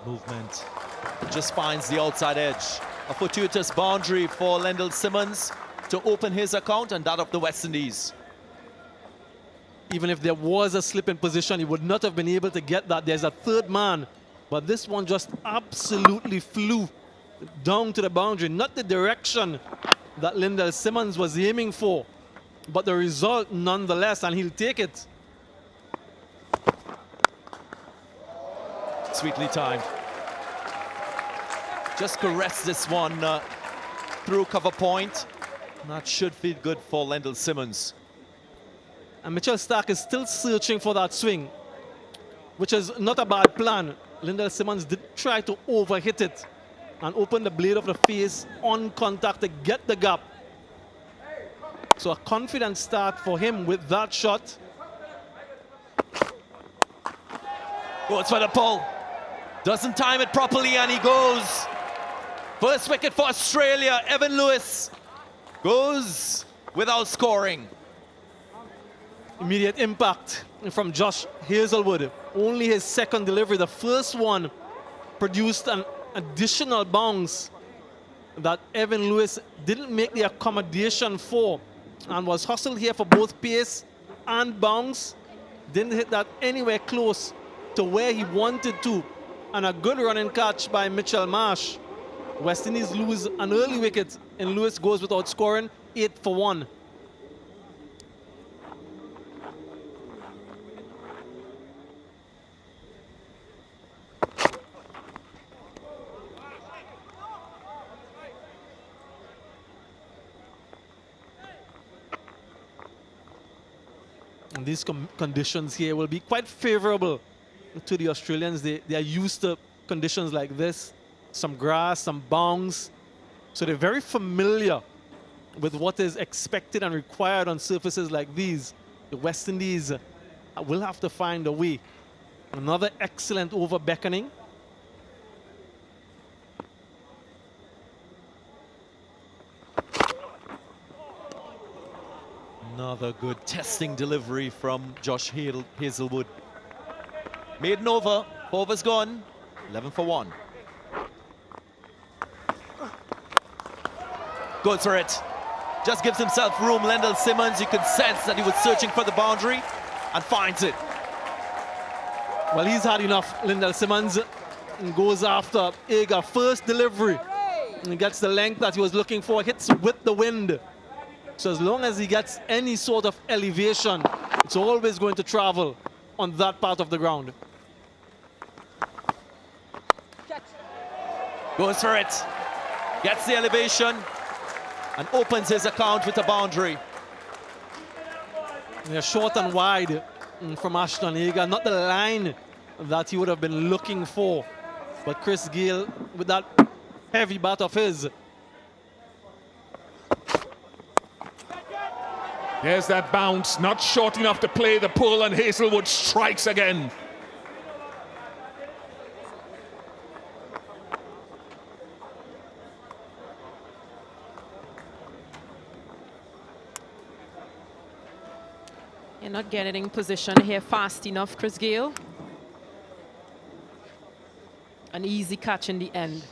Good movement. Just finds the outside edge. A fortuitous boundary for Lendl Simmons to open his account and that of the West Indies. Even if there was a slip in position, he would not have been able to get that. There's a third man, but this one just absolutely flew down to the boundary. Not the direction that Lendl Simmons was aiming for, but the result nonetheless, and he'll take it. Sweetly timed. Just caress this one through cover point. That should feel good for Lendl Simmons. And Mitchell Starc is still searching for that swing, which is not a bad plan. Lendl Simmons did try to overhit it and open the blade of the face on contact to get the gap. So a confident start for him with that shot. Goes for the pull. Doesn't time it properly and he goes. First wicket for Australia. Evan Lewis goes without scoring. Immediate impact from Josh Hazlewood. Only his second delivery. The first one produced an additional bounce that Evan Lewis didn't make the accommodation for and was hustled here for both pace and bounce. Didn't hit that anywhere close to where he wanted to. And a good running catch by Mitchell Marsh. West Indies lose an early wicket and Lewis goes without scoring, 8 for 1. And these conditions here will be quite favorable to the Australians. They are used to conditions like this. Some grass, some bounce. So they're very familiar with what is expected and required on surfaces like these. The West Indies will have to find a way. Another excellent over beckoning. Another good testing delivery from Josh Hazlewood. Maiden over, 4 overs gone, 11 for 1. Goes for it. Just gives himself room. Lendl Simmons, you could sense that he was searching for the boundary and finds it. Well, he's had enough, Lendl Simmons, and goes after Agar. First delivery. And gets the length that he was looking for, hits with the wind. So as long as he gets any sort of elevation, it's always going to travel on that part of the ground. Goes for it. Gets the elevation and opens his account with a boundary. They're short and wide from Ashton Agar. Not the line that he would have been looking for. But Chris Gayle, with that heavy bat of his. There's that bounce, not short enough to play the pull, and Hazlewood strikes again. You're not getting in position here fast enough, Chris Gayle. An easy catch in the end.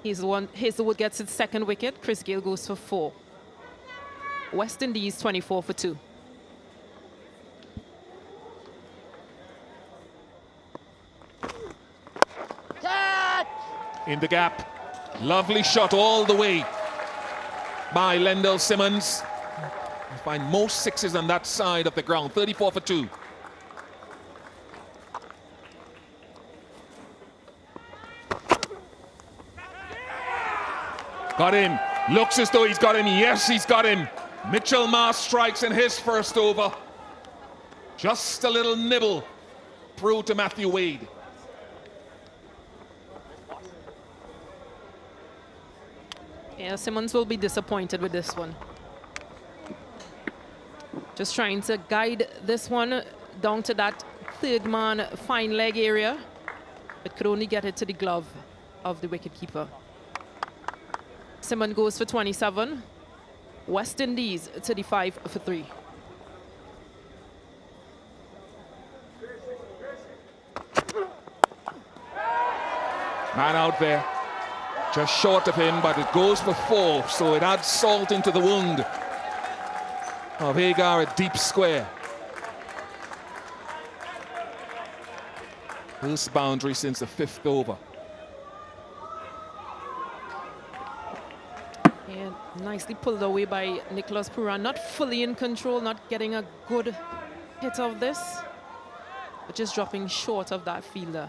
Hazlewood gets its second wicket. Chris Gayle goes for 4. West Indies 24 for 2. In the gap. Lovely shot all the way by Lendl Simmons. You find most sixes on that side of the ground. 34 for 2. Got him. Looks as though he's got him. Yes, he's got him. Mitchell Marsh strikes in his first over. Just a little nibble through to Matthew Wade. Yeah, Simmons will be disappointed with this one. Just trying to guide this one down to that third man fine leg area, but could only get it to the glove of the wicketkeeper. Simmons goes for 27. West Indies 35 for 3. Man out there. Just short of him, but it goes for 4, so it adds salt into the wound of Hagar at deep square. First boundary since the 5th over. Yeah, nicely pulled away by Nicholas Pooran. Not fully in control, not getting a good hit of this, but just dropping short of that fielder.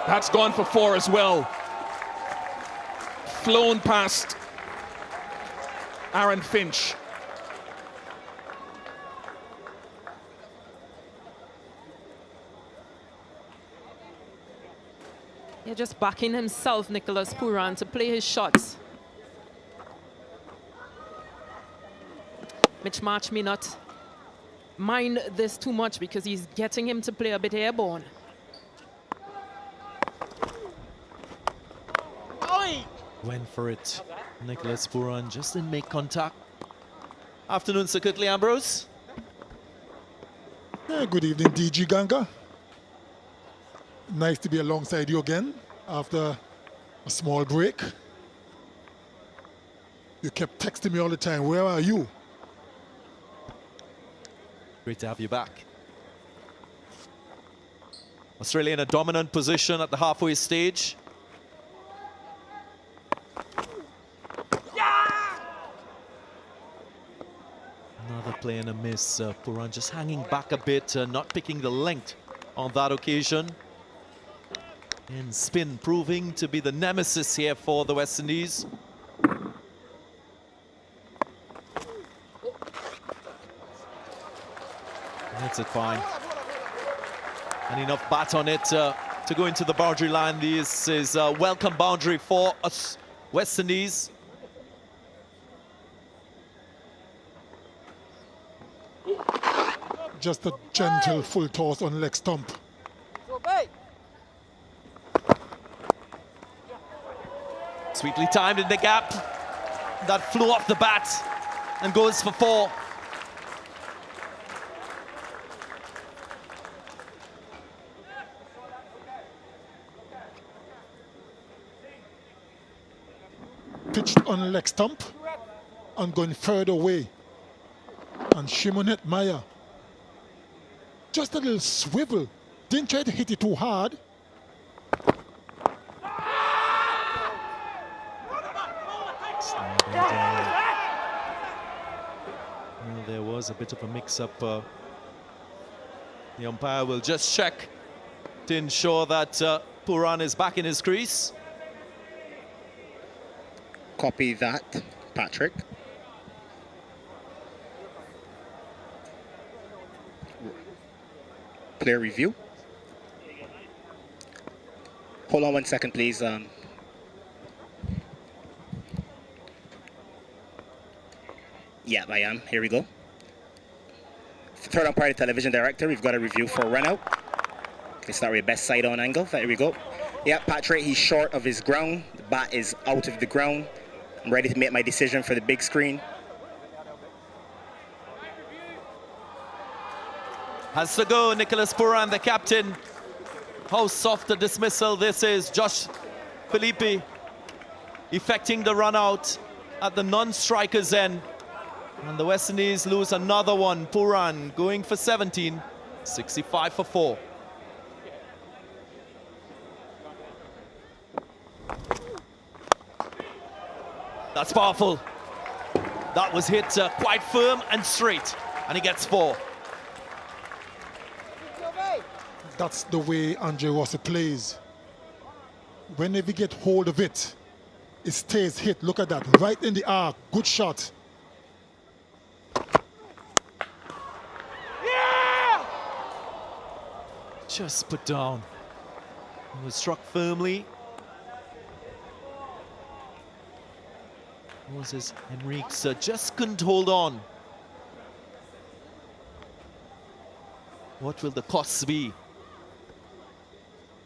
That's gone for 4 as well. Flown past Aaron Finch. Yeah, just backing himself, Nicholas Pooran, to play his shots. Mitch March may not mind this too much because he's getting him to play a bit airborne. Went for it. Nicholas Pooran just didn't make contact. Afternoon, Sir Kirtley Ambrose. Good evening, DG Ganga. Nice to be alongside you again after a small break. You kept texting me all the time, where are you? Great to have you back. Australia in a dominant position at the halfway stage. Another play and a miss. Pooran just hanging back a bit, not picking the length on that occasion. And spin proving to be the nemesis here for the West Indies. Hits it fine. And enough bat on it to go into the boundary line. This is a welcome boundary for us, West Indies. Just a gentle full toss on leg stump. Sweetly timed in the gap. That flew off the bat and goes for 4. Pitched on leg stump and going further away. And Shimonet Maya. Just a little swivel. Didn't try to hit it too hard. Well, there was a bit of a mix-up. The umpire will just check to ensure that Pooran is back in his crease. Copy that, Patrick. Player review. Hold on 1 second, please. Yeah, I am. Here we go. Third umpire, the television director. We've got a review for a run out. It's not your best side on angle. There we go. Yeah, Patrick, he's short of his ground. The bat is out of the ground. I'm ready to make my decision for the big screen. Has to go, Nicholas Pooran, the captain. How soft a dismissal this is. Josh Philippe effecting the run out at the non-striker's end. And the West Indies lose another one. Pooran going for 17, 65 for 4. That's powerful. That was hit quite firm and straight, and he gets 4. That's the way Andre Rossi plays. Whenever you get hold of it, it stays hit. Look at that, right in the arc. Good shot. Yeah! Just put down. It was struck firmly. Moses Henriques just couldn't hold on. What will the costs be?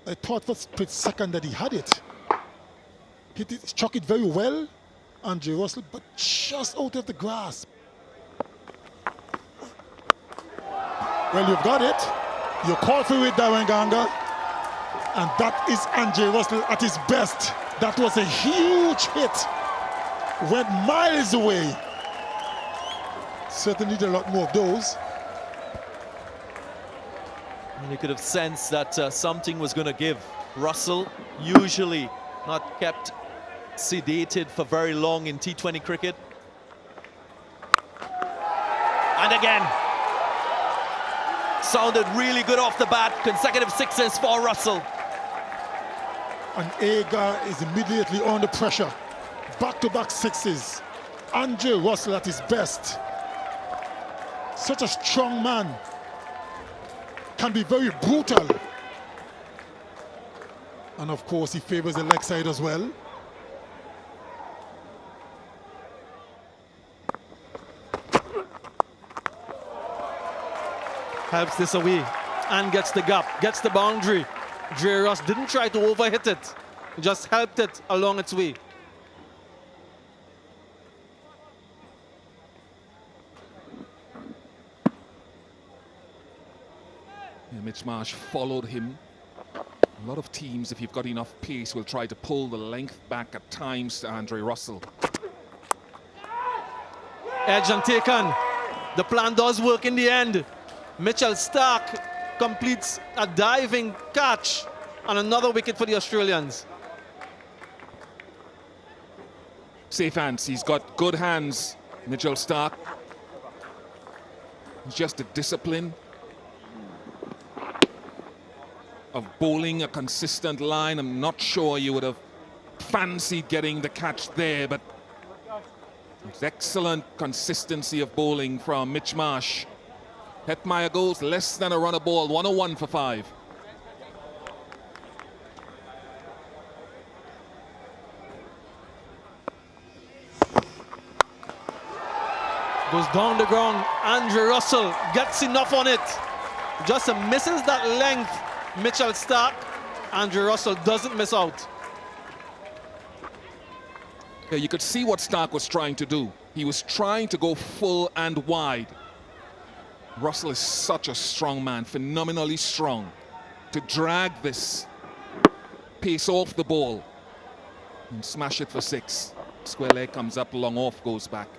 I thought for a split second that he had it. hit it, struck it very well, Andre Russell, but just out of the grasp. Well, you've got it. You call for it, Darren Ganga. And that is Andre Russell at his best. That was a huge hit. Went miles away. Certainly need a lot more of those. And you could have sensed that something was going to give. Russell, usually not kept sedated for very long in T20 cricket. And again, sounded really good off the bat. Consecutive sixes for Russell. And Agar is immediately under pressure. Back-to-back sixes. Andre Russell at his best. Such a strong man. Can be very brutal. And of course, he favors the leg side as well. Helps this away and gets the gap, gets the boundary. Dre Ross didn't try to overhit it, just helped it along its way. Yeah, Mitch Marsh followed him. A lot of teams, if you've got enough pace, will try to pull the length back at times to Andre Russell. Edge and taken. The plan does work in the end. Mitchell Starc completes a diving catch and another wicket for the Australians. Safe hands. He's got good hands, Mitchell Starc. It's just the discipline of bowling a consistent line. I'm not sure you would have fancied getting the catch there, but it's excellent consistency of bowling from Mitch Marsh. Hetmeyer goes less than a run a ball, 101 for 5. Goes down the ground. Andre Russell gets enough on it. Just misses that length. Mitchell Starc. Andre Russell doesn't miss out. Yeah, you could see what Starc was trying to do. He was trying to go full and wide. Russell is such a strong man, phenomenally strong. To drag this pace off the ball and smash it for 6. Square leg comes up, long off, goes back.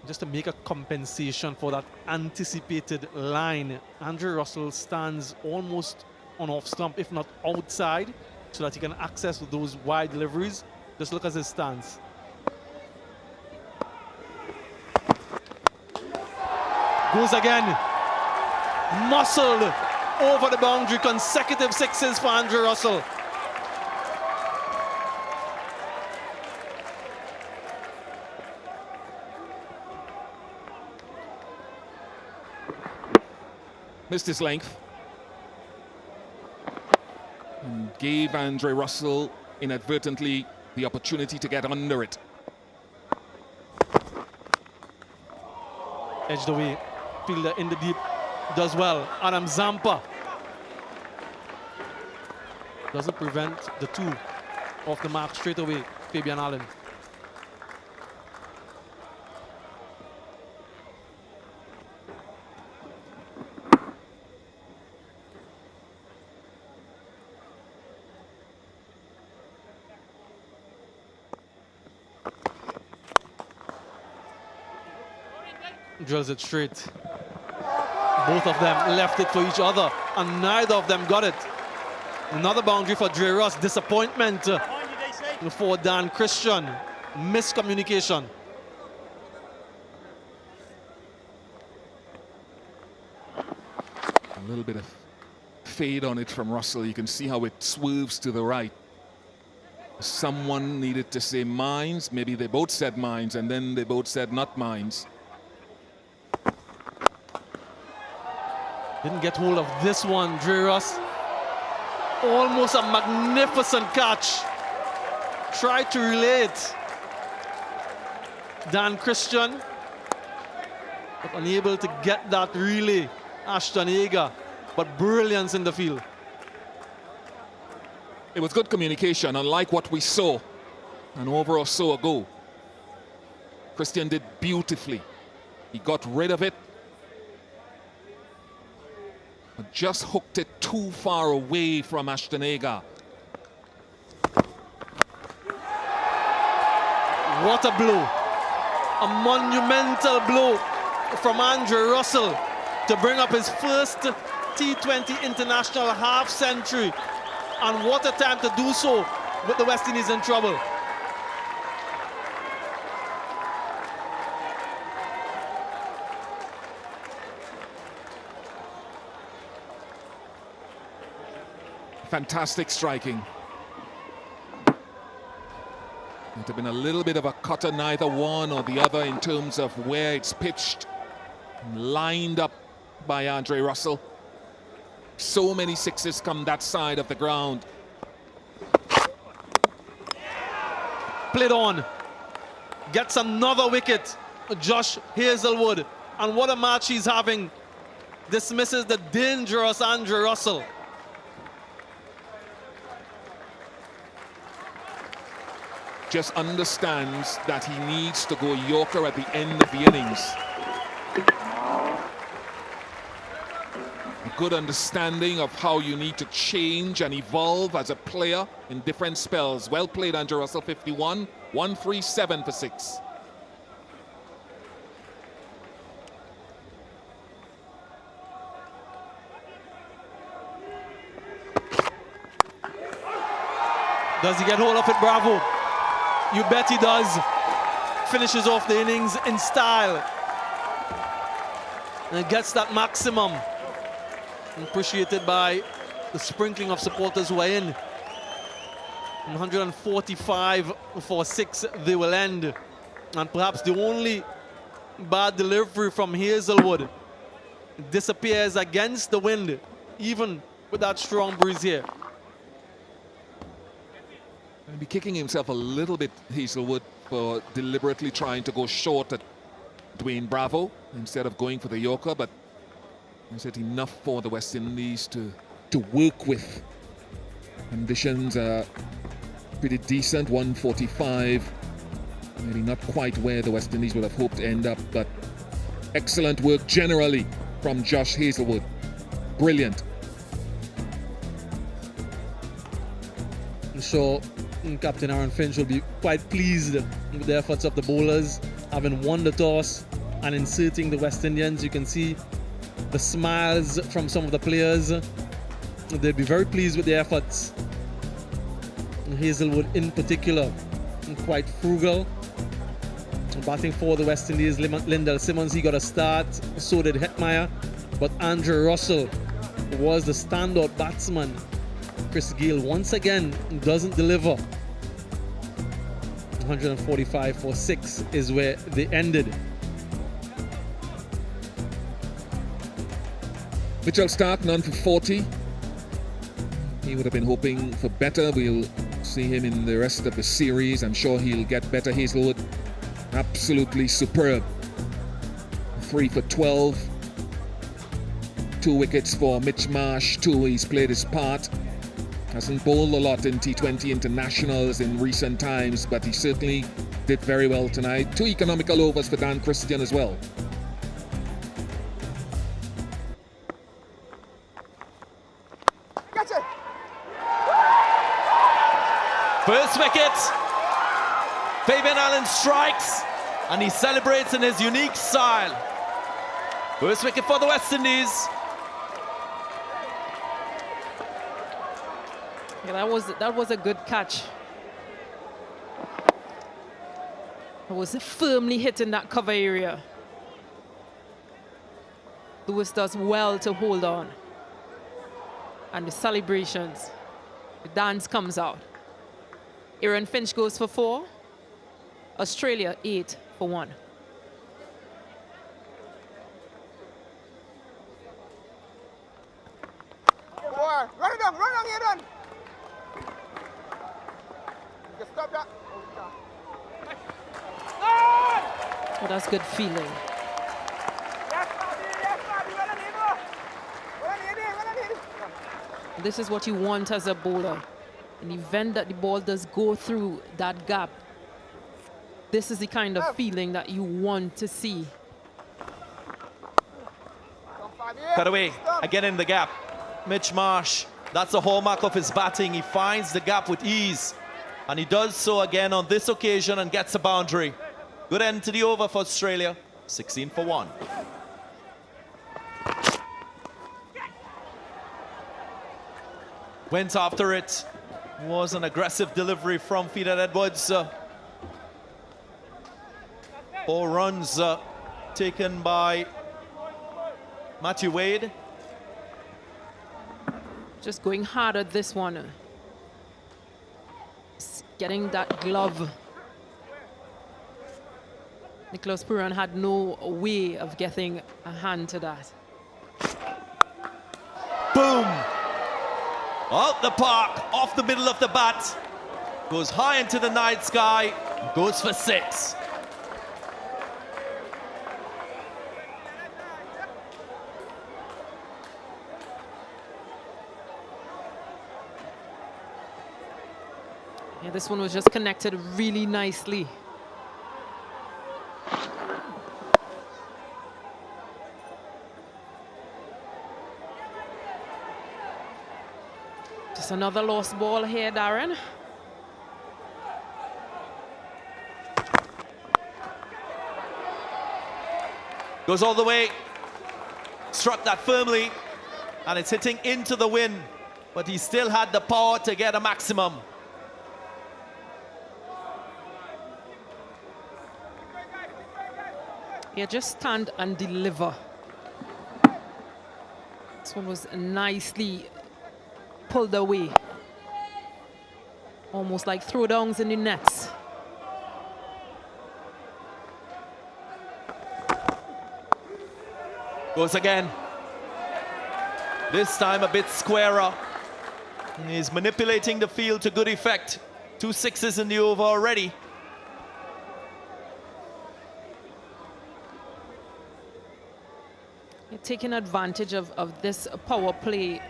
Just to make a compensation for that anticipated line, Andre Russell stands almost on off stump, if not outside, so that he can access those wide deliveries. Just look at his stance. Goes again. Muscled over the boundary. Consecutive sixes for Andre Russell. Missed his length. And gave Andre Russell inadvertently the opportunity to get under it. Edged away. Fielder in the deep. Does well. Adam Zampa. Doesn't prevent the 2 off the mark straight away. Fabian Allen. Drills it straight. Both of them left it for each other, and neither of them got it. Another boundary for Dre Ross. Disappointment for Dan Christian. Miscommunication. A little bit of fade on it from Russell. You can see how it swerves to the right. Someone needed to say mines. Maybe they both said mines, and then they both said not mines. Didn't get hold of this one, Dre Ross. Almost a magnificent catch. Tried to relay it. Dan Christian, but unable to get that relay. Ashton Agar, but brilliance in the field. It was good communication, unlike what we saw an over or so ago. Christian did beautifully. He got rid of it, but just hooked it too far away from Ashton-Agar. What a blow. A monumental blow from Andre Russell to bring up his first T20 international half century. And what a time to do so with the West Indies in trouble. Fantastic striking. Might have been a little bit of a cutter, neither one or the other, in terms of where it's pitched and lined up by Andre Russell. So many sixes come that side of the ground. Played on. Gets another wicket. Josh Hazelwood. And what a match he's having. Dismisses the dangerous Andre Russell. Just understands that he needs to go Yorker at the end of the innings. A good understanding of how you need to change and evolve as a player in different spells. Well played, Andre Russell, 51, 137 for 6. Does he get hold of it? Bravo. You bet he does. Finishes off the innings in style. And gets that maximum. Appreciated by the sprinkling of supporters who are in. 145 for 6 they will end. And perhaps the only bad delivery from Hazelwood disappears against the wind, even with that strong breeze here. He'll be kicking himself a little bit, Hazelwood, for deliberately trying to go short at Dwayne Bravo instead of going for the Yorker, but I said enough for the West Indies to work with. Conditions are pretty decent, 145. Maybe not quite where the West Indies would have hoped to end up, but excellent work generally from Josh Hazelwood. Brilliant. So Captain Aaron Finch will be quite pleased with the efforts of the bowlers, having won the toss and inserting the West Indians. You can see the smiles from some of the players. They'll be very pleased with the efforts. Hazelwood in particular, quite frugal. Batting for the West Indies, Lyndall Simmons, he got a start, so did Hetmeyer. But Andre Russell was the standout batsman. Chris Gayle once again doesn't deliver. 145 for 6 is where they ended. Mitchell Starc, none for 40. He would have been hoping for better. We'll see him in the rest of the series. I'm sure he'll get better. Hazelwood, absolutely superb. 3 for 12. 2 wickets for Mitch Marsh. 2, he's played his part. Hasn't bowled a lot in T20 internationals in recent times, but he certainly did very well tonight. 2 economical overs for Dan Christian as well. First wicket. Fabian Allen strikes, and he celebrates in his unique style. First wicket for the West Indies. Yeah, that was a good catch. It was firmly hit in that cover area. Lewis does well to hold on. And the celebrations, the dance comes out. Aaron Finch goes for 4. Australia 8 for 1. Run it down, Aaron. Just stop that. Well, that's good feeling. This is what you want as a bowler. in the event that the ball does go through that gap, this is the kind of feeling that you want to see. Cut away, again in the gap. Mitch Marsh, that's a hallmark of his batting. He finds the gap with ease. And he does so again on this occasion and gets a boundary. Good end to the over for Australia, 16 for 1. Went after it. Was an aggressive delivery from Fidat Edwards. 4 runs taken by Matthew Wade. Just going hard at this one. Getting that glove. Nicholas Pooran had no way of getting a hand to that. Boom! Out the park, off the middle of the bat. Goes high into the night sky, goes for 6. Yeah, this one was just connected really nicely. Just another lost ball here, Darren. Goes all the way. Struck that firmly. And it's hitting into the wind. But he still had the power to get a maximum. Yeah, just stand and deliver. This one was nicely pulled away. Almost like throwdowns in the nets. Goes again. This time a bit squarer. He's manipulating the field to good effect. 2 6s in the over already. Taking advantage of this power play.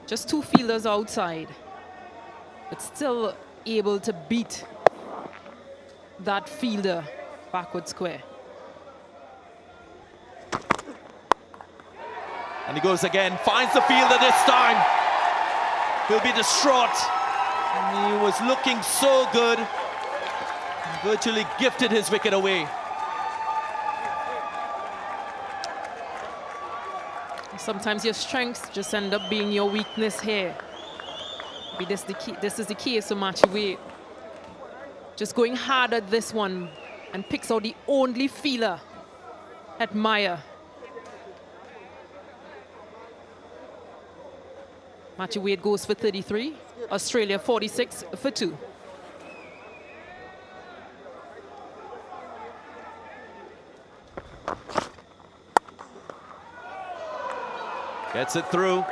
Just 2 fielders outside, but still able to beat that fielder backward square. And he goes again, finds the fielder this time. He'll be distraught. And he was looking so good. Virtually gifted his wicket away. Sometimes your strengths just end up being your weakness here. Maybe this is the case for Matthew Wade. Just going hard at this one and picks out the only feeler at Maya. Matthew Wade goes for 33. Australia 46 for 2. Gets it through.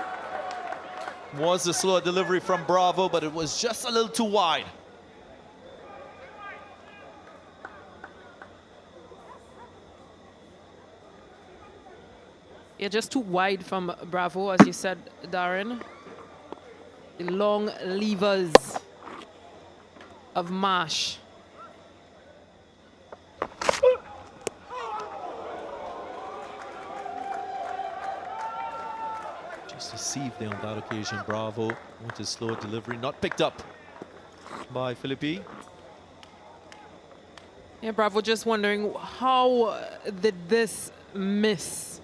Was a slow delivery from Bravo, but it was just a little too wide. Yeah, just too wide from Bravo, as you said, Darren. The long levers of Marsh. Just deceived there on that occasion. Bravo with his slow delivery, not picked up by Philippi. Yeah, Bravo just wondering, how did this miss?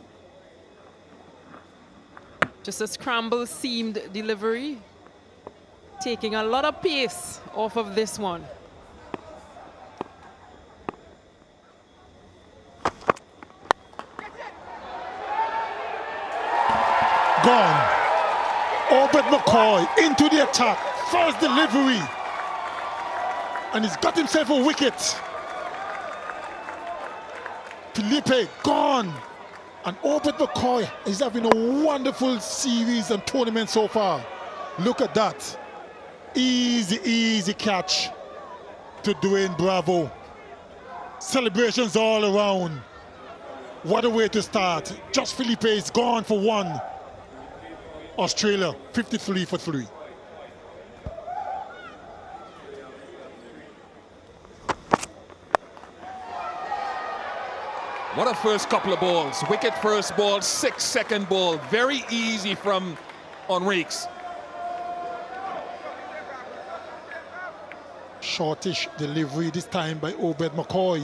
Just a scramble seamed delivery, taking a lot of pace off of this one. Gone. Obed McCoy into the attack. First delivery. And he's got himself a wicket. Felipe gone. And Obed McCoy is having a wonderful series and tournament so far. Look at that. Easy, easy catch to Dwayne Bravo. Celebrations all around. What a way to start. Just Felipe is gone for 1. Australia 53 for 3. What a first couple of balls. Wicket first ball, 6 second ball. Very easy from Enriques. Shortish delivery this time by Obed McCoy.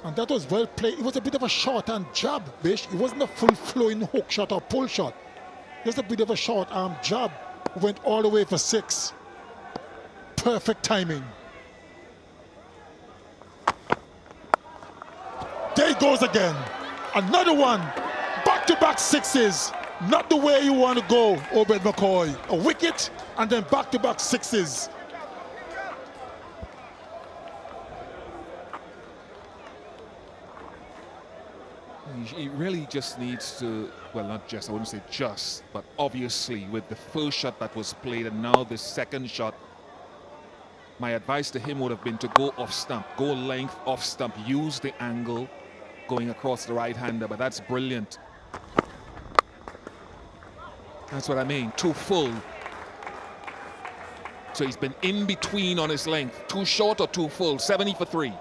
And that was well played. It was a bit of a short arm jab, Bish. It wasn't a full flowing hook shot or pull shot. Just a bit of a short arm jab. Went all the way for 6. Perfect timing. There he goes again. Another one. Back-to-back 6s. Not the way you want to go, Obed McCoy. A wicket and then back-to-back 6s. He really just needs to, well, not just, I wouldn't say just, but obviously with the first shot that was played and now the second shot, my advice to him would have been to go off stump, go length off stump, use the angle going across the right-hander, but that's brilliant. That's what I mean, too full. So he's been in between on his length, too short or too full, 70 for 3.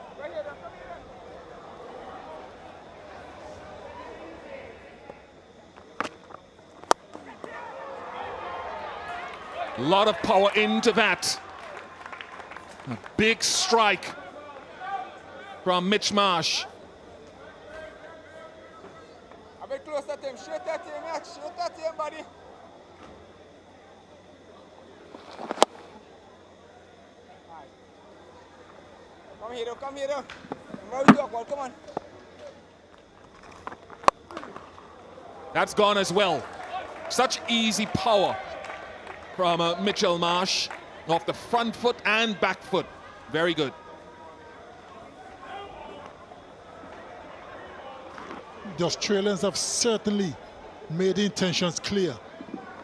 A lot of power into that. A big strike from Mitch Marsh. A bit closer to him. Straight at him, yeah. Straight at him, buddy. Come here, though. Come here, though. Come on, well, come on. That's gone as well. Such easy power from Mitchell Marsh off the front foot and back foot. Very good. The Australians have certainly made the intentions clear.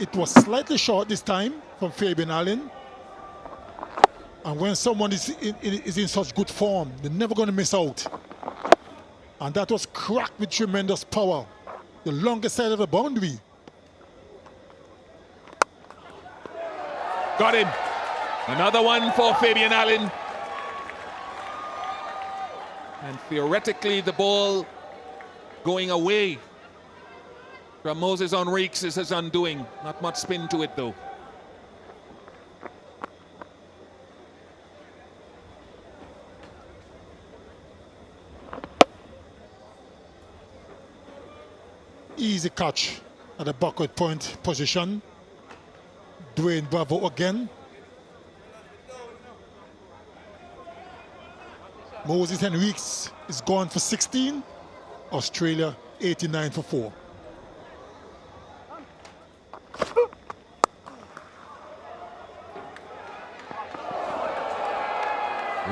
It was slightly short this time from Fabian Allen. And when someone is in such good form, they're never going to miss out. And that was cracked with tremendous power. The longest side of the boundary. Got him. Another one for Fabian Allen. And theoretically, the ball going away from Moses Enriques is his undoing. Not much spin to it, though. Easy catch at the backward point position. Dwayne Bravo again. Moses Enriques is gone for 16. Australia 89 for 4.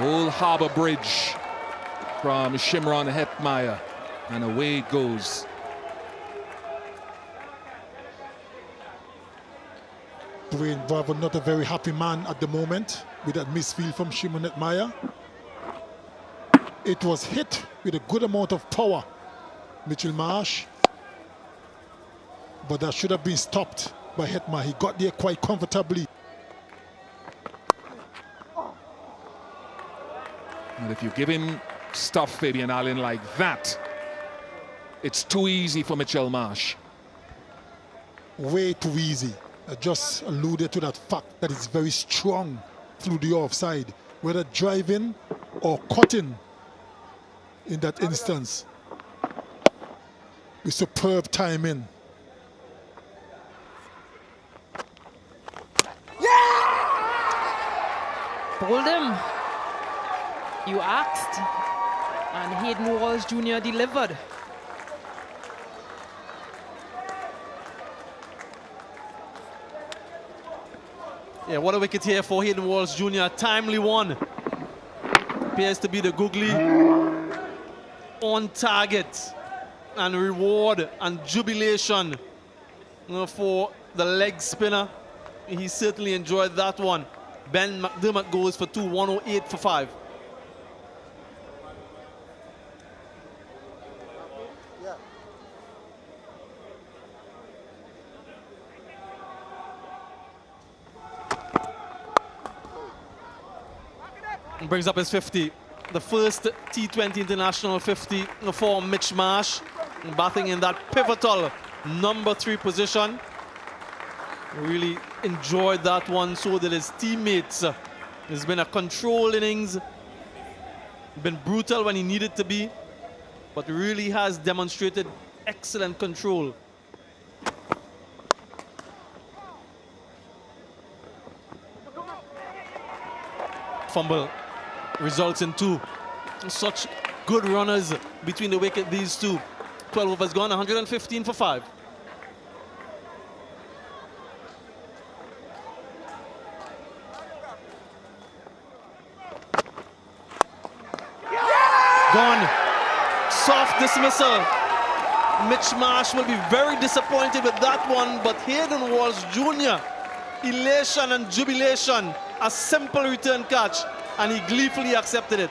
Old Harbour Bridge from Shimron Hetmeyer. And away it goes. Dwayne Bravo not a very happy man at the moment with that misfield from Shimon Hetmeyer. It was hit with a good amount of power, Mitchell Marsh. But that should have been stopped by Hetmeyer. He got there quite comfortably. And if you give him stuff, Fabian Allen, like that, it's too easy for Mitchell Marsh. Way too easy. I just alluded to that fact that it's very strong through the offside, whether driving or cutting in that instance. With superb timing. Hold him. You asked, and Hayden Walsh Jr. delivered. Yeah, what a wicket here for Hayden Walsh Jr. Timely one. Appears to be the googly on target. And reward and jubilation for the leg spinner. He certainly enjoyed that one. Ben McDermott goes for 2, 108 for 5. Brings up his 50. the first T20 International 50 for Mitch Marsh, batting in that pivotal number 3 position. Really enjoyed that one, so did his teammates. It's been a controlled innings, been brutal when he needed to be, but really has demonstrated excellent control. Fumble results in 2. Such good runners between the wicket, these two. 12 overs gone, 115 for 5. Gone. Soft dismissal. Mitch Marsh will be very disappointed with that one, but Hayden Walsh Jr., elation and jubilation. A simple return catch, and he gleefully accepted it.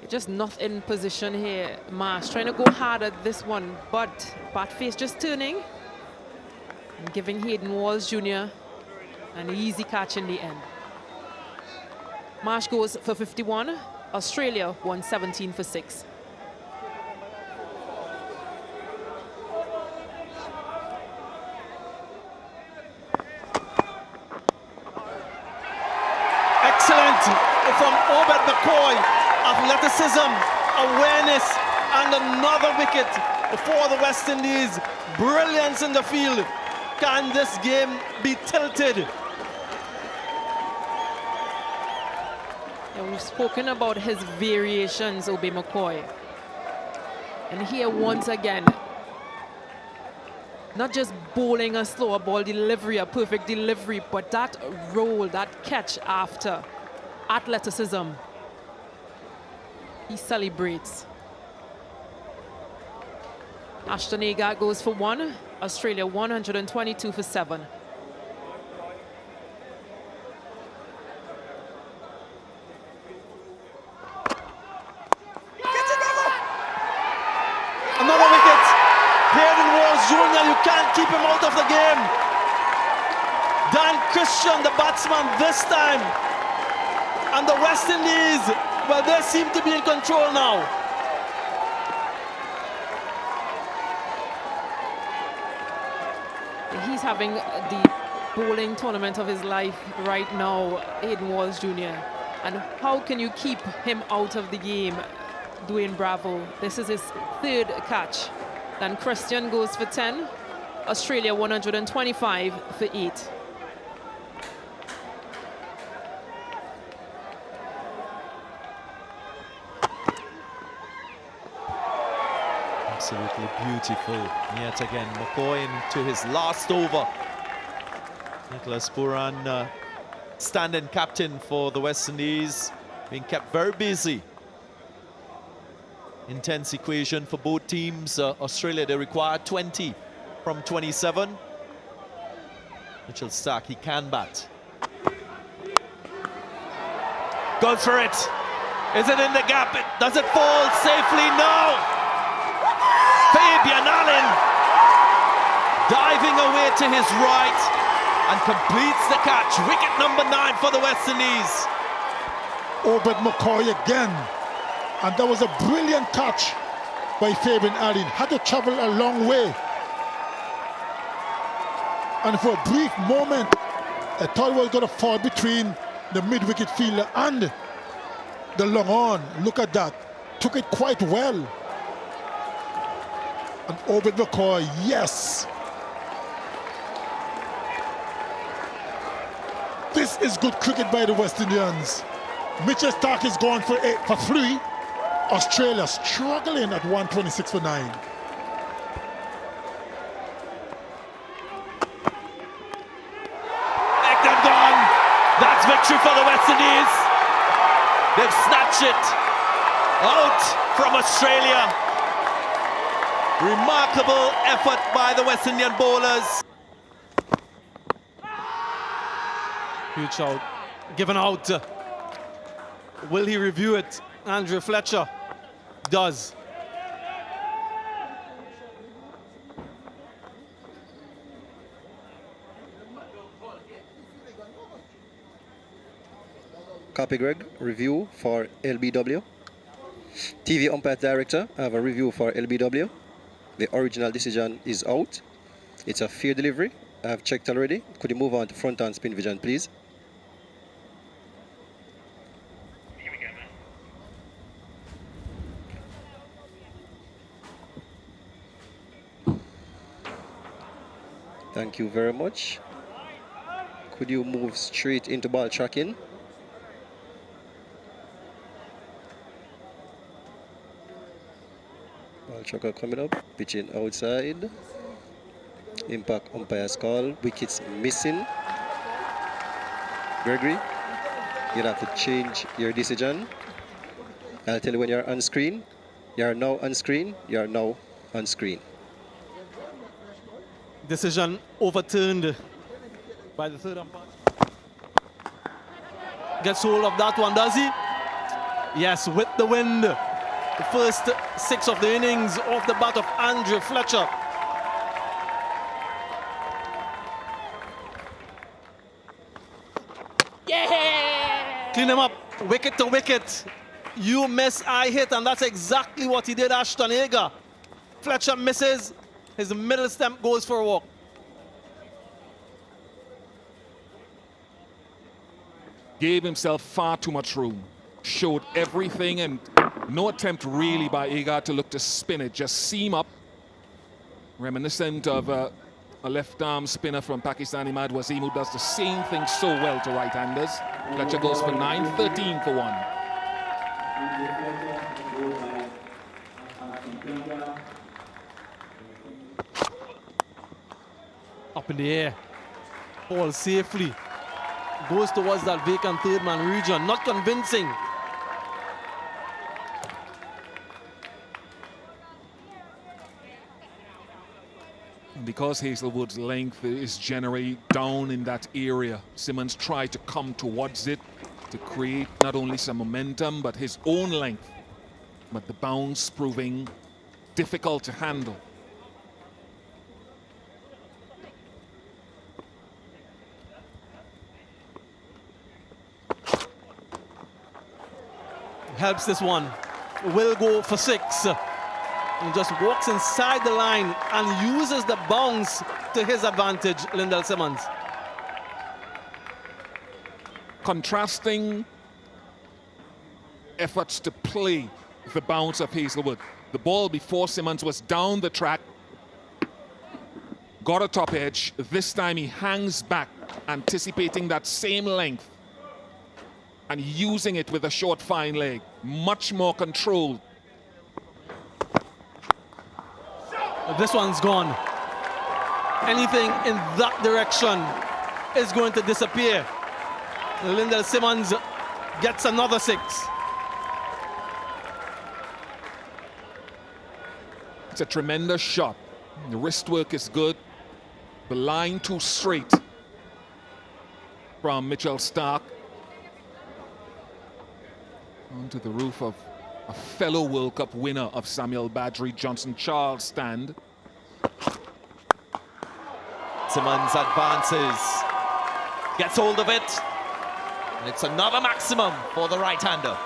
Just not in position here. Marsh trying to go hard at this one, but bat face just turning and giving Hayden Walsh Jr. an easy catch in the end. Marsh goes for 51. Australia won 17 for 6. Excellent from Obed McCoy. Athleticism, awareness, and another wicket for the West Indies. Brilliance in the field. Can this game be tilted? Yeah, we've spoken about his variations, Obed McCoy. And here once again, not just bowling a slower ball delivery, a perfect delivery, but that roll, that catch after. Athleticism. He celebrates. Ashton Agar goes for 1. Australia 122 for 7. Another wicket. Hayden Walsh Jr., you can't keep him out of the game. Dan Christian, the batsman this time. And the West Indies, well, they seem to be in control now. He's having the bowling tournament of his life right now, Hayden Walsh Jr. And how can you keep him out of the game, Dwayne Bravo? This is his 3rd catch. Then Christian goes for 10. Australia 125 for 8. Absolutely beautiful. Yet again, McCoy into his last over. Nicholas Pooran, stand-in captain for the West Indies, being kept very busy. Intense equation for both teams. Australia, they require 20 from 27. Mitchell Starc, he can bat. Goes for it. Is it in the gap? Does it fall safely? No! Fabian Allen diving away to his right and completes the catch. Wicket number 9 for the West Indies. Obed McCoy again. And that was a brilliant catch by Fabian Allen. Had to travel a long way. And for a brief moment, I thought it was going to fall between the mid-wicket fielder and the long on. Look at that. Took it quite well. And Obed McCoy, yes. This is good cricket by the West Indians. Mitchell Starc is going for 3. Australia struggling at 126 for 9. Gone. That's victory for the West Indies. They've snatched it out from Australia. Remarkable effort by the West Indian bowlers. Huge out. Given out. Will he review it? Andrew Fletcher does. Copy, Greg. Review for LBW. TV umpire director, I have a review for LBW. The original decision is out. It's a fair delivery. I have checked already. Could you move on to front and spin vision, please? Thank you very much. Could you move straight into ball tracking? Ball tracker coming up, pitching outside. Impact umpire's call, wickets missing. Gregory, you'll have to change your decision. I'll tell you when you're on screen. You're now on screen, you're now on screen. Decision overturned by the third umpire. Gets hold of that one, does he? Yes, with the wind. The first 6 of the innings off the bat of Andrew Fletcher. Yeah! Clean him up, wicket to wicket. You miss, I hit, and that's exactly what he did, Ashton Agar. Fletcher misses, his middle stump goes for a walk. Gave himself far too much room. Showed everything and no attempt really by Agar to look to spin it. Just seam up. Reminiscent of a left-arm spinner from Pakistani Mad Wasim, who does the same thing so well to right-handers. Fletcher goes for 9, 13 for 1. Up in the air, ball safely. Goes towards that vacant third man region, not convincing. Because Hazelwood's length is generally down in that area, Simmons tried to come towards it to create not only some momentum but his own length. But the bounce proving difficult to handle. Helps this one. Will go for 6. And just walks inside the line and uses the bounce to his advantage, Lyndall Simmons. Contrasting efforts to play the bounce of Hazelwood. The ball before Simmons was down the track, got a top edge. This time he hangs back, anticipating that same length and using it with a short fine leg. Much more controlled. This one's gone. Anything in that direction is going to disappear. Lyndall Simmons gets another 6. It's a tremendous shot. The wrist work is good. The line too straight from Mitchell Starc. Onto the roof of a fellow World Cup winner of Samuel Badri Johnson Charles stand. Simmons advances, gets hold of it, and it's another maximum for the right-hander.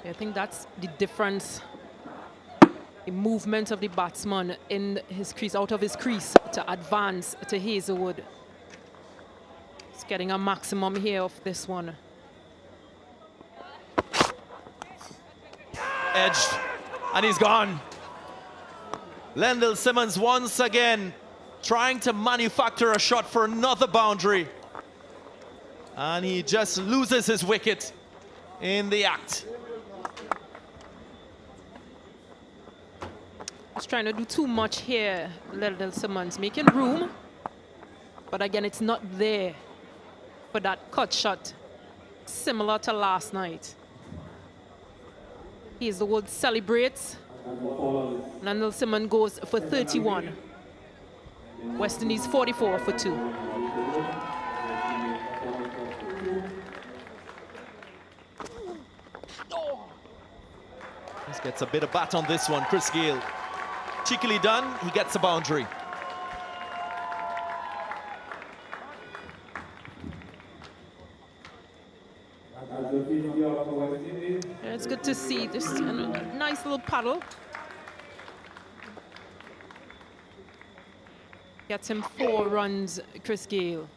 I think that's the difference. The movement of the batsman in his crease, out of his crease to advance to Hazelwood. He's getting a maximum here of this one. Edged, and he's gone. Lyndall Simmons once again trying to manufacture a shot for another boundary. And he just loses his wicket in the act. He's trying to do too much here, Lyndall Simmons, making room. But again, it's not there for that cut shot, similar to last night. Hazelwood celebrates. Lyndall Simmons goes for 31. West Indies 44 for 2. Just gets a bit of bat on this one, Chris Gayle. Cheekily done, he gets a boundary. Yeah, it's good to see this nice little paddle. Gets him 4 runs, Chris Gayle.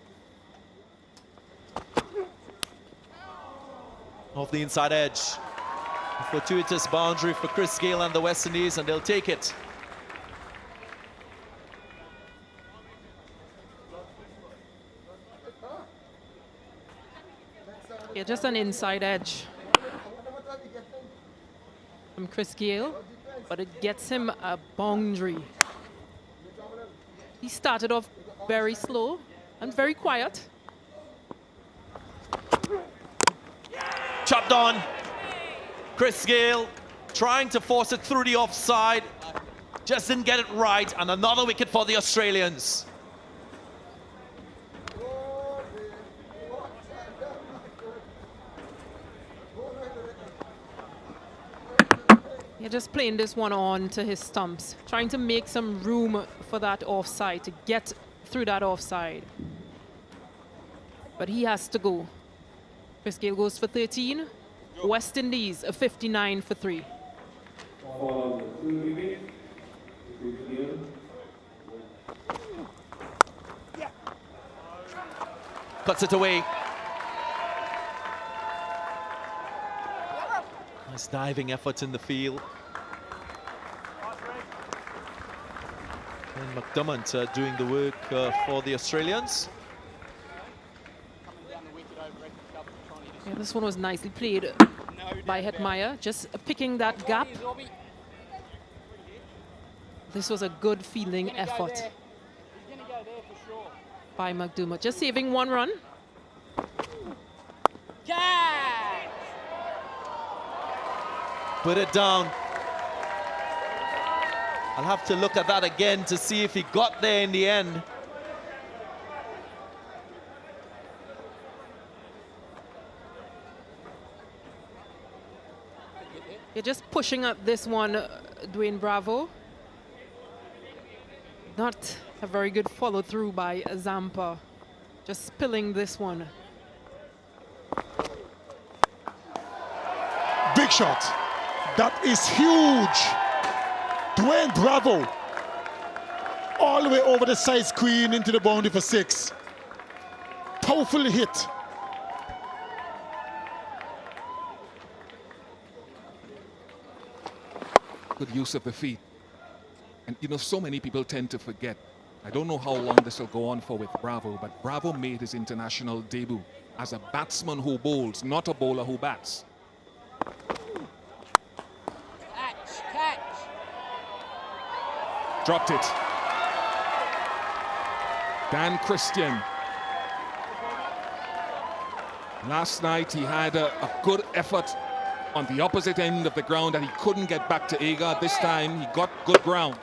Off the inside edge. A fortuitous boundary for Chris Gayle and the West Indies, and they'll take it. Yeah, just an inside edge from Chris Gayle, but it gets him a boundary. He started off very slow and very quiet. Chopped on. Chris Gayle trying to force it through the offside. Just didn't get it right, and another wicket for the Australians. Yeah, just playing this one on to his stumps, trying to make some room for that offside, to get through that offside. But he has to go. Chris Gayle goes for 13. West Indies, a 59 for 3. Cuts it away. Nice diving effort in the field. And McDermott doing the work for the Australians. Yeah, this one was nicely played by Hetmeyer, just picking that gap. This was a good fielding effort by McDermott, just saving 1 run. Put it down. I'll have to look at that again to see if he got there in the end. You're just pushing up this one, Dwayne Bravo. Not a very good follow through by Zampa. Just spilling this one. Big shot. That is huge. Dwayne Bravo. All the way over the side screen into the boundary for 6. Powerful hit. Good use of the feet. And you know, so many people tend to forget. I don't know how long this will go on for with Bravo, but Bravo made his international debut as a batsman who bowls, not a bowler who bats. Catch. Dropped it. Dan Christian. Last night he had a good effort on the opposite end of the ground that he couldn't get back to Agar. This time he got good ground.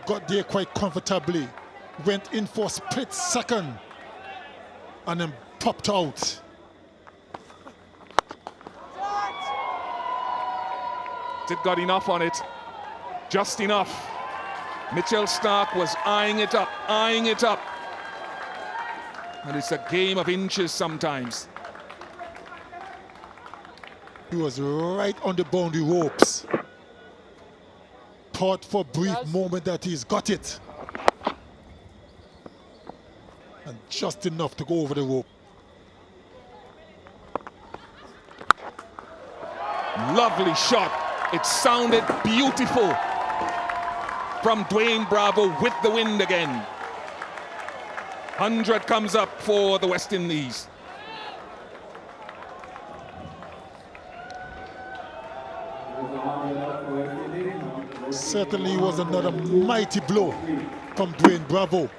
Got there quite comfortably. Went in for a split second and then popped out. It got enough on it. Just enough. Mitchell Starc was eyeing it up. And it's a game of inches sometimes. He was right on the boundary ropes. Thought for a brief moment that he's got it. And just enough to go over the rope. Lovely shot. It sounded beautiful from Dwayne Bravo with the wind again. 100 comes up for the West Indies. Certainly was another mighty blow from Dwayne Bravo.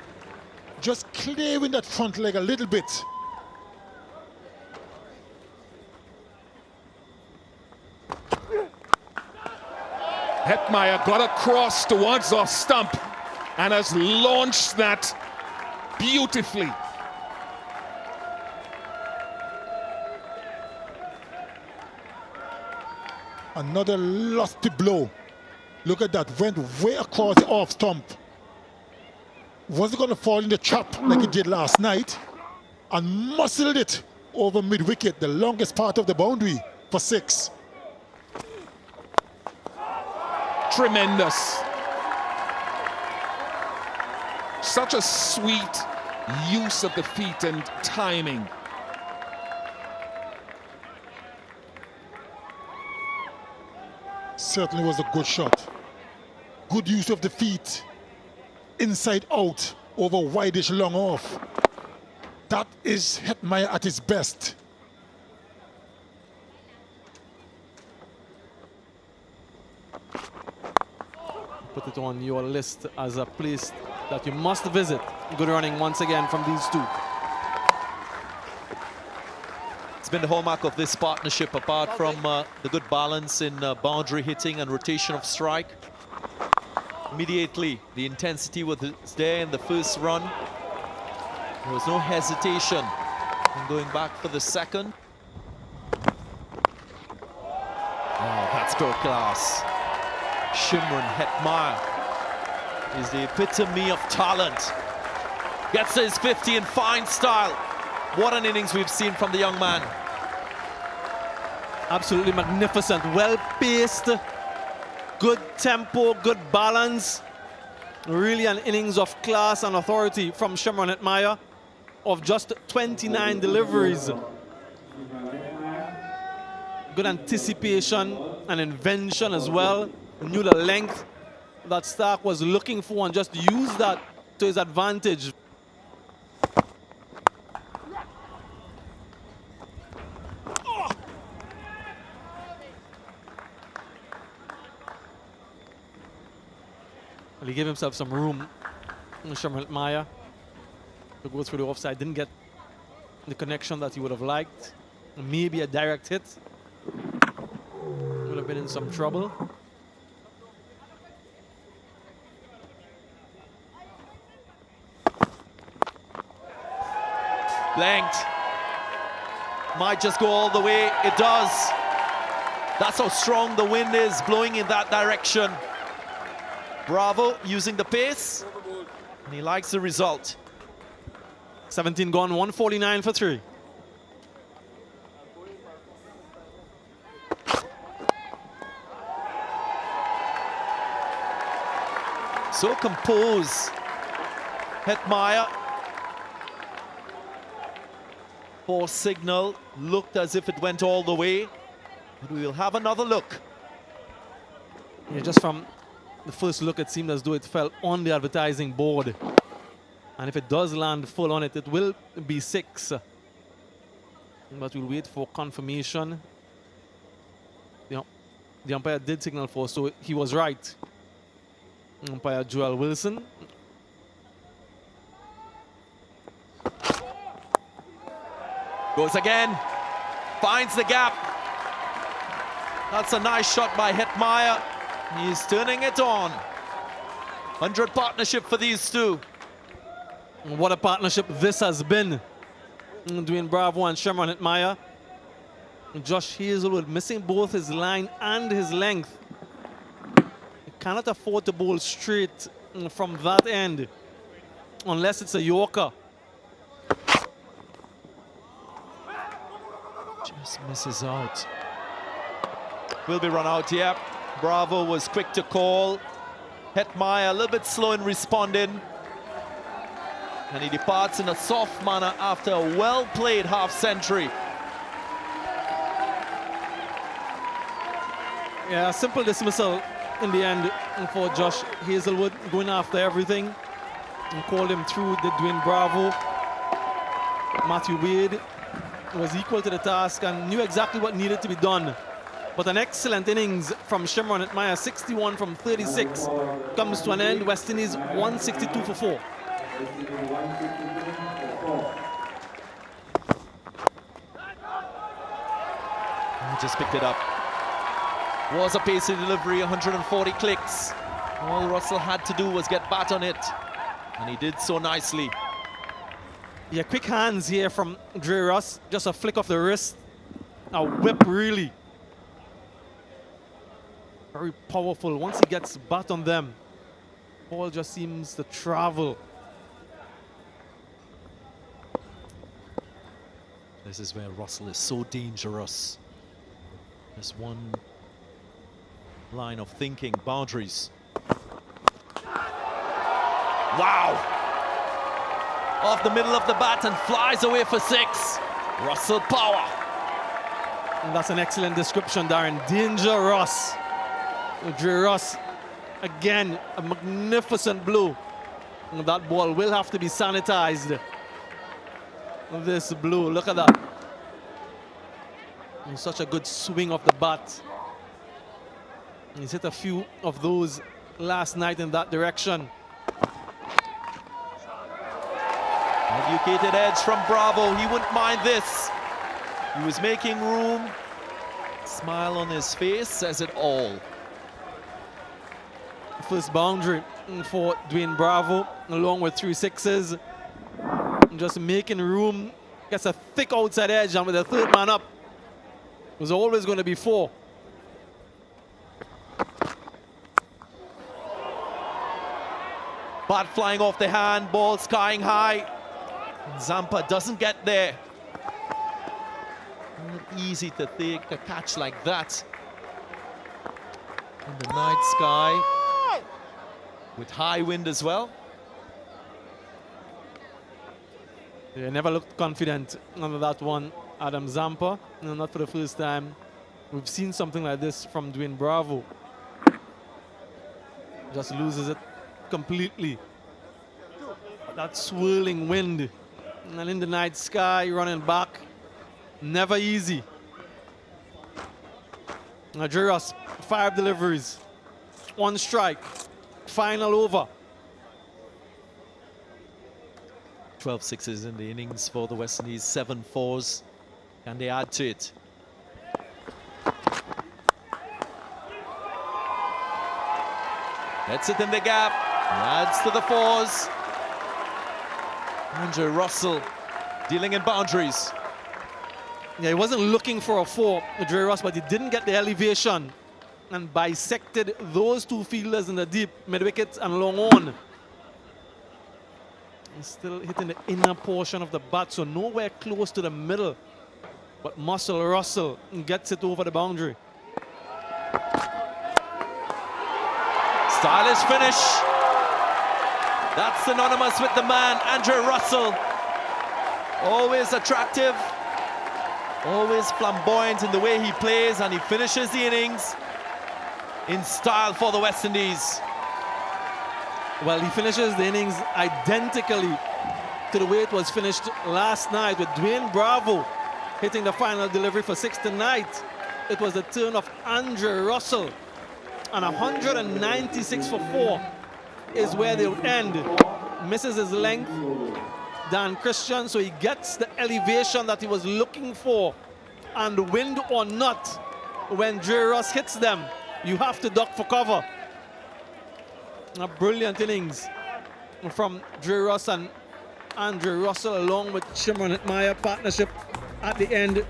Just clearing that front leg a little bit. Hetmeyer got across towards off stump and has launched that beautifully. Another lusty blow. Look at that, went way across the off stump. Was it going to fall in the trap like it did last night? and muscled it over mid-wicket, the longest part of the boundary, for 6. Tremendous. Such a sweet use of the feet and timing. Certainly was a good shot. Good use of the feet. Inside out over wideish long off. That is Hetmeyer at his best. Put it on your list as a place that you must visit. Good running once again from these two. It's been the hallmark of this partnership, apart from the good balance in boundary hitting and rotation of strike. Immediately, the intensity was there in the first run. There was no hesitation in going back for the second. Oh, that's good class. Shimron Hetmeyer is the epitome of talent. Gets his 50 in fine style. What an innings we've seen from the young man. Absolutely magnificent, well-paced, good tempo, good balance. Really an innings of class and authority from Shimron Hetmeyer of just 29 deliveries. Good anticipation and invention as well. Knew the length that Starc was looking for and just used that to his advantage. Well, he gave himself some room, Shimron Hetmeyer, to go through the offside. Didn't get the connection that he would have liked. Maybe a direct hit. Would have been in some trouble. Blanked. Might just go all the way. It does. That's how strong the wind is blowing in that direction. Bravo using the pace. And he likes the result. 17 gone, 149 for 3. So composed. Hetmeyer. Force signal looked as if it went all the way. But we will have another look. Yeah, just from the first look, it seemed as though it fell on the advertising board. And if it does land full on it, it will be 6. But we'll wait for confirmation. The umpire did signal 4, so he was right. Umpire Joel Wilson. Goes again. Finds the gap. That's a nice shot by Hetmeyer. He's turning it on. 100 partnership for these two. What a partnership this has been. Dwayne Bravo and Shimron Hetmeyer. Josh Hazelwood missing both his line and his length. He cannot afford to bowl straight from that end unless it's a Yorker. Just misses out. Will be run out, yeah. Bravo was quick to call. Hetmeyer a little bit slow in responding. And he departs in a soft manner after a well-played half-century. Yeah, simple dismissal in the end for Josh Hazelwood, going after everything. And called him through, did Dwayne Bravo. Matthew Wade was equal to the task and knew exactly what needed to be done. But an excellent innings from Shimron Hetmeyer, 61 from 36, comes to an end. West Indies 162 for 4. He just picked it up. Was a pacey delivery, 140 clicks. All Russell had to do was get bat on it, and he did so nicely. Yeah, quick hands here from Dre Russ. Just a flick of the wrist. A whip, really. Very powerful. Once he gets bat on them, ball just seems to travel. This is where Russell is so dangerous. Just one line of thinking, boundaries. Wow! Off the middle of the bat and flies away for 6. Russell power. And that's an excellent description, Darren. Dangerous. Dre Ross, again, a magnificent blow. And that ball will have to be sanitized. This blow, look at that. And such a good swing of the bat. And he's hit a few of those last night in that direction. Educated edge from Bravo. He wouldn't mind this. He was making room. Smile on his face says it all. First boundary for Dwayne Bravo, along with 3 sixes. Just making room. Gets a thick outside edge, and with the third man up, it was always going to be 4. Bat flying off the hand, ball skying high. Zampa doesn't get there. Not easy to take a catch like that in the night sky with high wind as well. They never looked confident under that one, Adam Zampa. No, not for the first time. We've seen something like this from Dwayne Bravo. Just loses it completely. That swirling wind. And in the night sky, running back. Never easy. Nigeria, 5 deliveries. 1 strike. Final over. 12 sixes in the innings for the West Indies, 7 fours. Can they add to it? Gets it in the gap. Adds to the 4s. Andrew Russell dealing in boundaries. Yeah, he wasn't looking for a 4, Dre Ross, but he didn't get the elevation and bisected those 2 fielders in the deep, mid-wicket and long on. He's still hitting the inner portion of the bat, so nowhere close to the middle. But Muscle Russell gets it over the boundary. Stylish finish. That's synonymous with the man, Andrew Russell. Always attractive, always flamboyant in the way he plays, and he finishes the innings in style for the West Indies. Well, he finishes the innings identically to the way it was finished last night, with Dwayne Bravo hitting the final delivery for 6 tonight. It was the turn of Andrew Russell, and 196 for 4 is where they'll end. Misses his length, Dan Christian, so he gets the elevation that he was looking for. And wind or not, when Dre Ross hits them, you have to duck for cover. A brilliant innings from Dre Ross and Andrew Russell, along with Shimron Hetmyer. Partnership at the end,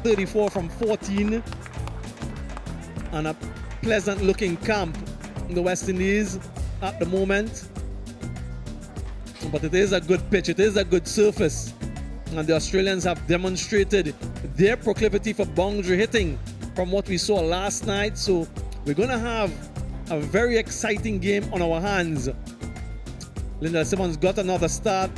34 from 14. And a pleasant looking camp in the West Indies at the moment. But it is a good pitch, it is a good surface. And the Australians have demonstrated their proclivity for boundary hitting from what we saw last night. So we're going to have a very exciting game on our hands. Lyndall Simmons got another start.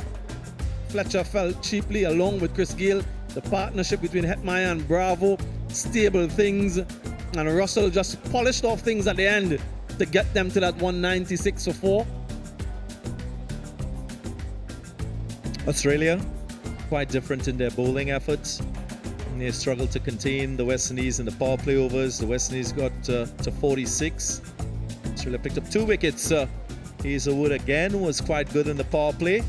Fletcher fell cheaply along with Chris Gayle. The partnership between Hetmyer and Bravo, stable things. And Russell just polished off things at the end to get them to that 196 for 4. Australia, quite different in their bowling efforts. And they struggled to contain the West Indies in the power play overs. The West Indies got to 46. Australia picked up 2 wickets. Hazelwood again was quite good in the power play.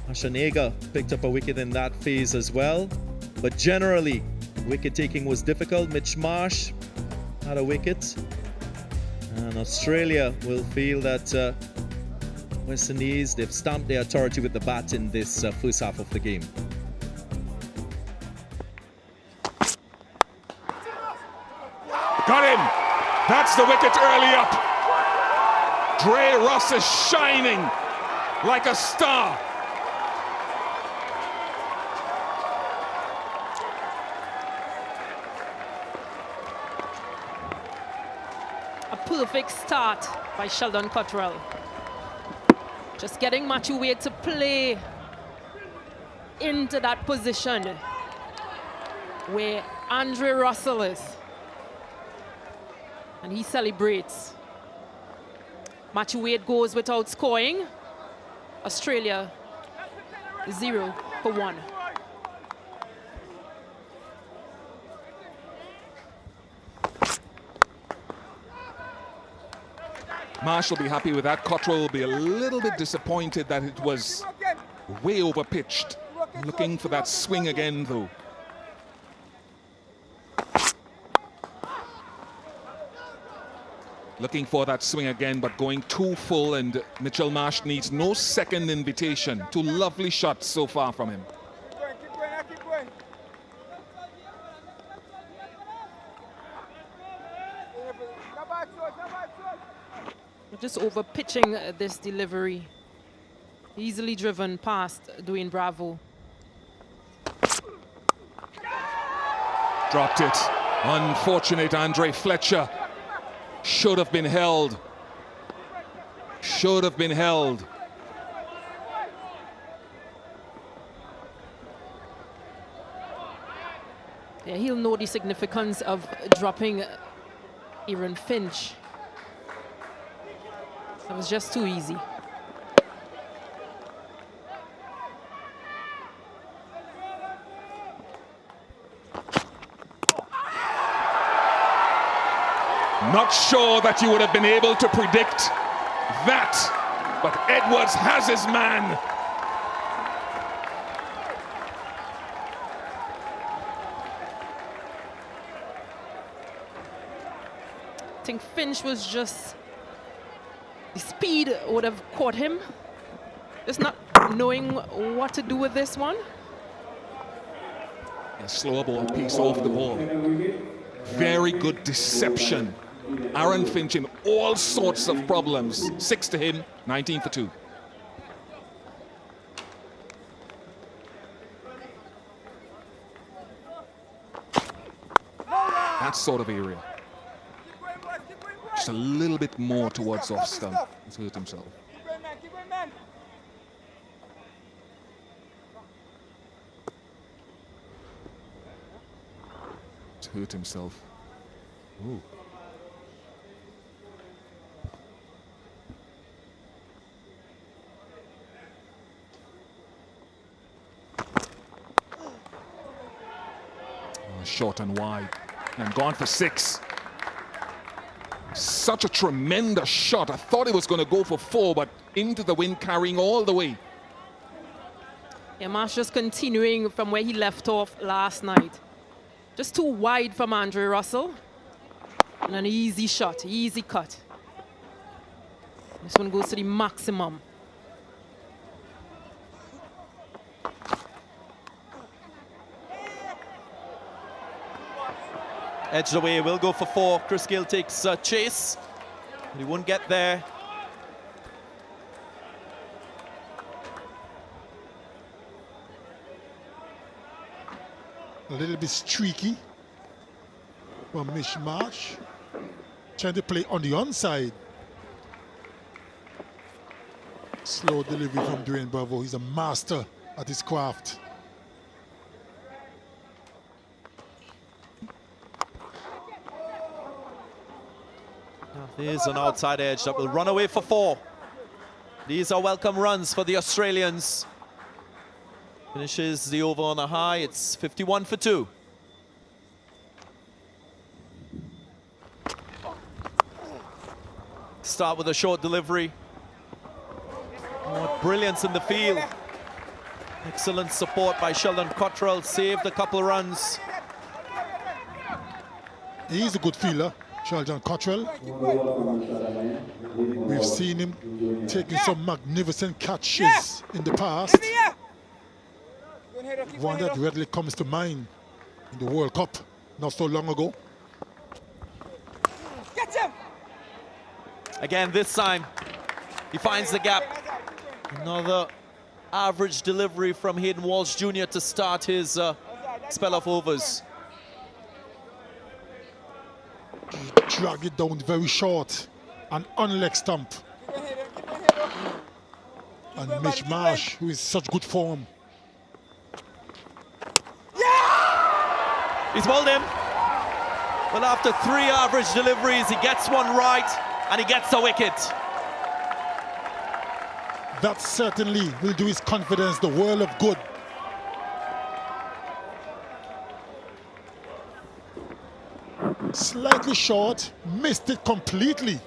Ashanega picked up a wicket in that phase as well. But generally, wicket taking was difficult. Mitch Marsh had a wicket. And Australia will feel that West Indies, they've stamped their authority with the bat in this first half of the game. Got him! That's the wicket early up. Dre Ross is shining like a star. perfect start by Sheldon Cottrell. Just getting Matthew Wade to play into that position where Andre Russell is. And he celebrates. Matthew Wade goes without scoring. Australia 0 for 1. Marsh will be happy with that. Cottrell will be a little bit disappointed that it was way over pitched. Looking for that swing again, though. Looking for that swing again, but going too full, and Mitchell Marsh needs no second invitation. 2 lovely shots so far from him. Keep going. Just over pitching this delivery. Easily driven past Dwayne Bravo. Dropped it. Unfortunate Andre Fletcher. Should have been held. Should have been held. Yeah, he'll know the significance of dropping Aaron Finch. That was just too easy. Not sure that you would have been able to predict that, but Edwards has his man. I think Finch was just, the speed would have caught him. Just not knowing what to do with this one. A slower ball piece off the ball. Very good deception. Aaron Finch in all sorts of problems. 6 to him, 19 for 2. That sort of area. Just a little bit more towards off stump. He's hurt himself. Keep going, man. He's hurt himself. Ooh. Short and wide, and gone for 6. Such a tremendous shot. I thought it was going to go for 4, but into the wind, carrying all the way. Yeah, Marsh just continuing from where he left off last night. Just too wide from Andre Russell. And an easy shot, easy cut. This one goes to the maximum. Edged away, will go for 4. Chris Gayle takes chase, but he won't get there. A little bit streaky from Mish Marsh. Trying to play on the onside. Slow delivery from Dwayne Bravo. He's a master at his craft. There's an outside edge that will run away for 4. These are welcome runs for the Australians. Finishes the over on a high. It's 51 for 2. Start with a short delivery. Oh, brilliance in the field. Excellent support by Sheldon Cottrell. Saved a couple runs. He's a good fielder, Sheldon Cottrell. We've seen him taking some magnificent catches in the past. One that readily comes to mind in the World Cup not so long ago. Again, this time, he finds the gap. Another average delivery from Hayden Walsh Jr. to start his spell of overs. Drag it down very short. and on leg stump. Keep on hitting, keep on hitting. And Mitch Marsh, who is such good form. He's bowled him. Well, after 3 average deliveries, he gets one right and he gets a wicket. That certainly will do his confidence the world of good. Slightly short, missed it completely.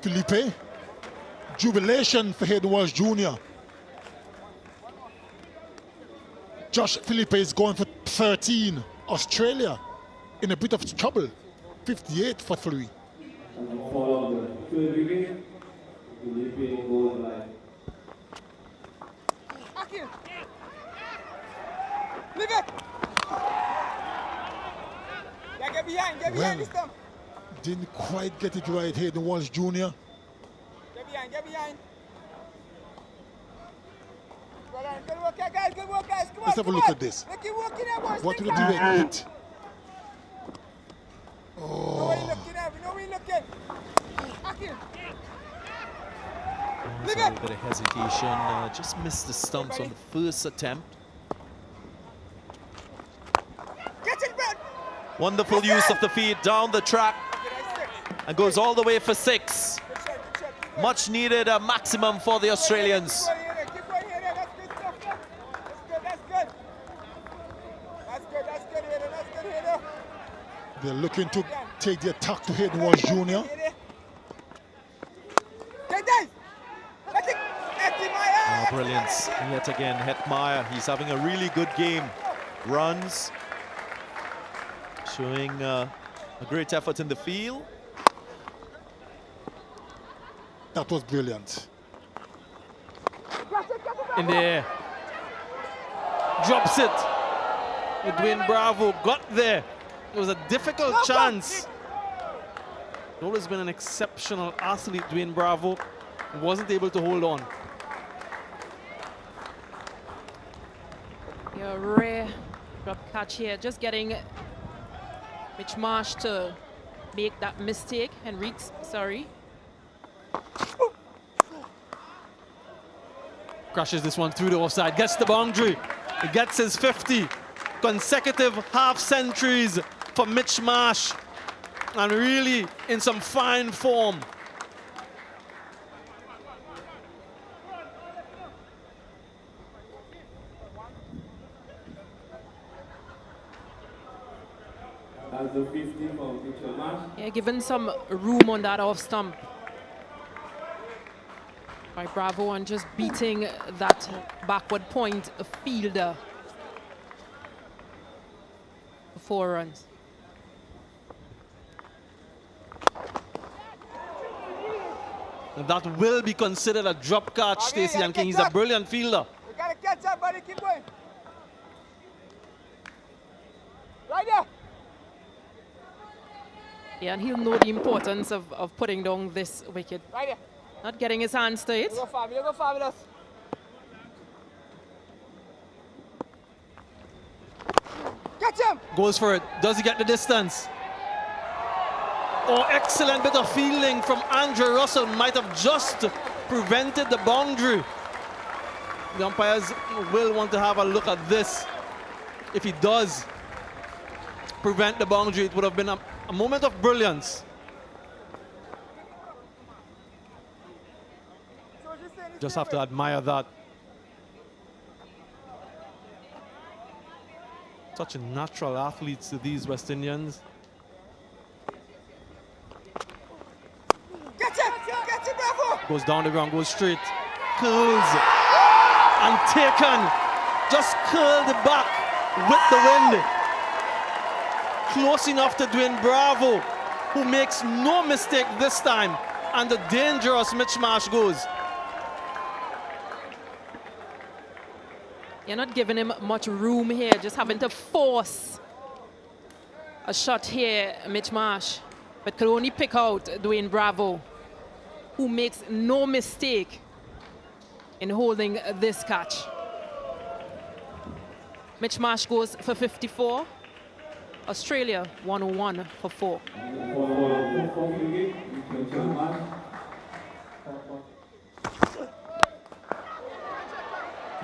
Felipe, jubilation for Hayden Walsh Jr. Josh Felipe is going for 13. Australia in a bit of trouble. 58 for 3. Akil. Leave it. Yeah, get behind Well, this time. didn't quite get it right, Hayden Walsh Jr. Get behind. Good work, guys, good work, guys. Come on, Let's have a look at this. Look, you're working there, boys. What Take will that. the direct hit? We know where you're looking at. We know where you're looking. Akil. There's a little bit of hesitation. Just missed the stumps on the first attempt. Get it, bro. Wonderful use of the feet down the track and goes all the way for 6. Good shot. Much needed a maximum for the Australians. Keep going here. That's good stuff. That's good. That's good here. They're looking to take the attack to Hayden Walsh Jr. Get this. Let it. Oh, brilliance. Yet again, Hetmeyer, he's having a really good game. Runs, showing a great effort in the field. That was brilliant. In the air. Drops it. Dwayne Bravo got there. It was a difficult chance. Always been an exceptional athlete, Dwayne Bravo. Wasn't able to hold on. A rare drop catch here. Just getting Mitch Marsh to make that mistake. Henriques, sorry. Crashes this one through the offside. Gets the boundary. He gets his 50. Consecutive half centuries for Mitch Marsh. And really in some fine form. Yeah, given some room on that off stump by Bravo and just beating that backward point fielder for 4 runs. And that will be considered a drop catch, Stacey and King. He's a brilliant fielder. You gotta catch up, buddy. Keep going. Right there. Yeah, and he'll know the importance of putting down this wicket. Right there. Not getting his hands to it. You go fabulous. Catch him. Goes for it. Does he get the distance? Oh, excellent bit of fielding from Andrew Russell. Might have just prevented the boundary. The umpires will want to have a look at this. If he does prevent the boundary, it would have been a moment of brilliance. Just have to admire that. Such natural athletes to these West Indians. Catch it, Bravo. Goes down the ground, goes straight. Curls and taken. Just curled it back with the wind. Close enough to Dwayne Bravo, who makes no mistake this time. And the dangerous Mitch Marsh goes. You're not giving him much room here, just having to force a shot here, Mitch Marsh. But could only pick out Dwayne Bravo, who makes no mistake in holding this catch. Mitch Marsh goes for 54. Australia 101 for 4.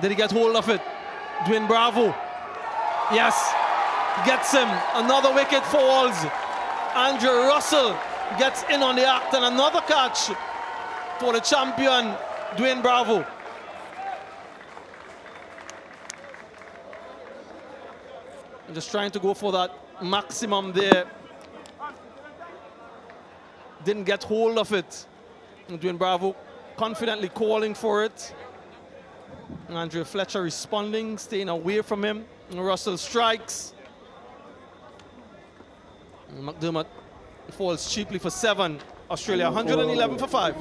Did he get hold of it? Dwayne Bravo. Yes, gets him. Another wicket falls. Andrew Russell gets in on the act and another catch for the champion, Dwayne Bravo. Just trying to go for that maximum there. Didn't get hold of it. And Dwayne Bravo confidently calling for it. Andrew Fletcher responding, staying away from him. And Russell strikes. And McDermott falls cheaply for 7. Australia 111 for 5.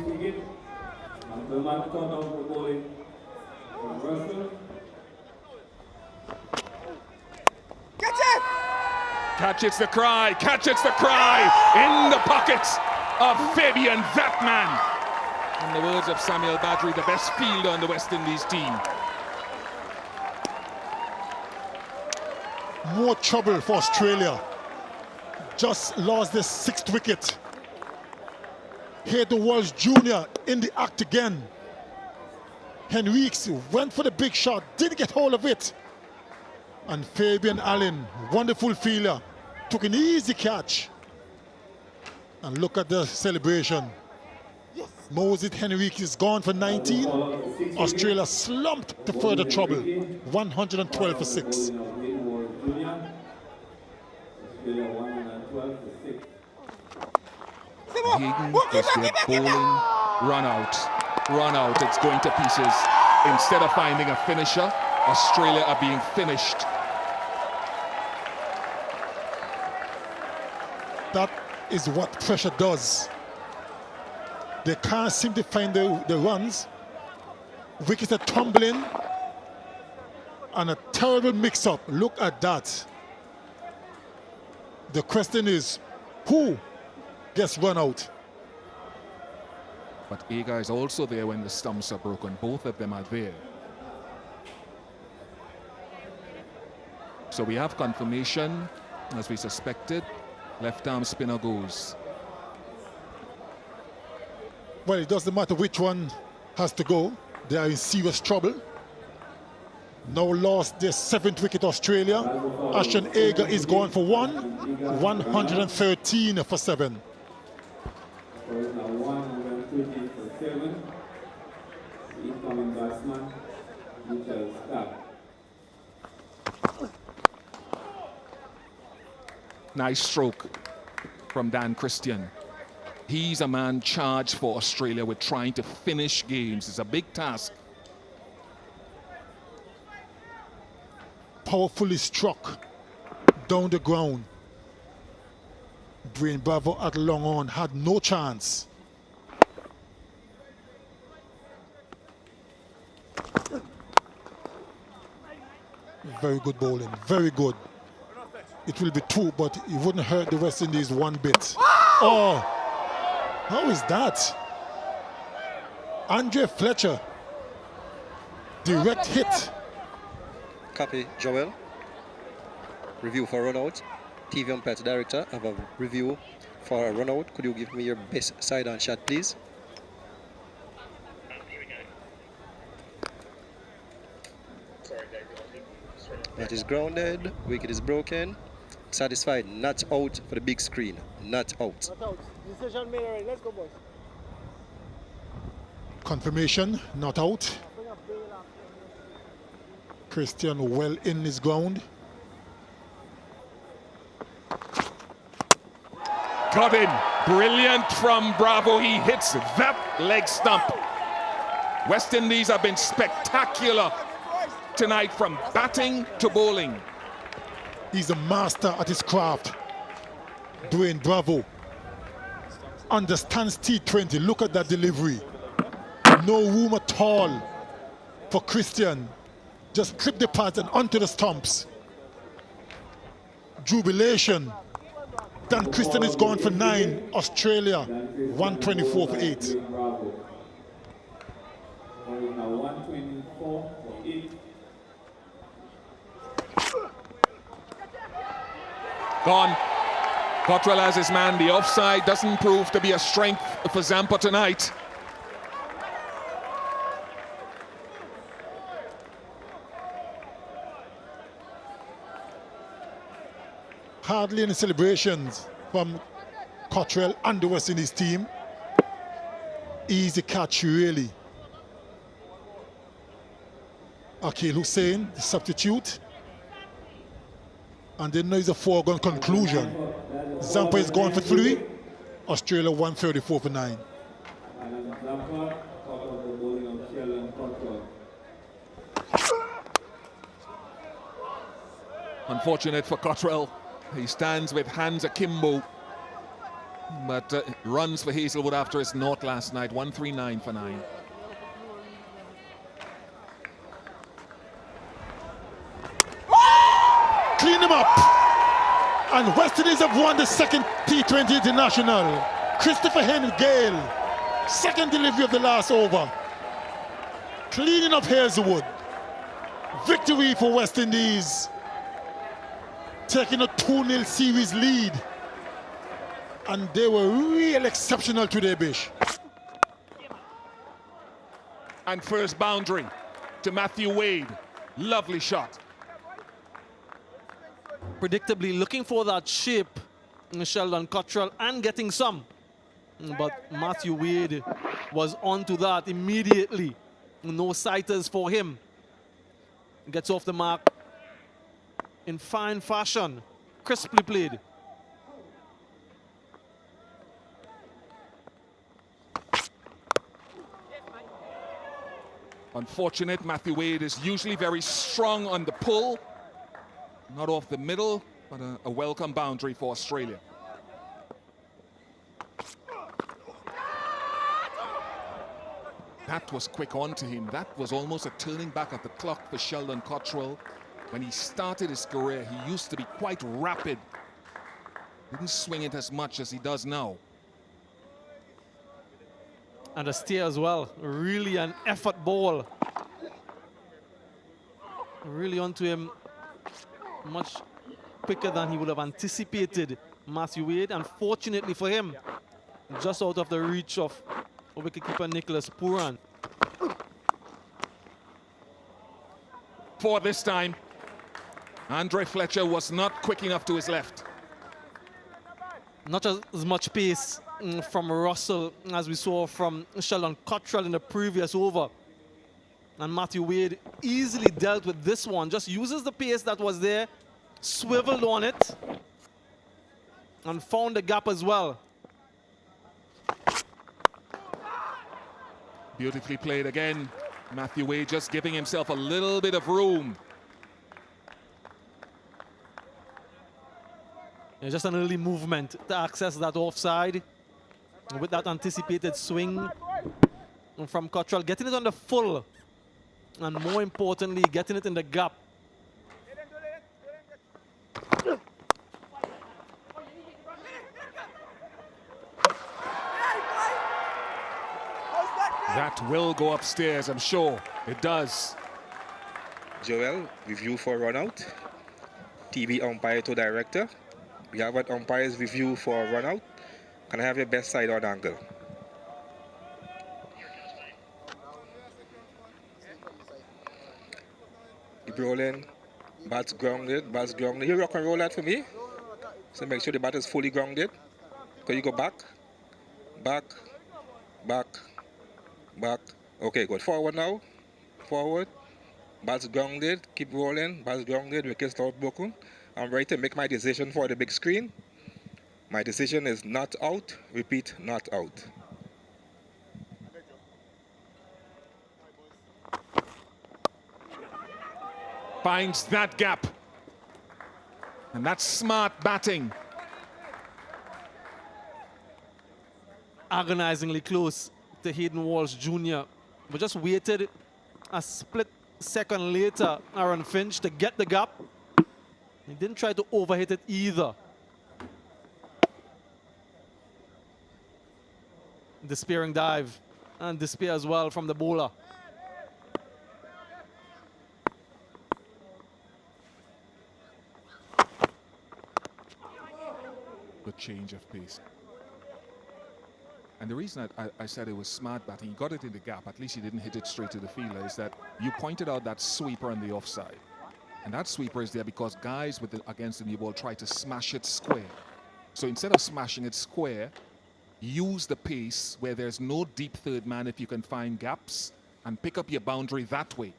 Catch it's the cry, catch it's the cry in the pockets of Fabian, that man. In the words of Samuel Badri, the best fielder on the West Indies team. More trouble for Australia. Just lost their 6th wicket. Hayden Walsh Jr. in the act again. Henriques went for the big shot, didn't get hold of it. And Fabian Allen, wonderful fielder, took an easy catch. And look at the celebration. Moses Henriques is gone for 19. Australia slumped to further trouble. 112 for 6. Hagen does their bowling run out, it's going to pieces. Instead of finding a finisher, Australia are being finished. That is what pressure does. They can't seem to find the runs. Wickets are tumbling. And a terrible mix-up. Look at that. The question is, who gets run out? But Aga is also there when the stumps are broken. Both of them are there. So we have confirmation, as we suspected. Left arm spinner goes. Well, it doesn't matter which one has to go. They are in serious trouble. Now lost their 7th wicket, Australia. Ashton Aga is going for 1. 113 for 7. Nice stroke from Dan Christian. He's a man charged for Australia with trying to finish games. It's a big task. Powerfully struck down the ground. Dwayne Bravo at long on had no chance. Very good bowling, very good. It will be 2, but it wouldn't hurt the West Indies one bit. Oh, how is that? Andre Fletcher, direct hit. Copy, Joel. Review for run out. TV umpire director, I have a review for a run out. Could you give me your best side on shot, please? That is grounded. Wicket is broken. Satisfied. Not out for the big screen. Not out. Not out. Decision made already. Let's go, boys. Confirmation, not out. Christian well in his ground. Got in. Brilliant from Bravo. He hits that leg stump. West Indies have been spectacular tonight from batting to bowling. He's a master at his craft. Dwayne Bravo understands T20. Look at that delivery. No room at all for Christian. Just clip the pads and onto the stumps. Jubilation. Dan Christian is gone for 9. Australia 124 for 8. Gone. Cottrell has his man. The offside doesn't prove to be a strength for Zampa tonight. Hardly any celebrations from Cottrell and the West Indies team. Easy catch, really. Akil Hussain, the substitute. And then there's a foregone conclusion. Zampa is gone for 3. Australia 134 for 9. Unfortunate for Cottrell. He stands with hands akimbo, but runs for Hazelwood after his knock last night. 139 for 9. Clean him up. And West Indies have won the second T20 International. Christopher Hen Gayle, second delivery of the last over. Cleaning up Hazelwood. Victory for West Indies. Taking a 2-0 series lead. And they were real exceptional today, Bish. And first boundary to Matthew Wade. Lovely shot. Predictably looking for that shape, Sheldon Cottrell, and getting some. But Matthew Wade was onto that immediately. No sighters for him. Gets off the mark in fine fashion. Crisply played. Unfortunate, Matthew Wade is usually very strong on the pull. Not off the middle, but a welcome boundary for Australia. That was quick on to him. That was almost a turning back of the clock for Sheldon Cottrell. When he started his career, he used to be quite rapid. Didn't swing it as much as he does now. And a steer as well. Really an effort ball. Really onto him much quicker than he would have anticipated. Matthew Wade, unfortunately for him, just out of the reach of wicketkeeper Nicholas Pooran. For this time, Andre Fletcher was not quick enough to his left. Not as much pace from Russell as we saw from Sheldon Cottrell in the previous over. And Matthew Wade easily dealt with this one. Just uses the pace that was there, swiveled on it, and found the gap as well. Beautifully played again. Matthew Wade just giving himself a little bit of room. Yeah, just an early movement to access that offside. With that anticipated swing from Cottrell, getting it on the full. And more importantly, getting it in the gap. That will go upstairs, I'm sure. It does. Joel, review for run out. TV umpire to director. We have an umpire's review for run out. Can I have your best side on angle? Keep rolling. Bat's grounded. Bat's grounded. You rock and roll that for me. So make sure the bat is fully grounded. Can you go back? Back. Back. Back. Okay, good. Forward now. Forward. Bat's grounded. Keep rolling. Bat's grounded. Wickets not broken. I'm ready to make my decision for the big screen. My decision is not out. Repeat, not out. Finds that gap. And that's smart batting. Agonizingly close to Hayden Walsh Jr. But just waited a split second later, Aaron Finch, to get the gap. He didn't try to overhit it either. Despairing dive and despair as well from the bowler. good change of pace. And the reason I said it was smart batting, he got it in the gap, at least he didn't hit it straight to the fielder, is that you pointed out that sweeper on the offside. And that sweeper is there because guys against the new ball try to smash it square. So instead of smashing it square, use the pace where there's no deep third man if you can find gaps and pick up your boundary that way.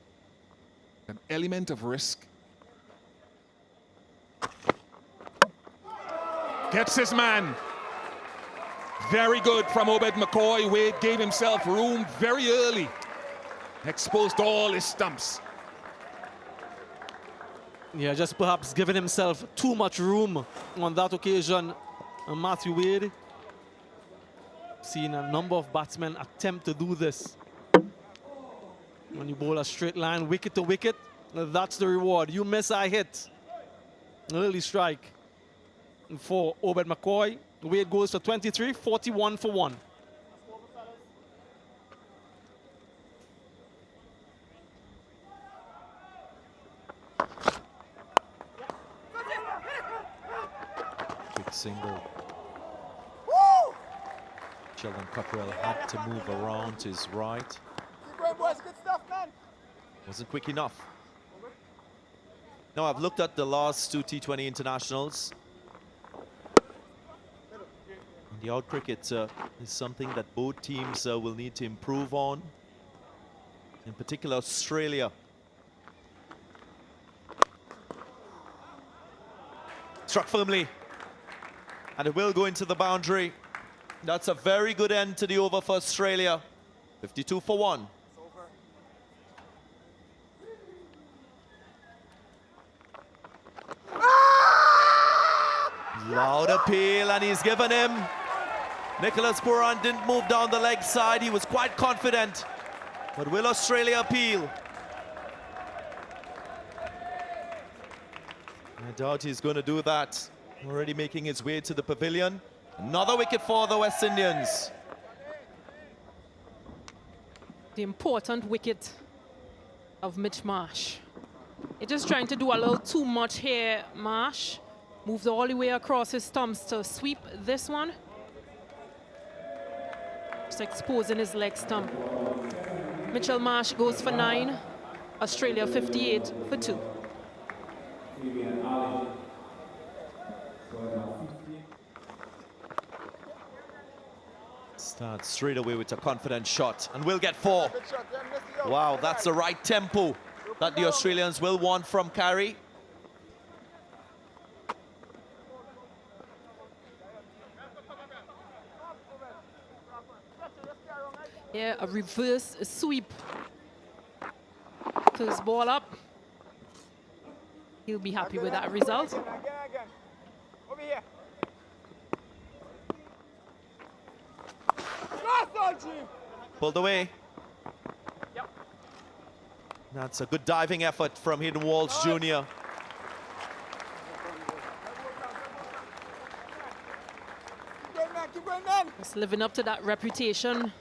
An element of risk. Gets his man. Very good from Obed McCoy. Wade gave himself room very early. Exposed all his stumps. Yeah, just perhaps giving himself too much room on that occasion. And Matthew Wade, seen a number of batsmen attempt to do this. When you bowl a straight line, wicket to wicket, that's the reward. You miss, I hit. Early strike for Obed McCoy. Wade goes for 23, 41 for 1. Quick single. Sheldon Cockrell had to move around to his right. Wasn't quick enough. Now, I've looked at the last two T20 internationals. The out cricket is something that both teams will need to improve on. In particular, Australia. Struck firmly. And it will go into the boundary. That's a very good end to the over for Australia. 52 for 1. Loud appeal, and he's given him. Nicholas Pooran didn't move down the leg side. He was quite confident. But will Australia appeal? I doubt he's going to do that. Already making his way to the pavilion. Another wicket for the West Indians. The important wicket of Mitch Marsh. He's just trying to do a little too much here, Marsh. Moved all the way across his stumps to sweep this one. Just exposing his leg stump. Mitchell Marsh goes for 9. Australia 58 for 2. Starts straight away with a confident shot and will get 4. Wow, that's the right tempo that the Australians will want from Carey. Yeah, a reverse sweep. First ball up. He'll be happy with that result. Over here. Pulled away. Yep. That's a good diving effort from Hayden Walsh Jr. Just living up to that reputation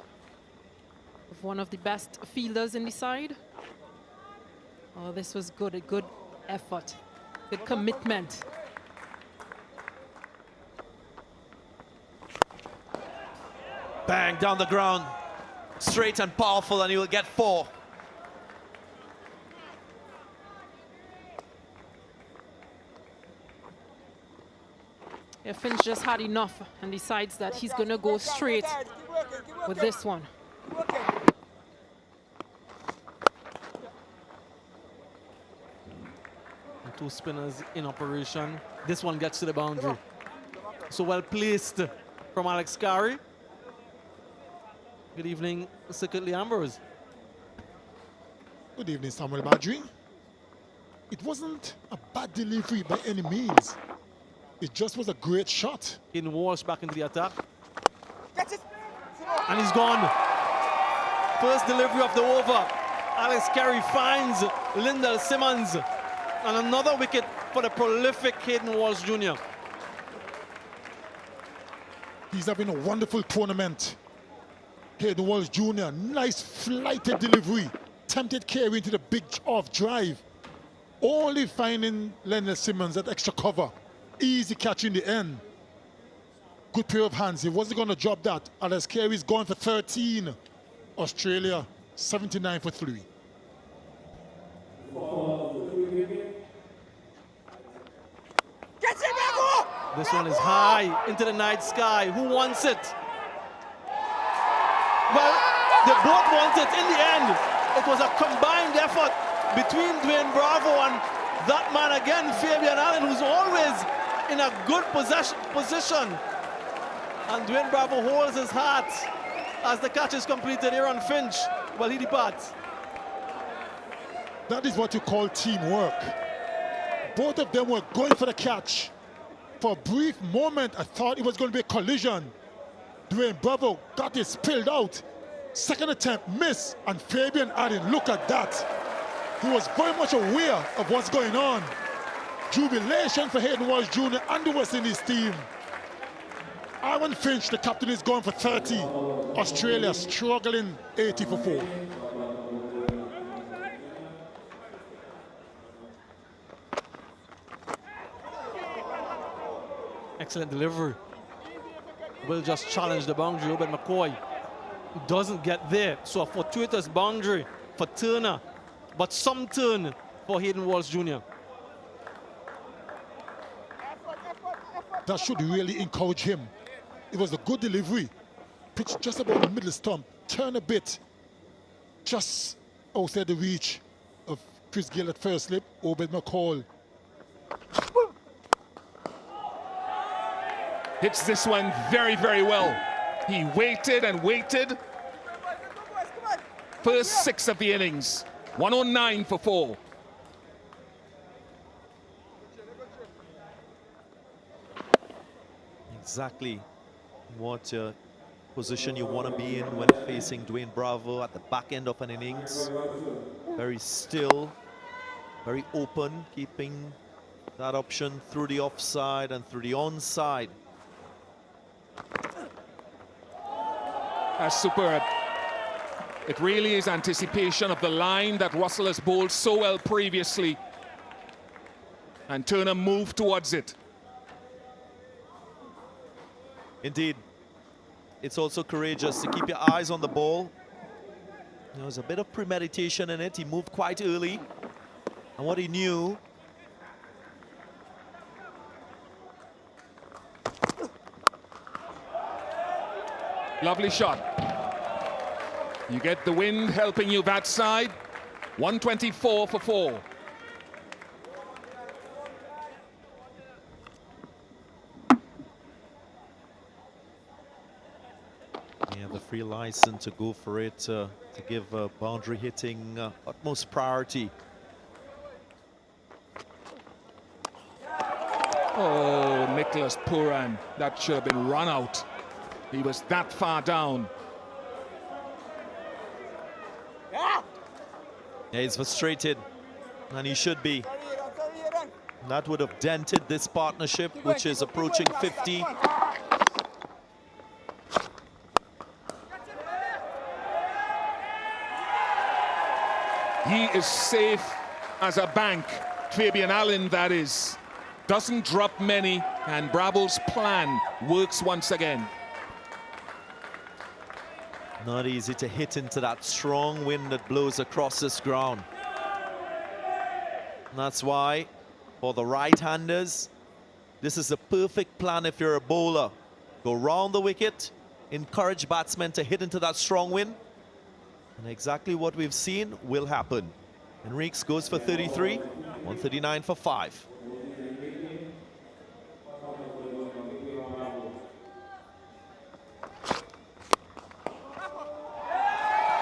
of one of the best fielders in the side. Oh, this was good, a good effort, good commitment. Bang, down the ground. Straight and powerful, and he will get 4. Yeah, Finch just had enough and decides that he's going to go straight with this one. And 2 spinners in operation. This one gets to the boundary. So well placed from Alex Carey. Good evening, Secretly Ambrose. Good evening, Samuel Badri. It wasn't a bad delivery by any means. It just was a great shot. In Walsh back into the attack. And he's gone. First delivery of the over. Alex Carey finds Lyndall Simmons. And another wicket for the prolific Hayden Walsh Jr. He's having a wonderful tournament. Hayden Walsh Jr., nice flighted delivery. Tempted Carey into the big off drive. Only finding Lyndall Simmons at extra cover. Easy catch in the end. Good pair of hands. He wasn't going to drop that. Alex Carey's going for 13. Australia 79 for 3. This one is high into the night sky. Who wants it? Well, they both want it. In the end, it was a combined effort between Dwayne Bravo and that man again, Fabian Allen, who's always in a good position. And Dwayne Bravo holds his heart as the catch is completed here on Finch. Well, he departs. That is what you call teamwork. Both of them were going for the catch. For a brief moment, I thought it was going to be a collision. Dwayne Bravo got it spilled out. Second attempt, miss, and Fabian Allen, look at that. He was very much aware of what's going on. Jubilation for Hayden Walsh Jr. and the West Indies team. Aaron Finch, the captain, is going for 30. Australia struggling 80 for 4. Excellent delivery. Will just challenge the boundary. Obed McCoy doesn't get there. So a fortuitous boundary for Turner, but some turn for Hayden Walsh Jr. That should really encourage him. It was a good delivery. Pitch just about the middle stump. Turn a bit. Just outside the reach of Chris Gayle at first slip. Obed McCall. Hits this one very, very well. He waited and waited. First 6 of the innings. 109 for 4. Exactly what position you want to be in when facing Dwayne Bravo at the back end of an innings. Very still, very open, keeping that option through the offside and through the onside. That's superb. It really is anticipation of the line that Russell has bowled so well previously. And Turner moved towards it. Indeed. It's also courageous to keep your eyes on the ball. There was a bit of premeditation in it. He moved quite early. And what he knew... Lovely shot. You get the wind helping you that side. 124 for 4. You have the free license to go for it, to give boundary hitting utmost priority. Oh, Nicholas Puran. That should have been run out. He was that far down. Yeah, he's frustrated, and he should be. That would have dented this partnership, which is approaching 50. He is safe as a bank. Fabian Allen, that is. Doesn't drop many, and Bravo's plan works once again. Not easy to hit into that strong wind that blows across this ground. And that's why, for the right-handers, this is the perfect plan if you're a bowler. Go round the wicket, encourage batsmen to hit into that strong wind. And exactly what we've seen will happen. Henriques goes for 33, 139 for 5.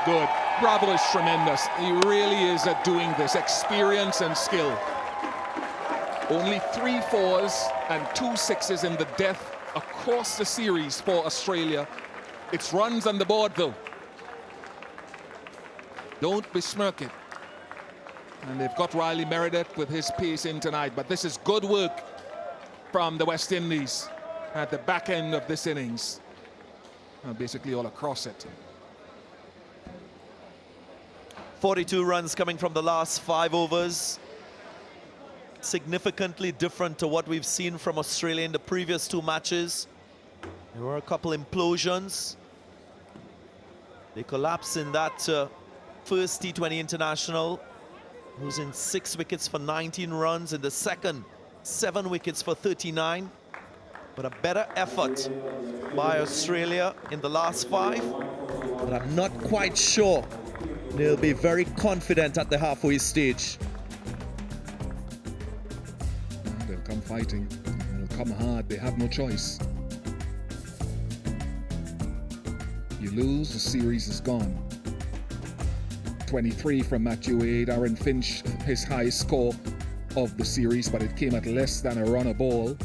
Good. Bravo is tremendous. He really is at doing this. Experience and skill. Only 3 4s and 2 6s in the death across the series for Australia. It's runs on the board, though. Don't besmirk it. And they've got Riley Meredith with his pace in tonight. But this is good work from the West Indies at the back end of this innings. And basically all across it. 42 runs coming from the last 5 overs. Significantly different to what we've seen from Australia in the previous 2 matches. There were a couple implosions. They collapsed in that first T20 international, losing 6 wickets for 19 runs. In the second, 7 wickets for 39. But a better effort by Australia in the last 5. But I'm not quite sure they'll be very confident at the halfway stage. They'll come fighting. They'll come hard. They have no choice. You lose, the series is gone. 23 from Matthew Wade. Aaron Finch, his highest score of the series, but it came at less than a run a ball.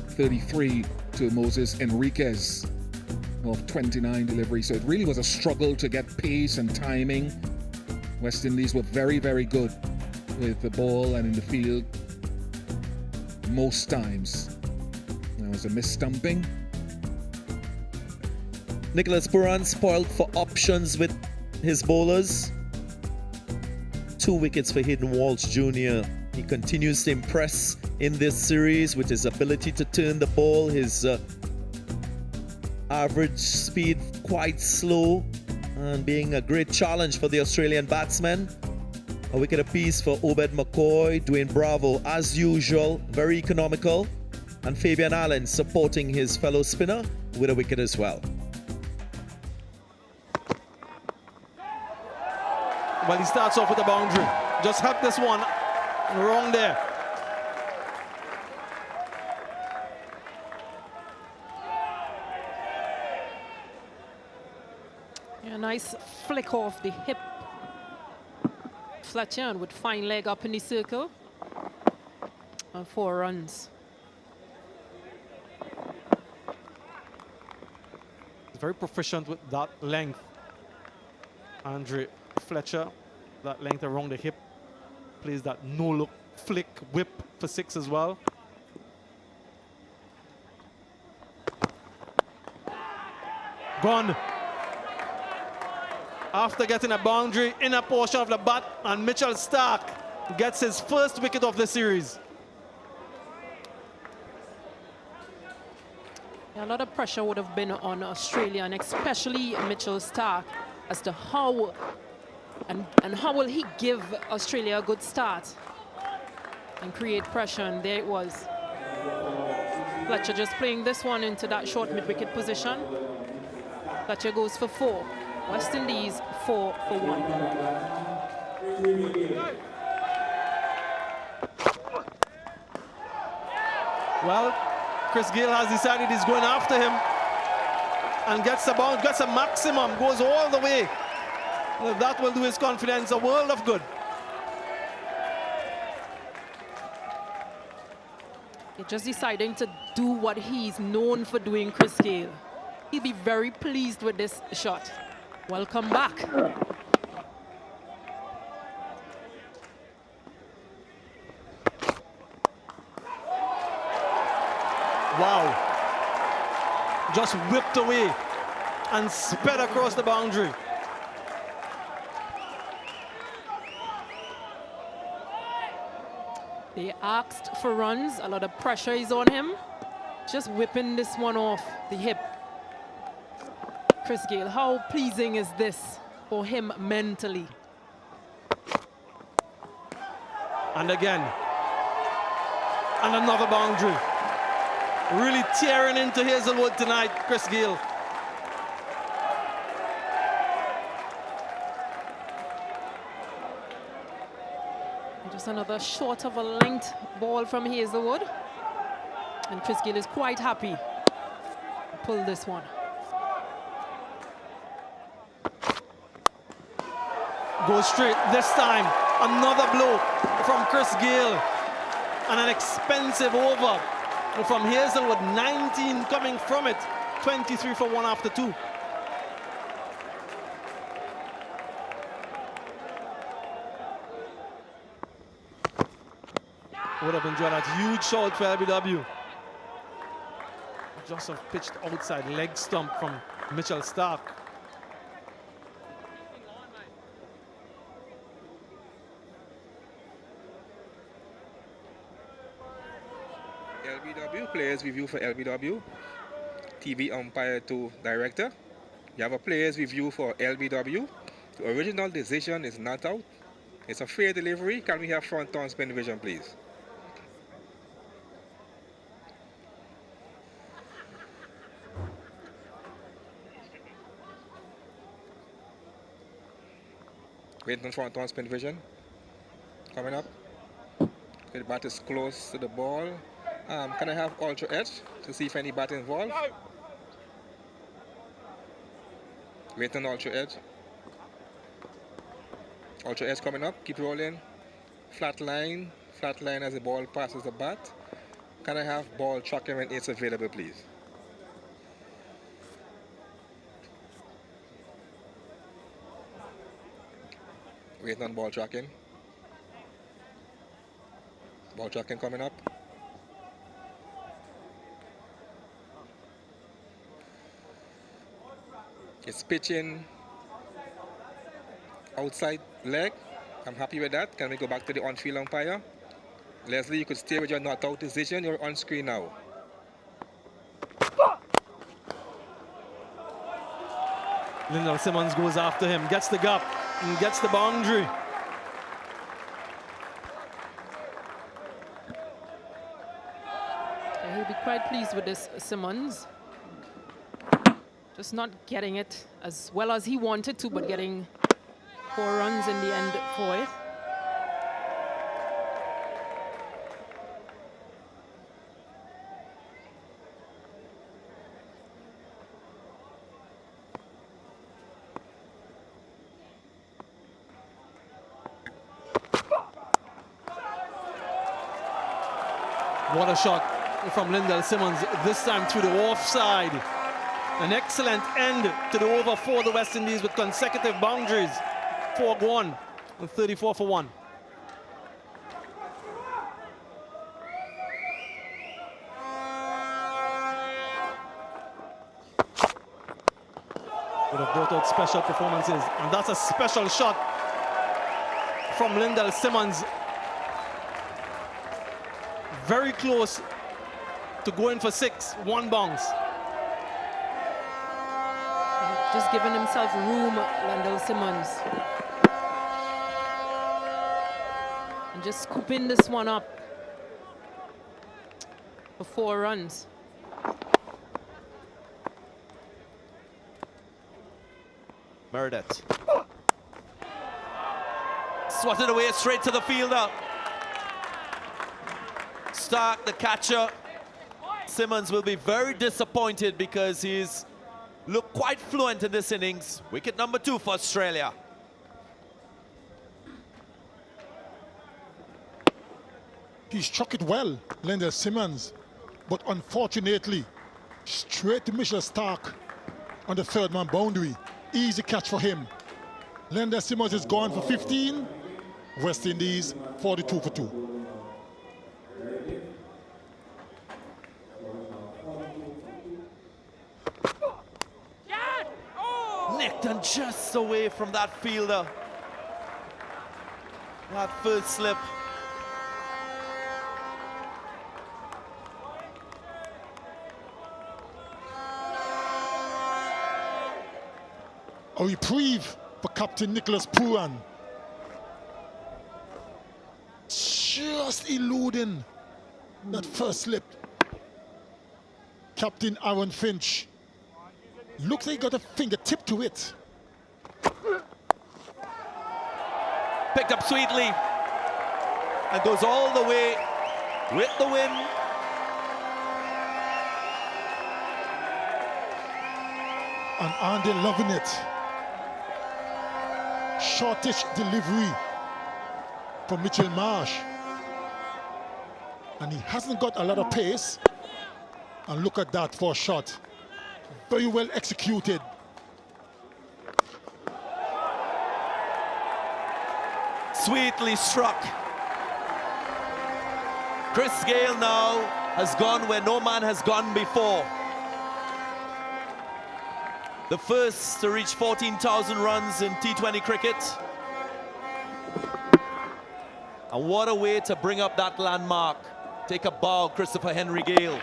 33 to Moses Enriquez of 29 deliveries. So it really was a struggle to get pace and timing. West Indies were very, very good with the ball and in the field most times. There was a misstumping. Nicholas Puran spoiled for options with his bowlers. 2 wickets for Hayden Walsh Jr. He continues to impress in this series with his ability to turn the ball, his average speed quite slow, and being a great challenge for the Australian batsmen. A wicket apiece for Obed McCoy, Dwayne Bravo, as usual, very economical, and Fabian Allen supporting his fellow spinner with a wicket as well. Well, he starts off with a boundary. Just had this one wrong there. Yeah, nice flick off the hip. Fletcher with fine leg up in the circle. And 4 runs. He's very proficient with that length. Andre Fletcher, that length around the hip, plays that no-look flick whip for 6 as well. Gone. After getting a boundary, inner portion of the bat, and Mitchell Starc gets his first wicket of the series. Yeah, a lot of pressure would have been on Australia, and especially Mitchell Starc, as to how and how will he give Australia a good start and create pressure, and there it was. Fletcher just playing this one into that short mid-wicket position. Fletcher goes for 4. West Indies 4 for 1. Well, Chris Gayle has decided he's going after him and gets a bounce, gets a maximum, goes all the way. Well, that will do his confidence a world of good. He's just deciding to do what he's known for doing, Chris Gayle. He'll be very pleased with this shot. Welcome back. Wow. Just whipped away and sped across the boundary. They asked for runs. A lot of pressure is on him. Just whipping this one off the hip. Chris Gayle, how pleasing is this for him mentally? And again. And another boundary. Really tearing into Hazelwood tonight, Chris Gayle. Just another short of a length ball from Hazelwood. And Chris Gayle is quite happy to pull this one. Goes straight this time. Another blow from Chris Gayle. And an expensive over from Hazelwood. 19 coming from it. 23 for 1 after 2. Would have enjoyed that huge shot for LBW. Just have pitched outside leg stump from Mitchell Starc. LBW, players review for LBW. TV umpire to director. You have a player's review for LBW. The original decision is not out. It's a fair delivery. Can we have front on spin vision, please? Waiting front on spin vision. Coming up. The bat is close to the ball. Can I have ultra edge to see if any bat involved? Waiting ultra edge. Ultra edge coming up. Keep rolling. Flat line as the ball passes the bat. Can I have ball tracking when it's available, please? Waiting on ball tracking. Ball tracking coming up. It's pitching outside leg. I'm happy with that. Can we go back to the on-field umpire? Leslie, you could stay with your not out decision. You're on screen now. Lyndall Simmons goes after him, gets the gap, and gets the boundary. He'll be quite pleased with this Simmons. Just not getting it as well as he wanted to, but getting 4 runs in the end for it. What a shot from Lyndall Simmons, this time through the offside. An excellent end to the over for the West Indies with consecutive boundaries. 4-1 and 34 for 1. Would have brought out special performances, and that's a special shot from Lyndall Simmons. Very close to going for 6, 1 bounce. Just giving himself room, Lyndall Simmons. And just scooping this one up for 4 runs. Meredith. Swatted away straight to the fielder. Starc, the catcher. Simmons will be very disappointed because he's looked quite fluent in this innings. Wicket number 2 for Australia. He struck it well, Lyndall Simmons, but unfortunately, straight to Mitchell Starc on the 3rd man boundary. Easy catch for him. Lyndall Simmons is gone for 15. West Indies 42 for 2. Nicked and just away from that fielder. That first slip. A reprieve for Captain Nicholas Pooran. Just eluding that first slip. Captain Aaron Finch. Looks like he got a fingertip to it. Picked up sweetly. And goes all the way with the wind. And Andy loving it. Shortish delivery from Mitchell Marsh. And he hasn't got a lot of pace. And look at that for a shot. Very well executed. Sweetly struck. Chris Gayle now has gone where no man has gone before. The first to reach 14,000 runs in T20 cricket. And what a way to bring up that landmark. Take a bow, Christopher Henry Gayle.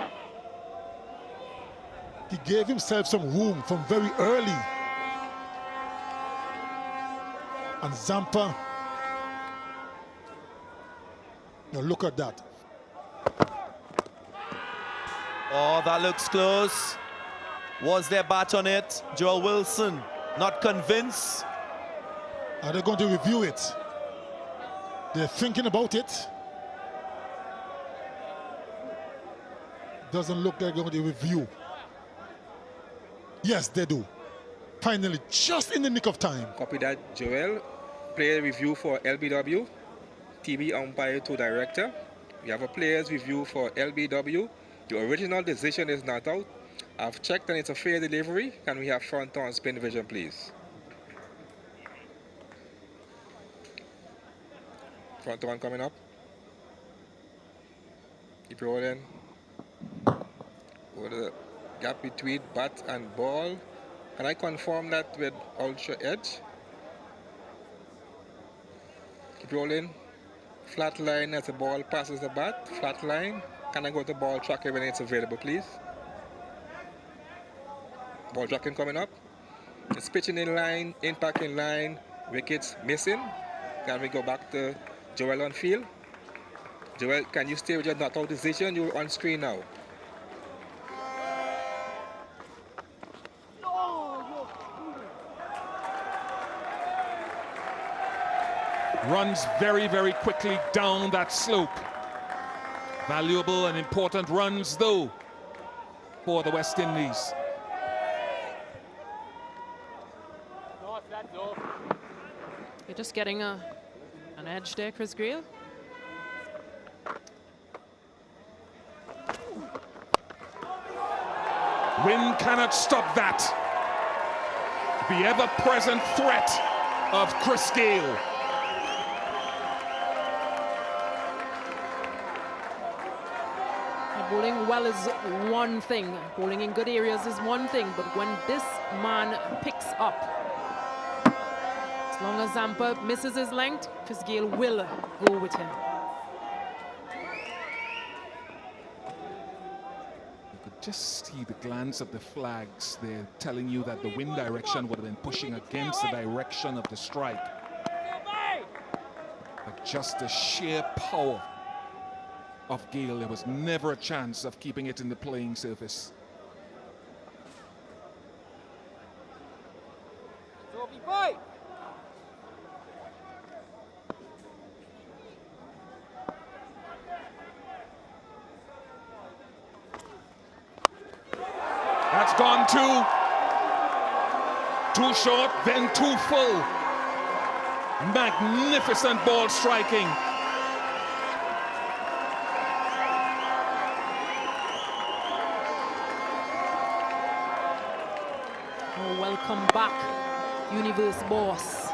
He gave himself some room from very early. And Zampa, now look at that. Oh, that looks close. Was there bat on it? Joel Wilson not convinced. Are they going to review it? They're thinking about it. Doesn't look like they're going to review. Yes, they do. Finally, just in the nick of time. Copy that, Joel. Player review for LBW. TV umpire to director. We have a player's review for LBW. The original decision is not out. I've checked and it's a fair delivery. Can we have front on spin vision, please? Front one coming up. Keep rolling. Over the gap between bat and ball. Can I confirm that with ultra edge? Keep rolling. Flat line as the ball passes the bat. Flat line. Can I go to ball tracker when it's available, please? Ball tracking coming up. It's pitching in line, impact in line, wickets missing. Can we go back to Joel on field? Joel, can you stay with your not out decision? You're on screen now. Runs very, very quickly down that slope. Valuable and important runs, though, for the West Indies. You're just getting an edge there, Chris Gayle. Wind cannot stop that. The ever-present threat of Chris Gayle. Bowling well is one thing. Bowling in good areas is one thing. But when this man picks up, as long as Zampa misses his length, Chris Gayle will go with him. You could just see the glance of the flags. They're telling you that the wind direction would have been pushing against the direction of the strike. But just the sheer power of Gayle, there was never a chance of keeping it in the playing surface. That's gone too short, then too full. Magnificent ball striking. Welcome back, Universe boss.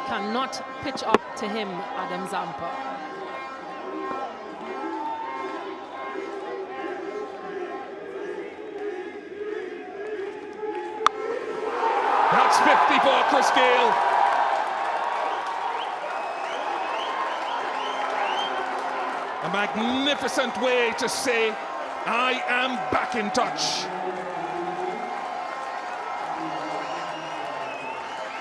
Cannot pitch up to him, Adam Zampa. That's 50 for Chris Gayle. A magnificent way to say, I am back in touch.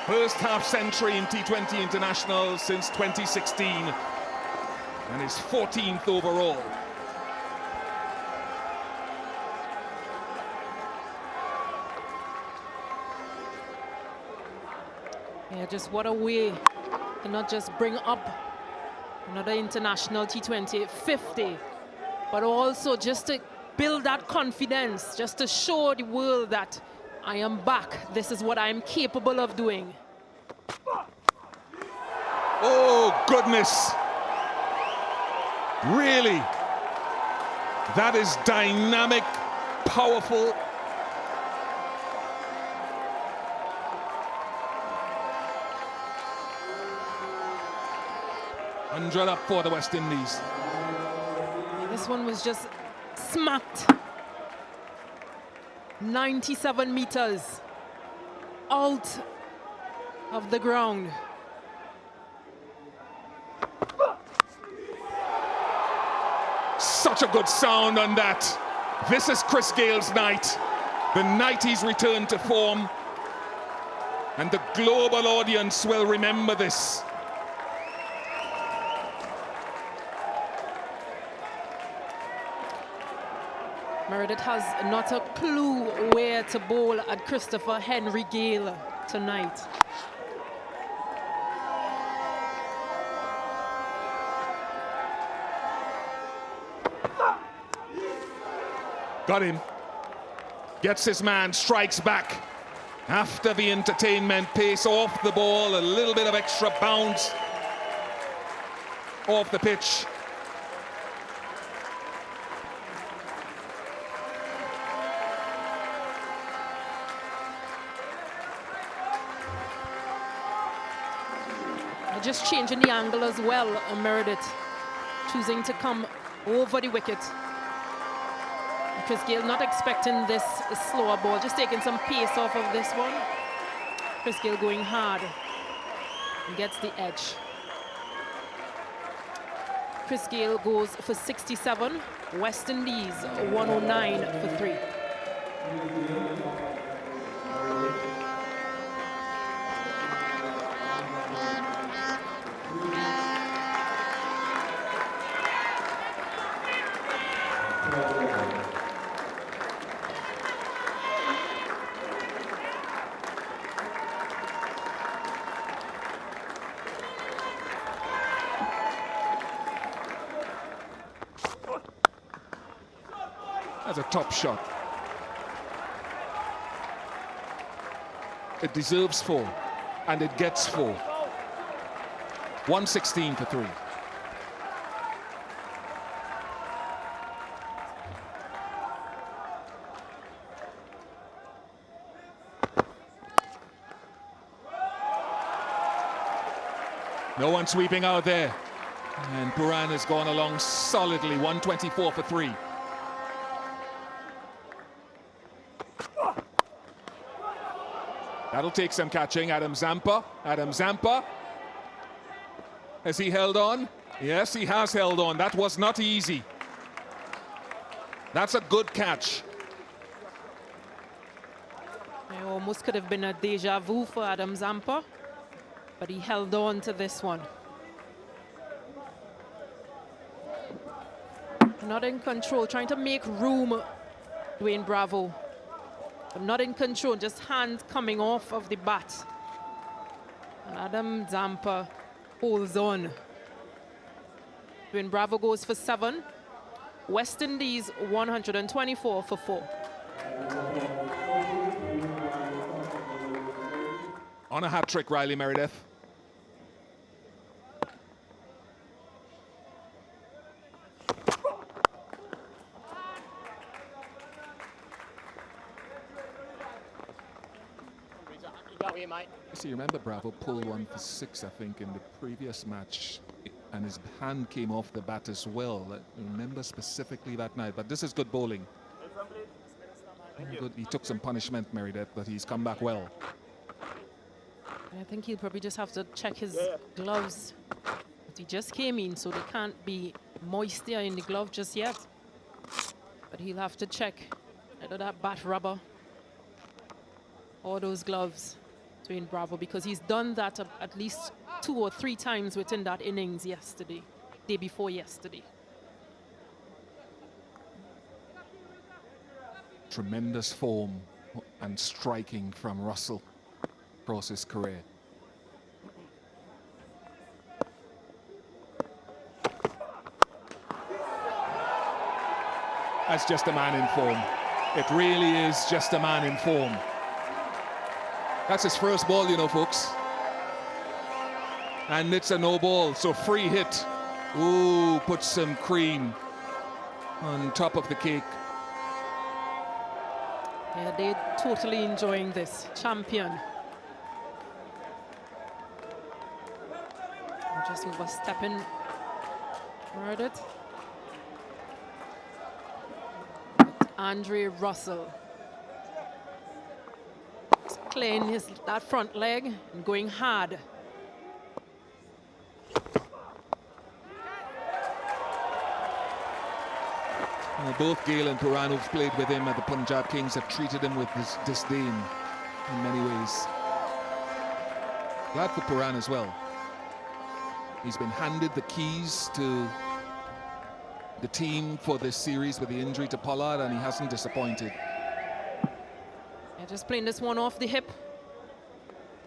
First half century in T20 International since 2016, and his 14th overall. Yeah, just what a way to not just bring up another international T20 50, but also just to build that confidence, just to show the world that I am back. This is what I am capable of doing. Oh, goodness. Really? That is dynamic, powerful. $100 up for the West Indies. This one was just smacked 97 meters out of the ground. Such a good sound on that. This is Chris Gayle's night. The night he's returned to form. And the global audience will remember this. Meredith has not a clue where to bowl at Christopher Henry Gayle tonight. Got him. Gets his man, strikes back. After the entertainment, pace off the ball, a little bit of extra bounce off the pitch. Just changing the angle as well, Meredith, choosing to come over the wicket. Chris Gayle not expecting this slower ball, just taking some pace off of this one. Chris Gayle going hard and gets the edge. Chris Gayle goes for 67, West Indies 109 for 3. That's a top shot. It deserves 4, and it gets 4. 116 for 3. No one sweeping out there. And Puran has gone along solidly, 124 for 3. That'll take some catching. Adam Zampa. Has he held on? Yes, he has held on. That was not easy. That's a good catch. It almost could have been a deja vu for Adam Zampa, but he held on to this one. Not in control, trying to make room, Dwayne Bravo. But not in control, just hands coming off of the bat. And Adam Zampa holds on. Dwayne Bravo goes for 7. West Indies 124 for 4. On a hat trick, Riley Meredith. See, remember Bravo pulled one for 6, I think, in the previous match, and his hand came off the bat as well. I remember specifically that night, but this is good bowling. Good. He took some punishment, Meredith, but he's come back well. I think he'll probably just have to check his gloves. But he just came in, so there can't be moisture in the glove just yet. But he'll have to check either that bat rubber or those gloves. Dwayne Bravo, because he's done that at least 2 or 3 times within that innings yesterday, day before yesterday. Tremendous form and striking from Russell across his career. That's just a man in form. It really is just a man in form. That's his first ball, you know, folks. And it's a no ball, so free hit. Ooh, put some cream on top of the cake. Yeah, they're totally enjoying this. Champion. Just overstepping Meredith. Andre Russell. Playing that front leg and going hard. Well, both Gayle and Puran, who've played with him at the Punjab Kings, have treated him with disdain in many ways. Glad for Puran as well. He's been handed the keys to the team for this series with the injury to Pollard, and he hasn't disappointed. Yeah, just playing this one off the hip.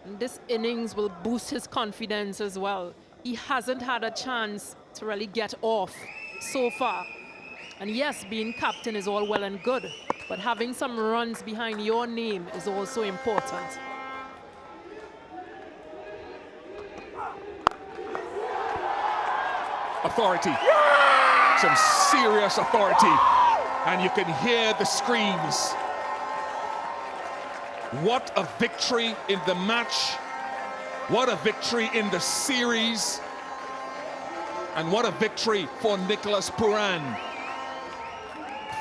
And this innings will boost his confidence as well. He hasn't had a chance to really get off so far. And yes, being captain is all well and good, but having some runs behind your name is also important. Authority. Some serious authority. And you can hear the screams. What a victory in the match. What a victory in the series. And what a victory for Nicholas Puran.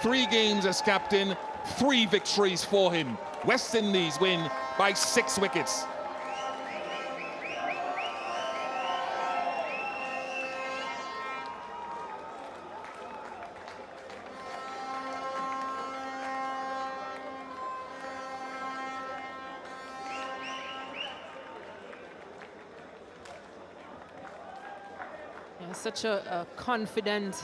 3 games as captain, 3 victories for him. West Indies win by 6 wickets. Yeah, such a confident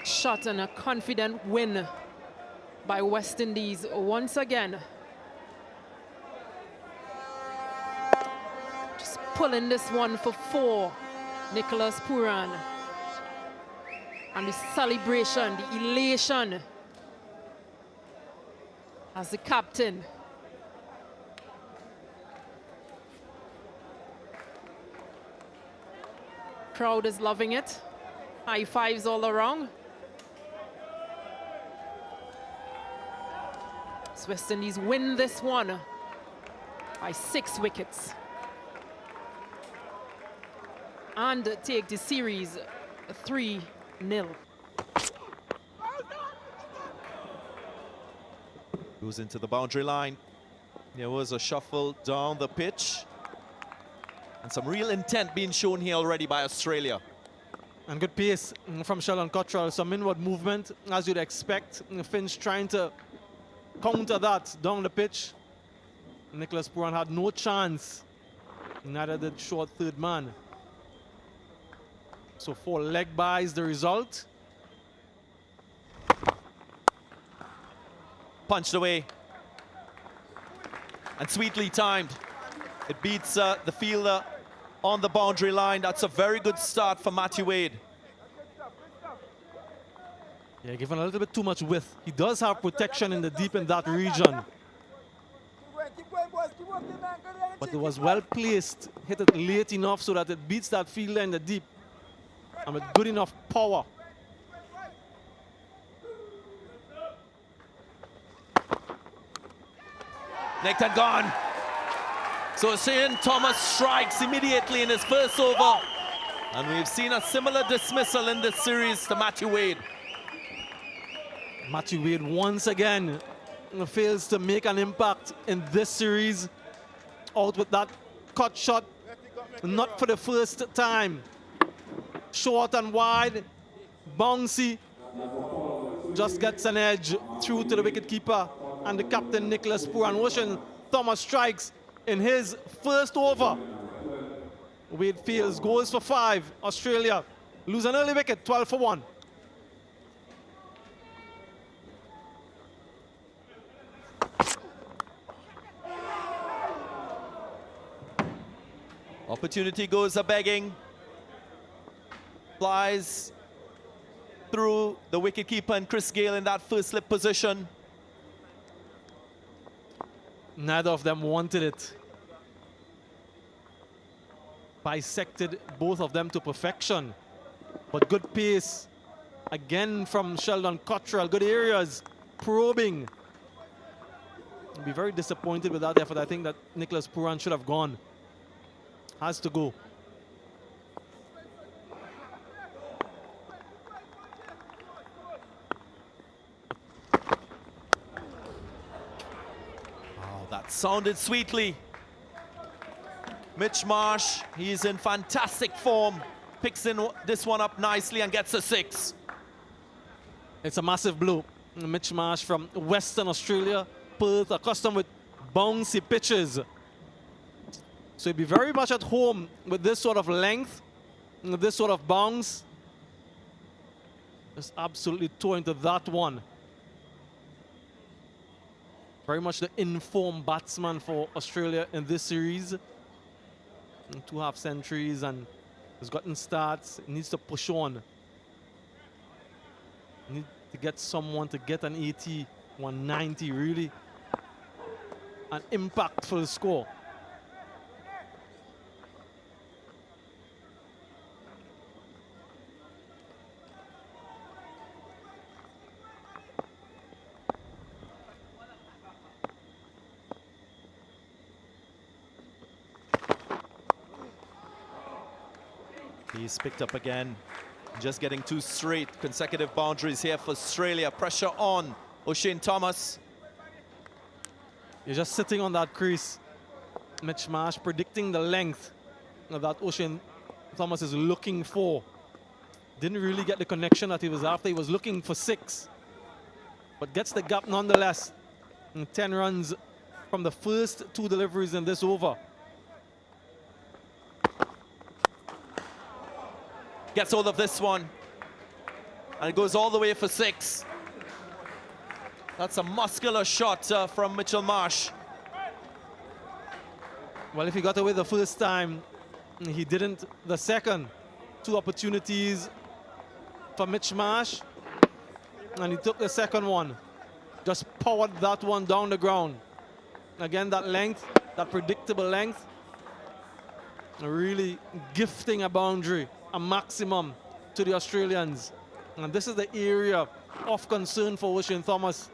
shot and a confident win by West Indies once again. Just pulling this one for 4, Nicholas Puran. And the celebration, the elation as the captain. Crowd is loving it. High fives all around. West Indies win this one by 6 wickets and take the series 3-0. Goes into the boundary line. There was a shuffle down the pitch. And some real intent being shown here already by Australia. And good pace from Sheldon Cottrell. Some inward movement, as you'd expect. Finch trying to counter that down the pitch. Nicholas Puran had no chance. Neither did short third man. So 4 leg byes the result. Punched away. And sweetly timed. It beats the fielder on the boundary line. That's a very good start for Matthew Wade. Yeah, given a little bit too much width. He does have protection in the deep in that region. But it was well placed, hit it late enough so that it beats that fielder in the deep. And with good enough power. Nicked and gone. So Shane Thomas strikes immediately in his first over. And we've seen a similar dismissal in this series to Matthew Wade. Matthew Wade once again fails to make an impact in this series. Out with that cut shot, not for the first time. Short and wide, bouncy, just gets an edge through to the wicketkeeper and the captain Nicholas Puran. Shane Thomas strikes in his first over. Wade Fields goes for 5. Australia lose an early wicket, 12 for 1. Opportunity goes a-begging. Flies through the wicketkeeper and Chris Gayle in that first slip position. Neither of them wanted it. Bisected both of them to perfection. But good pace again from Sheldon Cottrell. Good areas, probing. I'll be very disappointed with that effort. I think that Nicholas Puran should have gone. Has to go. Oh, that sounded sweetly. Mitch Marsh, he's in fantastic form. Picks in this one up nicely and gets a 6. It's a massive blow. Mitch Marsh from Western Australia, Perth, accustomed with bouncy pitches. So he'd be very much at home with this sort of length, with this sort of bounce. Just absolutely tore into that one. Very much the informed batsman for Australia in this series. 2 half centuries and has gotten starts. He needs to push on. Need to get someone to get an 80, 190, really an impactful score. He's picked up again. Just getting 2 straight consecutive boundaries here for Australia. Pressure on Oshane Thomas. You're just sitting on that crease. Mitch Marsh predicting the length that Oshane Thomas is looking for. Didn't really get the connection that he was after. He was looking for 6. But gets the gap nonetheless. And 10 runs from the first 2 deliveries in this over. Gets hold of this one. And it goes all the way for 6. That's a muscular shot from Mitchell Marsh. Well, if he got away the first time, he didn't the second. 2 opportunities for Mitch Marsh. And he took the second one. Just powered that one down the ground. Again, that length, that predictable length. Really gifting a boundary, a maximum to the Australians. And this is the area of concern for Oshane Thomas.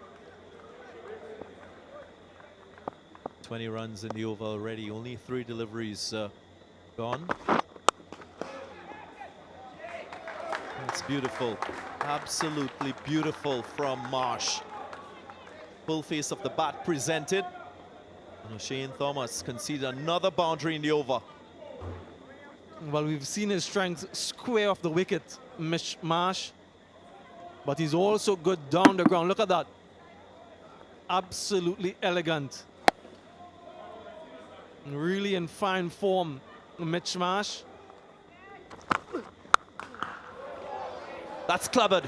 20 runs in the over already. Only 3 deliveries gone. It's beautiful. Absolutely beautiful from Marsh. Full face of the bat presented. And Oshane Thomas conceded another boundary in the over. Well, we've seen his strength square off the wicket, Mitch Marsh. But he's also good down the ground. Look at that. Absolutely elegant. Really in fine form, Mitch Marsh. That's clubbered.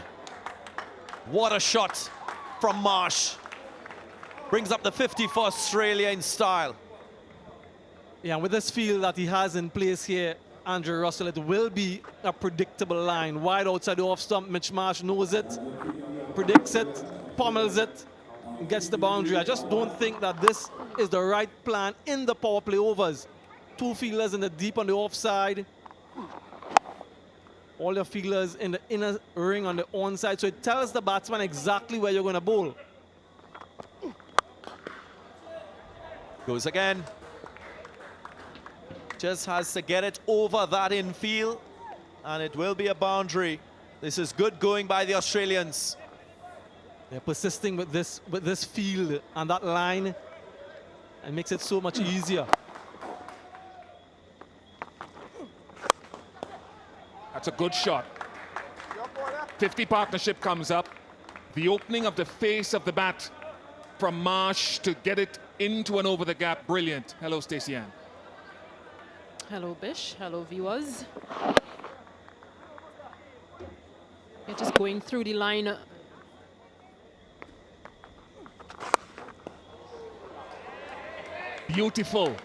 What a shot from Marsh. Brings up the 50 for Australia in style. Yeah, with this field that he has in place here, Andrew Russell, it will be a predictable line. Wide outside the off stump, Mitch Marsh knows it, predicts it, pummels it, and gets the boundary. I just don't think that this is the right plan in the power play overs. 2 fielders in the deep on the offside. All your fielders in the inner ring on the onside. So it tells the batsman exactly where you're going to bowl. Goes again. Just has to get it over that infield, and it will be a boundary. This is good going by the Australians. They're persisting with this field and that line, and makes it so much easier. That's a good shot. 50 partnership comes up. The opening of the face of the bat from Marsh to get it into and over the gap. Brilliant. Hello, Stacey Ann. Hello, Bish. Hello, viewers. You're just going through the line. Beautiful.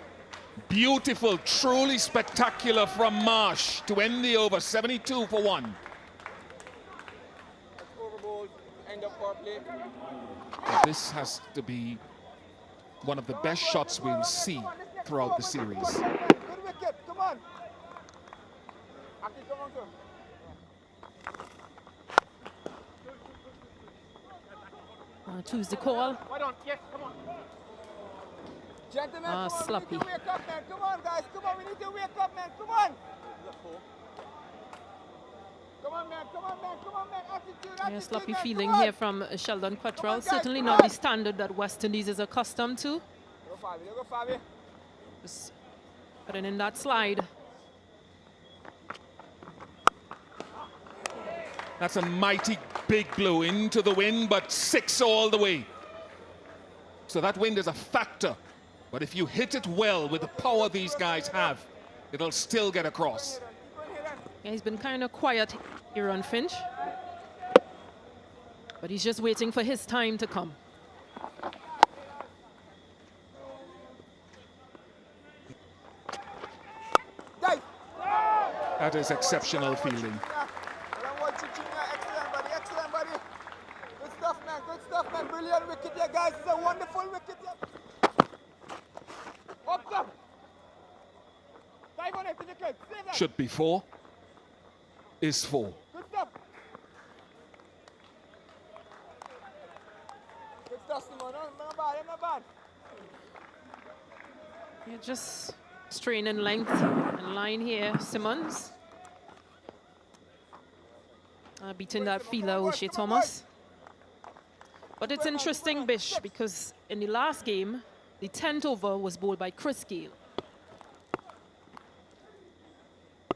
Beautiful. Truly spectacular from Marsh to end the over. 72 for 1. This has to be one of the best shots we'll see throughout the series. Good wicket, come on. Aki, come on, sir. Choose the call. Why don't? Yes, come on. Gentlemen, come on, sloppy. we need to wake up, man. Come on, guys. Come on, we need to wake up, man. Come on. Come on, man. Come on, man. Come on, man. Attitude, Yeah, sloppy man. feeling Come on. here from Sheldon Cottrell. guys, Certainly come not the on. standard that West Indies is accustomed to. Go, Fabi. Go, Fabi. Just putting in that slide. That's a mighty big blow into the wind, but 6 all the way. So that wind is a factor. But if you hit it well with the power these guys have, it'll still get across. Yeah, he's been kind of quiet, Aaron Finch. But he's just waiting for his time to come. That is exceptional fielding. Excellent, buddy. Excellent, buddy. Good stuff, man. Good stuff, man. Brilliant wicket here, guys. It's a wonderful wicket here. Up, up. Dive on it, Wickets. Save that. Should be 4. Is 4. Good stuff. Good stuff, Simon. Not bad, not bad. Yeah, just straining length and line here, Simmons. Beating that fielder, O'Shea Thomas. But it's interesting, Bish, because in the last game, the 10th over was bowled by Chris Gayle.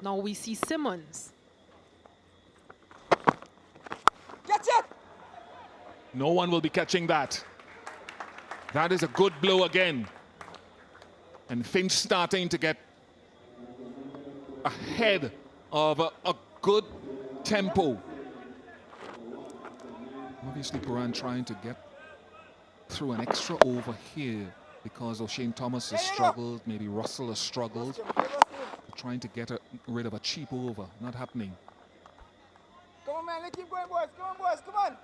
Now we see Simmons. Catch it! No one will be catching that. That is a good blow again. And Finch starting to get ahead of a good tempo. Obviously, Puran trying to get through an extra over here because O'Shea Thomas has struggled, maybe Russell has struggled. Trying to get rid of a cheap over, not happening. Come on, man. Let's keep going, boys. Come on, boys. Come on.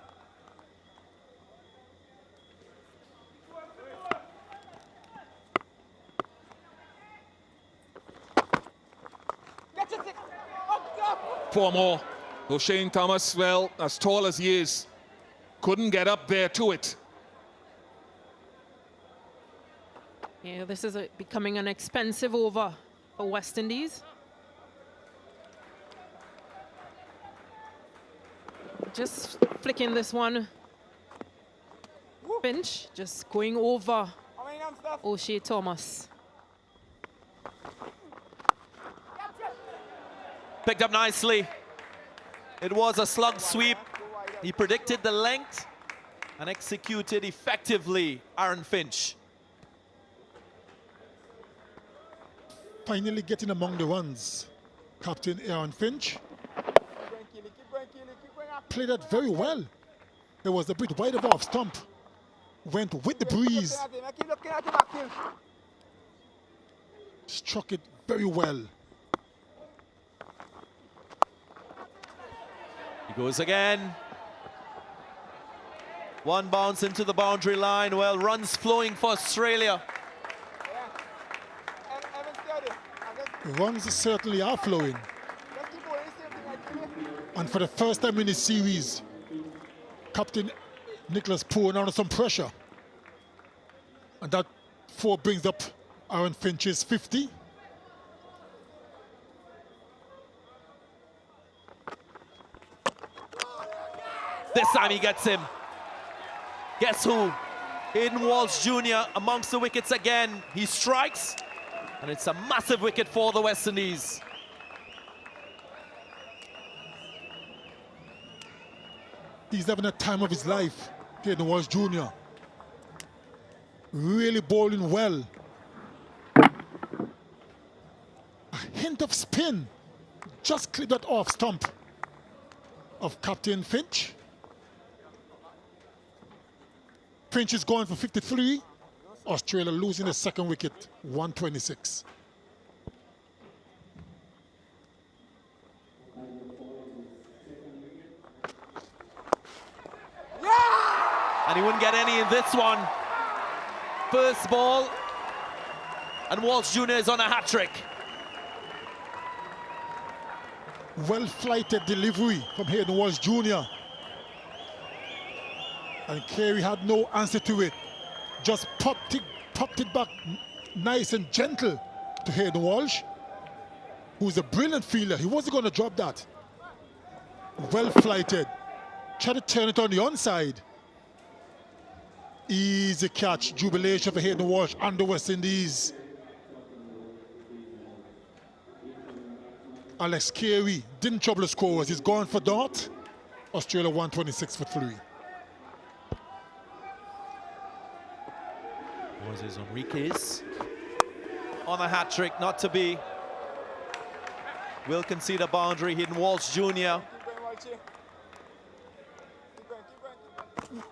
Catch it. Up, up. 4 more. O'Shea Thomas, well, as tall as he is, couldn't get up there to it. Yeah, this is becoming an expensive over for West Indies. Just flicking this one. Finch just going over O'Shea Thomas. Picked up nicely. It was a slug sweep. He predicted the length and executed effectively, Aaron Finch. Finally getting among the runs, Captain Aaron Finch. Played that very well. It was a bit wide of off stump. Went with the breeze. Struck it very well. He goes again. One bounce into the boundary line. Well, runs flowing for Australia. Runs certainly are flowing. And for the first time in the series, Captain Nicholas Poole under some pressure. And that 4 brings up Aaron Finch's 50. This time he gets him. Guess who? Hayden Walsh Jr. amongst the wickets again. He strikes, and it's a massive wicket for the West Indies. He's having a time of his life, Hayden Walsh Jr. Really bowling well. A hint of spin. Just clipped that off stump of Captain Finch. Finch is going for 53. Australia losing the second wicket, 126. And he wouldn't get any in this one. First ball, and Walsh Jr. is on a hat-trick. Well-flighted delivery from Hayden Walsh Jr. And Carey had no answer to it. Just popped it back nice and gentle to Hayden Walsh, who's a brilliant fielder. He wasn't going to drop that. Well-flighted. Try to turn it on the onside. Easy catch, jubilation for Hayden Walsh and the West Indies. Alex Carey didn't trouble the scorers. He's gone for dot. Australia 126 for 3. Moses Enriquez on a hat trick, not to be. Will concede a boundary. Hidden Walsh Jr. Keep going, Walsh. Keep going.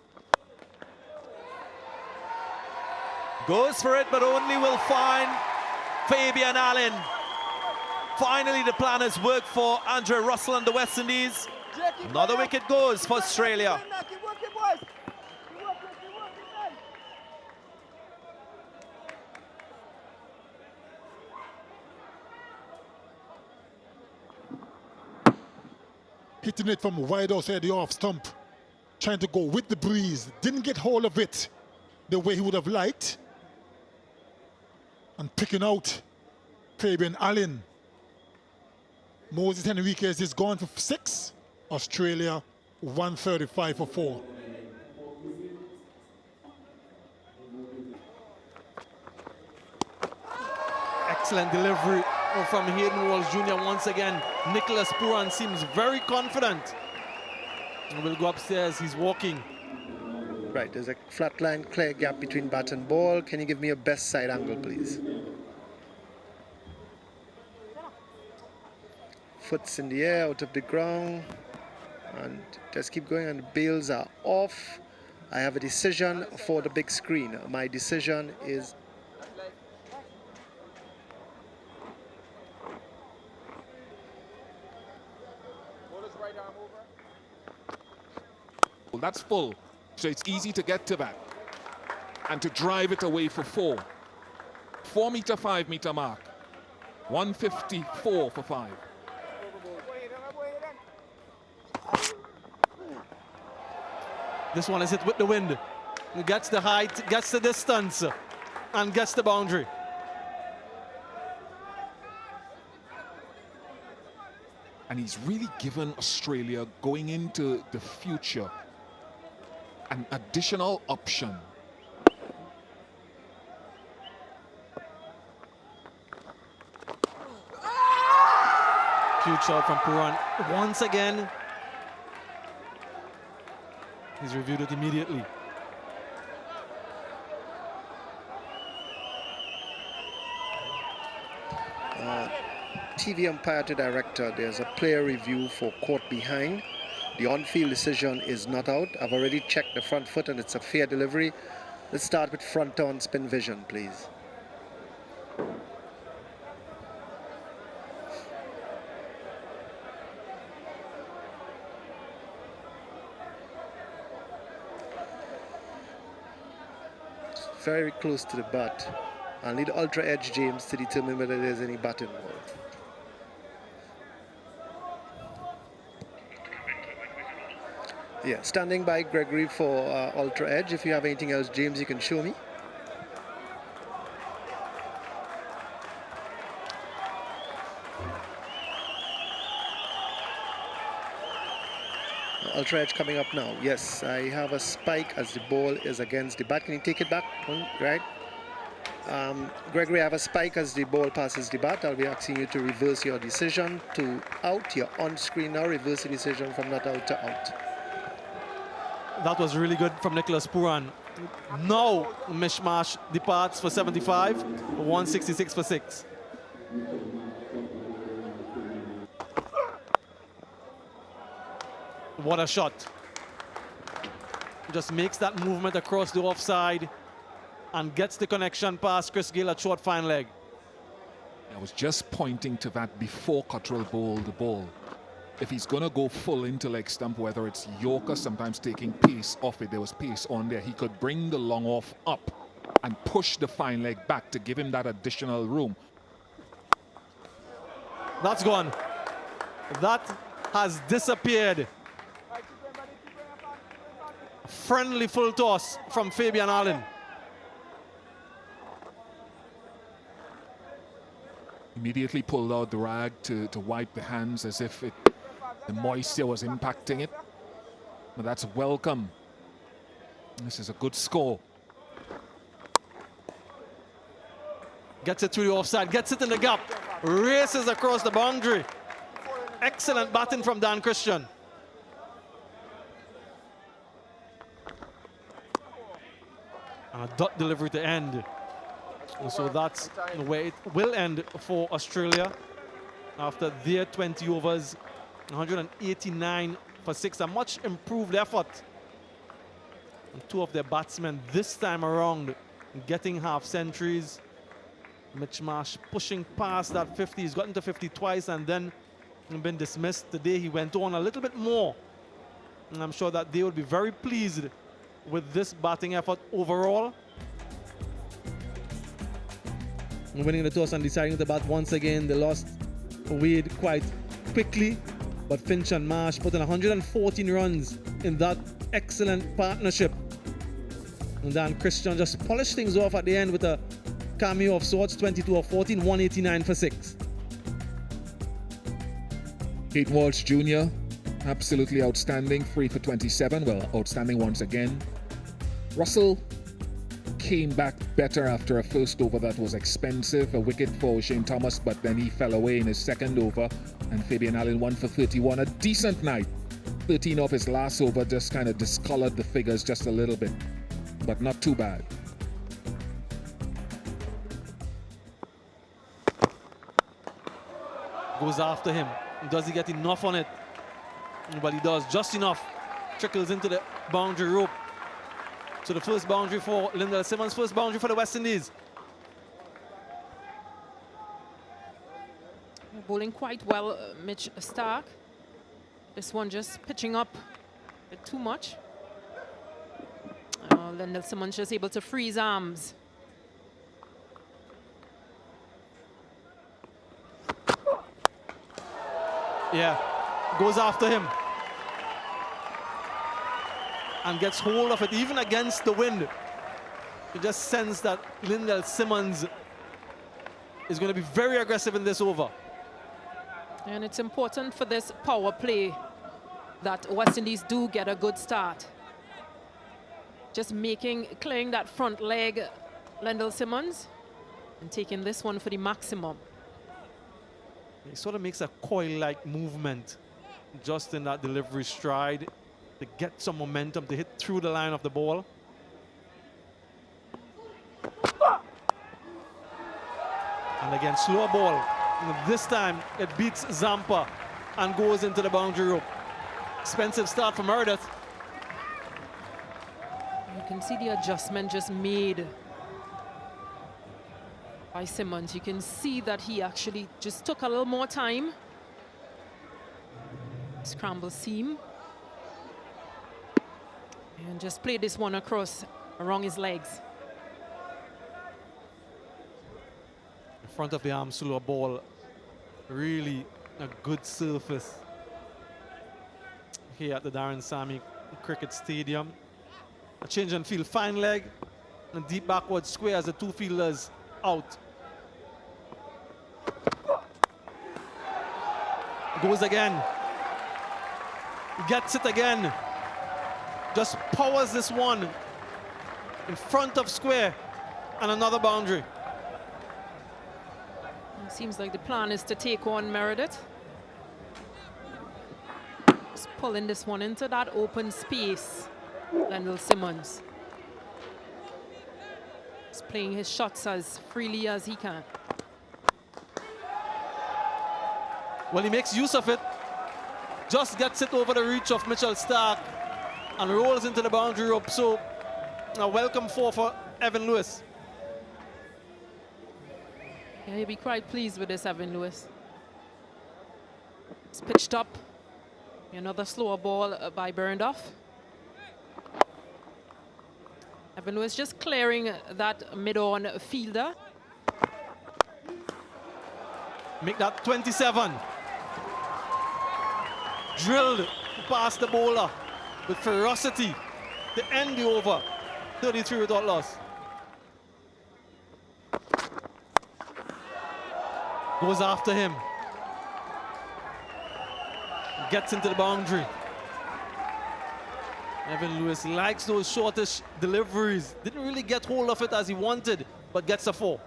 Goes for it, but only will find Fabian Allen. Finally, the plan has worked for Andre Russell and the West Indies. Another wicket goes for Australia. Keep working, boys. Keep working, man. Hitting it from wide outside the off stump. Trying to go with the breeze. Didn't get hold of it the way he would have liked. And picking out Fabian Allen. Moses Enriquez is gone for 6. Australia 135 for 4. Excellent delivery from Hayden Walsh Jr. once again. Nicholas Pooran seems very confident. We'll go upstairs, he's walking. Right, there's a flat line, clear gap between bat and ball. Can you give me a best side angle, please? Foot's in the air, out of the ground. And just keep going, and the bails are off. I have a decision for the big screen. My decision is... Well, that's full, so it's easy to get to that and to drive it away for 4. 4 meter, 5 meter mark. 154 for 5. This one is hit with the wind. He gets the height, gets the distance, and gets the boundary. And he's really given Australia, going into the future, an additional option. Huge shot from Pooran. Once again, he's reviewed it immediately. TV umpire to director, there's a player review for caught behind. The on-field decision is not out. I've already checked the front foot and it's a fair delivery. Let's start with front on spin vision, please. Very close to the bat. I'll need ultra edge James to determine whether there's any bat involved. Yeah, standing by Gregory for ultra edge. If you have anything else, James, you can show me. Ultra edge coming up now. Yes, I have a spike as the ball is against the bat. Can you take it back? Right. Gregory, I have a spike as the ball passes the bat. I'll be asking you to reverse your decision to out. You're on screen now. Reverse the decision from not out to out. That was really good from Nicholas Pooran. Now Mishmash departs for 75, 166 for 6. What a shot. Just makes that movement across the offside and gets the connection past Chris Gayle at short fine leg. I was just pointing to that before Cottrell bowled the ball. If he's going to go full into leg stump, whether it's Yorker sometimes taking pace off it, there was pace on there, he could bring the long off up and push the fine leg back to give him that additional room. That's gone. That has disappeared. Friendly full toss from Fabian Allen. Immediately pulled out the rag to wipe the hands as if the moisture was impacting it. But that's welcome. This is a good score. Gets it through the offside, gets it in the gap, races across the boundary. Excellent batting from Dan Christian. And a dot delivery to end. And so that's where it will end for Australia after their 20 overs, 189 for 6. A much improved effort. And two of their batsmen this time around getting half centuries. Mitch Marsh pushing past that 50. He's gotten to 50 twice and then been dismissed. Today he went on a little bit more. And I'm sure that they will be very pleased with this batting effort overall. Winning the toss and deciding to bat once again. They lost Wade quite quickly, but Finch and Marsh put in 114 runs in that excellent partnership. And then Christian just polished things off at the end with a cameo of sorts, 22 of 14, 189 for 6. Kate Walsh Jr., absolutely outstanding, 3 for 27. Well, outstanding once again. Russell came back better after a first over that was expensive. A wicket for Shane Thomas, but then he fell away in his second over. And Fabian Allen 1 for 31. A decent night. 13 off his last over just kind of discolored the figures just a little bit, but not too bad. Goes after him. Does he get enough on it? But he does just enough. Trickles into the boundary rope. So the first boundary for Lyndall Simmons, first boundary for the West Indies. Bowling quite well, Mitch Starc. This one just pitching up a bit too much. Lyndall Simmons just able to freeze arms. Yeah, goes after him. And gets hold of it, even against the wind. You just sense that Lyndall Simmons is going to be very aggressive in this over. And it's important for this power play that West Indies do get a good start. Just clearing that front leg, Lyndall Simmons, and taking this one for the maximum. He sort of makes a coil-like movement just in that delivery stride to get some momentum to hit through the line of the ball. And again, slower ball. And this time it beats Zampa and goes into the boundary rope. Expensive start for Meredith. You can see the adjustment just made by Simmons. You can see that he actually just took a little more time. Scramble seam. And just played this one across around his legs. In front of the arm slower ball. Really a good surface here at the Darren Sammy Cricket Stadium. A change and field, fine leg, and deep backward square as the two fielders out. Goes again. Gets it again. Just powers this one in front of square and another boundary. It seems like the plan is to take on Meredith. Just pulling this one into that open space. Lyndall Simmons. Just playing his shots as freely as he can. Well, he makes use of it. Just gets it over the reach of Mitchell Starc and rolls into the boundary rope. So a welcome 4 for Evan Lewis. Yeah, he'll be quite pleased with this, Evan Lewis. It's pitched up. Another slower ball by Burndoff. Evan Lewis just clearing that mid-on fielder. Make that 27. Drilled past the bowler with ferocity to end the over. 33 without loss. Goes after him. Gets into the boundary. Evan Lewis likes those shortish deliveries. Didn't really get hold of it as he wanted, but gets a 4.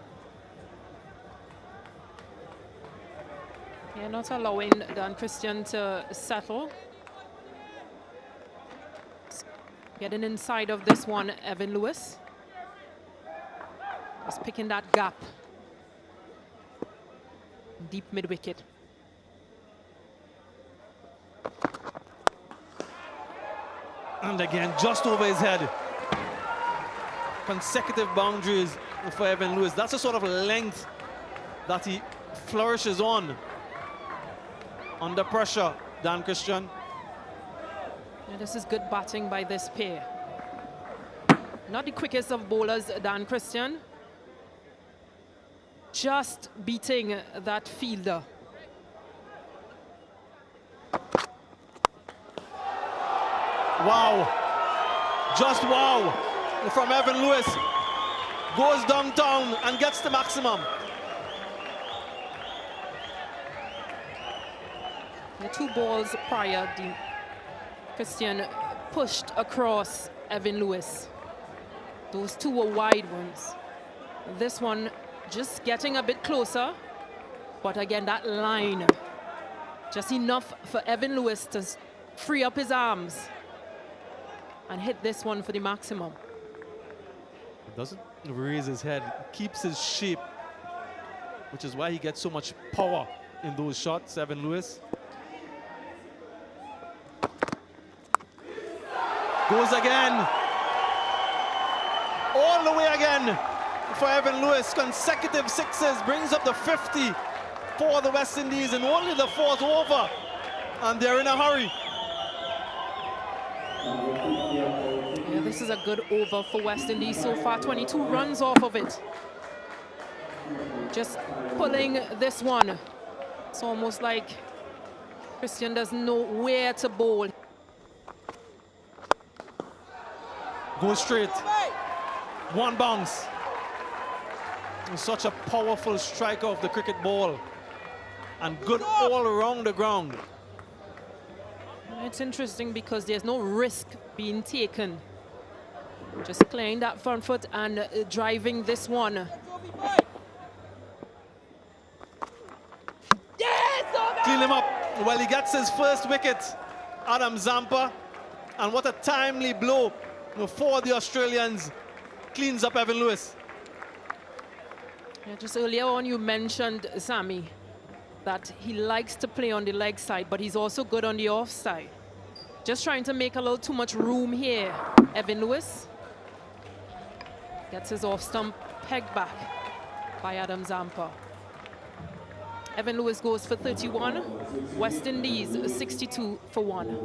Yeah, not allowing Dan Christian to settle. Getting inside of this one, Evan Lewis. Just picking that gap. Deep mid-wicket. And again, just over his head. Consecutive boundaries for Evan Lewis. That's the sort of length that he flourishes on. Under pressure, Dan Christian. Yeah, this is good batting by this pair. Not the quickest of bowlers, Dan Christian. Just beating that fielder. Wow. Just wow. From Evan Lewis. Goes downtown and gets the maximum. The 2 balls prior, Christian pushed across Evan Lewis. Those 2 were wide ones. This one just getting a bit closer. But again, that line, just enough for Evan Lewis to free up his arms and hit this one for the maximum. He doesn't raise his head, keeps his shape, which is why he gets so much power in those shots, Evan Lewis. Goes again. All the way again for Evan Lewis. Consecutive 6s, brings up the 50 for the West Indies, and only the 4th over. And they're in a hurry. Yeah, this is a good over for West Indies so far. 22 runs off of it. Just pulling this one. It's almost like Christian doesn't know where to bowl. Go straight. One bounce. Such a powerful striker of the cricket ball. And good all around the ground. It's interesting because there's no risk being taken. Just clearing that front foot and driving this one. Clean him up. Well, he gets his first wicket, Adam Zampa. And what a timely blow for the Australians. Cleans up Evan Lewis. Yeah, just earlier on you mentioned, Sammy, that he likes to play on the leg side, but he's also good on the off side. Just trying to make a little too much room here. Evan Lewis gets his off stump pegged back by Adam Zampa. Evan Lewis goes for 31. West Indies 62 for 1.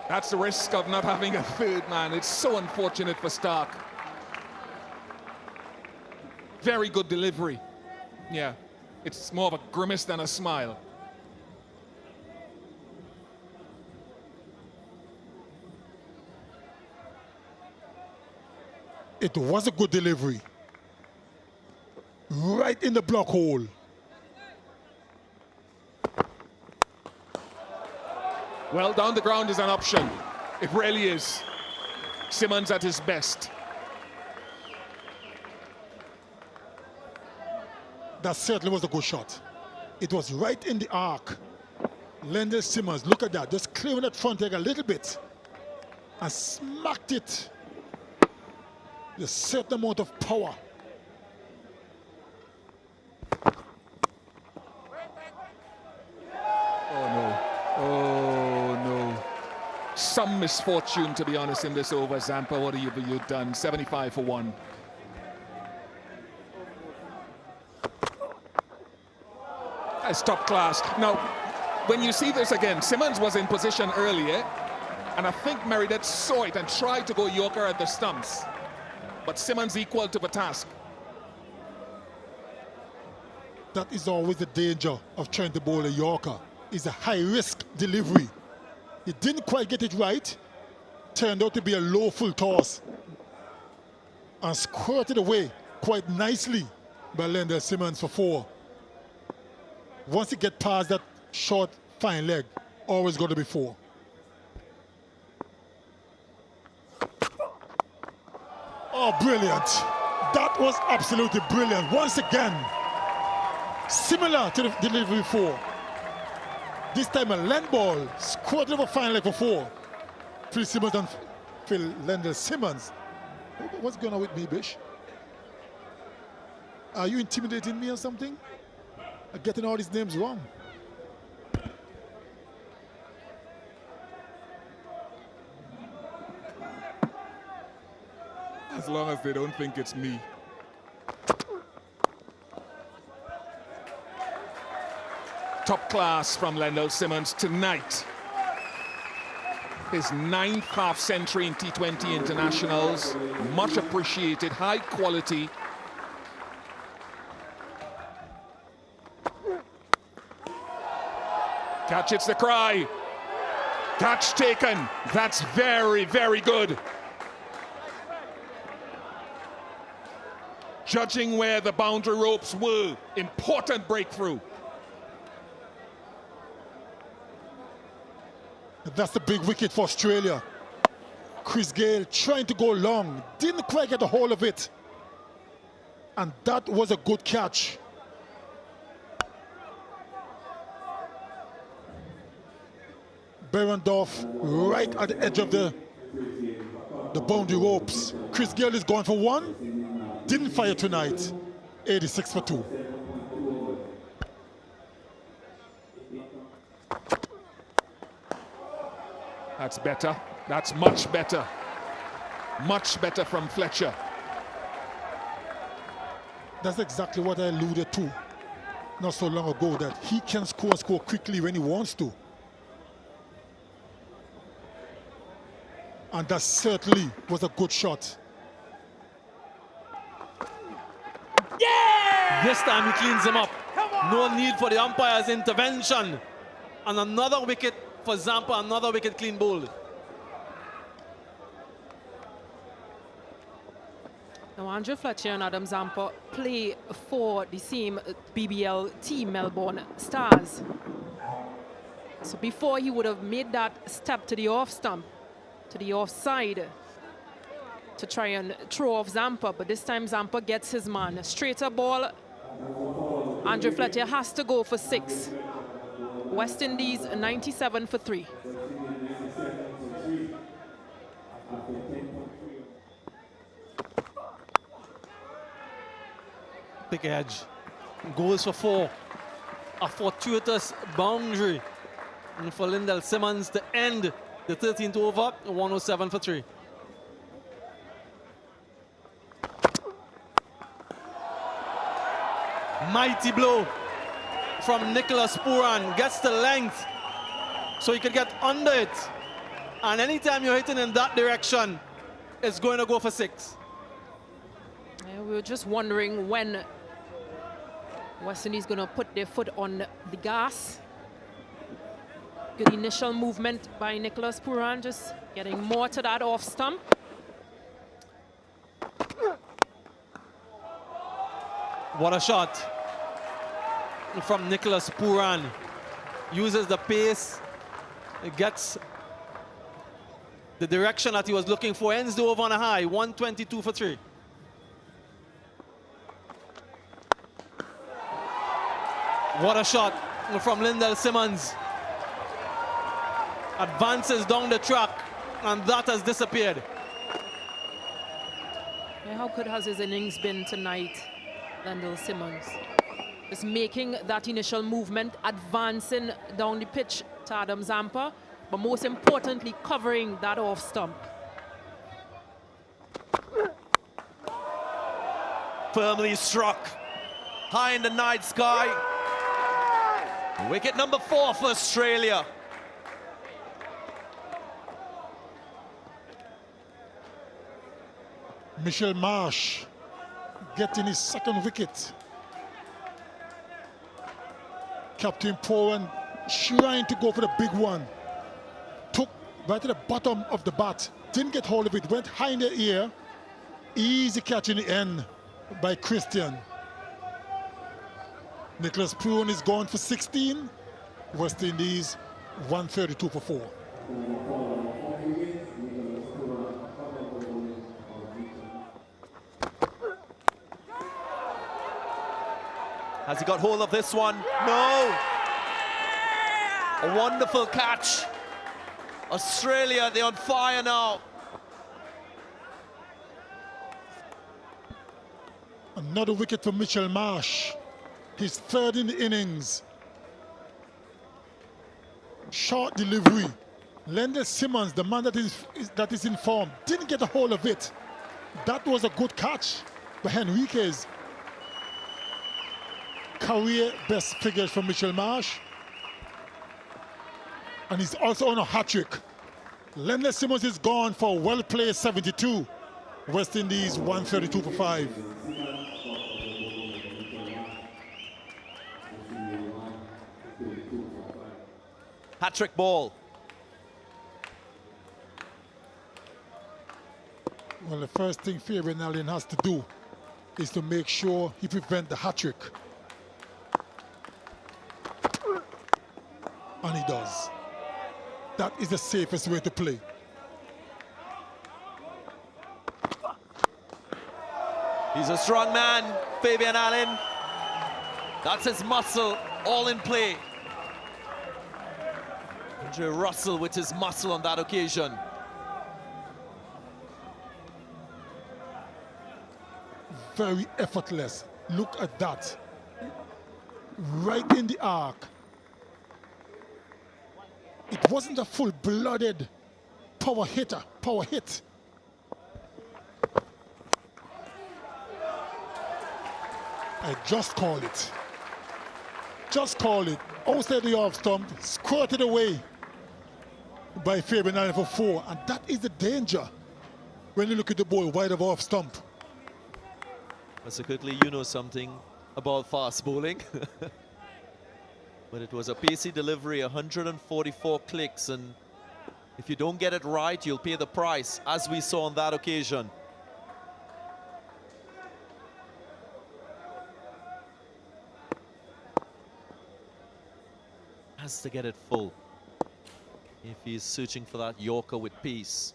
That's the risk of not having a 3rd man. It's so unfortunate for Starc. Very good delivery. Yeah, it's more of a grimace than a smile. It was a good delivery. Right in the block hole. Well, down the ground is an option. It really is. Simmons at his best. That certainly was a good shot. It was right in the arc. Lendl Simmons, look at that, just clearing that front leg a little bit and smacked it. A certain amount of power. Oh no. Oh no. Some misfortune, to be honest, in this over. Zampa, what have you done? 75 for 1. That's top class. Now, when you see this again, Simmons was in position earlier, and I think Meredith saw it and tried to go Yorker at the stumps. But Simmons equal to the task. That is always the danger of trying to bowl a Yorker. It's a high-risk delivery. He didn't quite get it right. Turned out to be a low full toss. And squirted away quite nicely by Lendl Simmons for 4. Once you get past that short, fine leg, always going to be 4. Oh, brilliant. That was absolutely brilliant. Once again, similar to the delivery before. This time a land ball, squirted over fine leg for 4. Phil Simmons and Phil Lendl Simmons. What's going on with me, Bish? Are you intimidating me or something? I'm getting all these names wrong. As long as they don't think it's me. Top class from Lendl Simmons tonight. His 9th half century in T20 internationals. Much appreciated, high quality. Catch, it's the cry. Catch taken. That's very, very good. Judging where the boundary ropes were, important breakthrough. That's the big wicket for Australia. Chris Gayle trying to go long, didn't quite get a hold of it. And that was a good catch. Berendorf right at the edge of the boundary ropes. Chris Gayle is going for one. Didn't fire tonight. 86 for 2. That's better. That's much better. Much better from Fletcher. That's exactly what I alluded to not so long ago, that he can score quickly when he wants to. And that certainly was a good shot. This time he cleans him up. No need for the umpire's intervention. And another wicket for Zampa, another wicket clean bowled. Now, Andrew Fletcher and Adam Zampa play for the same BBL team, Melbourne Stars. So before he would have made that step to the off stump, to the offside, to try and throw off Zampa, but this time Zampa gets his man. Straighter ball. Andrew Fletcher has to go for 6. West Indies 97 for 3. Big edge. Goes for 4. A fortuitous boundary. And for Lendl Simmons to end the 13th over, 107 for 3. Mighty blow from Nicholas Pooran. Gets the length so he could get under it. And anytime you're hitting in that direction, it's going to go for 6. Yeah, we were just wondering when West Indies going to put their foot on the gas. Good initial movement by Nicholas Pooran, just getting more to that off stump. What a shot from Nicholas Pooran. Uses the pace, gets the direction that he was looking for, ends the over on a high, 122 for 3. What a shot from Lendl Simmons. Advances down the track, and that has disappeared. Yeah, how good has his innings been tonight, Lendl Simmons? Just making that initial movement, advancing down the pitch to Adam Zampa, but most importantly, covering that off stump. Firmly struck. High in the night sky. Wicket number 4 for Australia. Michel Marsh getting his 2nd wicket. Captain Pooran trying to go for the big one. Took right to the bottom of the bat. Didn't get hold of it. Went high in the air. Easy catch in the end by Christian. Nicholas Pooran is gone for 16. West Indies 132 for 4. Has he got hold of this one? No! A wonderful catch Australia, they're on fire now. Another wicket for Mitchell Marsh. His third in the innings. Short delivery. Lendl Simmons, the man that is informed, didn't get a hold of it. That was a good catch by Henriquez. Career best figures for Mitchell Marsh. And he's also on a hat-trick. Lendl Simmons is gone for a well-played 72. West Indies 132 for 5. Hat-trick ball. Well, the first thing Fabian Allen has to do is to make sure he prevents the hat-trick. And he does. That is the safest way to play. He's a strong man, Fabian Allen. That's his muscle, all in play. Andre Russell with his muscle on that occasion. Very effortless. Look at that. Right in the arc. It wasn't a full-blooded power hit. I just call it. Just call it. Outside the off stump, squirted away by Fabian Allen for 4. And that is the danger when you look at the ball wide of off stump. Mr. Quickly, you know something about fast bowling. But it was a pacey delivery, 144 clicks, and if you don't get it right, you'll pay the price, as we saw on that occasion. Has to get it full if he's searching for that Yorker with pace.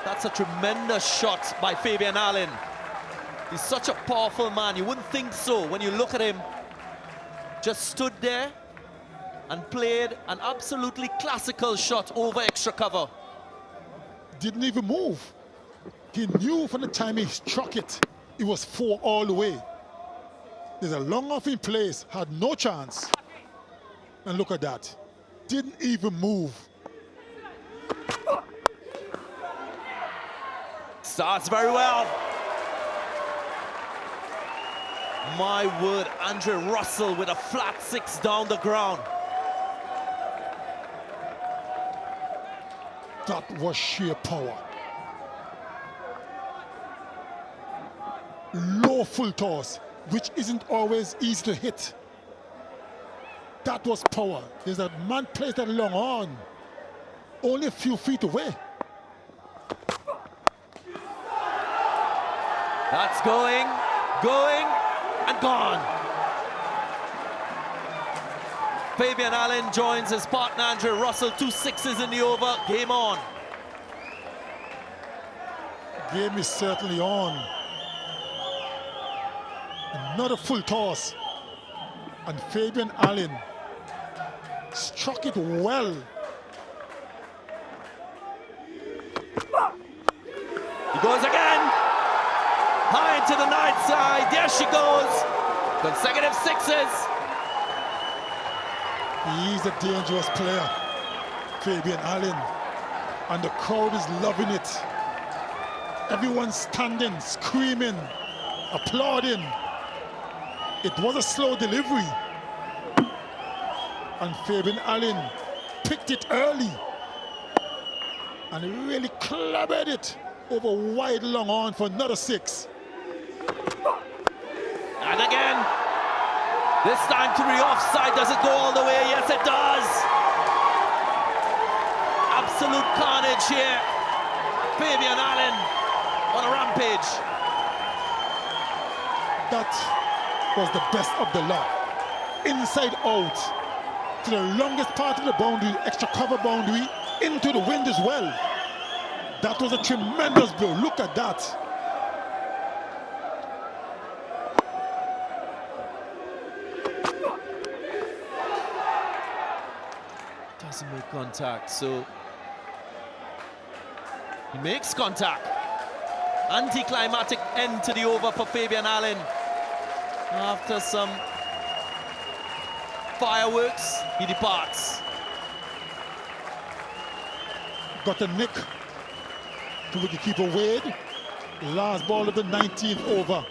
That's a tremendous shot by Fabian Allen. He's such a powerful man. You wouldn't think so when you look at him. Just stood there and played an absolutely classical shot over extra cover. Didn't even move. He knew from the time he struck it, it was 4 all the way. There's a long off in place, had no chance. And look at that. Didn't even move. Starts very well. My word, Andre Russell with a flat 6 down the ground. That was sheer power. Low full toss, which isn't always easy to hit. That was power. There's a man plays that long on, only a few feet away. That's going, and gone. Fabian Allen joins his partner Andre Russell, 2 6s in the over, game on. Game is certainly on. Another full toss. And Fabian Allen struck it well. He goes again. High to the night side. There she goes. Consecutive 6s. He's a dangerous player, Fabian Allen. And the crowd is loving it. Everyone's standing, screaming, applauding. It was a slow delivery. And Fabian Allen picked it early. And he really clobbered it over wide long on for another 6. And again, this time to the offside. Does it go all the way? Yes, it does. Absolute carnage here. Fabian Allen on a rampage. That was the best of the lot. Inside out to the longest part of the boundary, extra cover boundary, into the wind as well. That was a tremendous blow. Look at that. contact, so he makes contact. Anticlimactic end to the over for Fabian Allen. After some fireworks, he departs. Got a nick to wicketkeeper Wade. Last ball of the 19th over.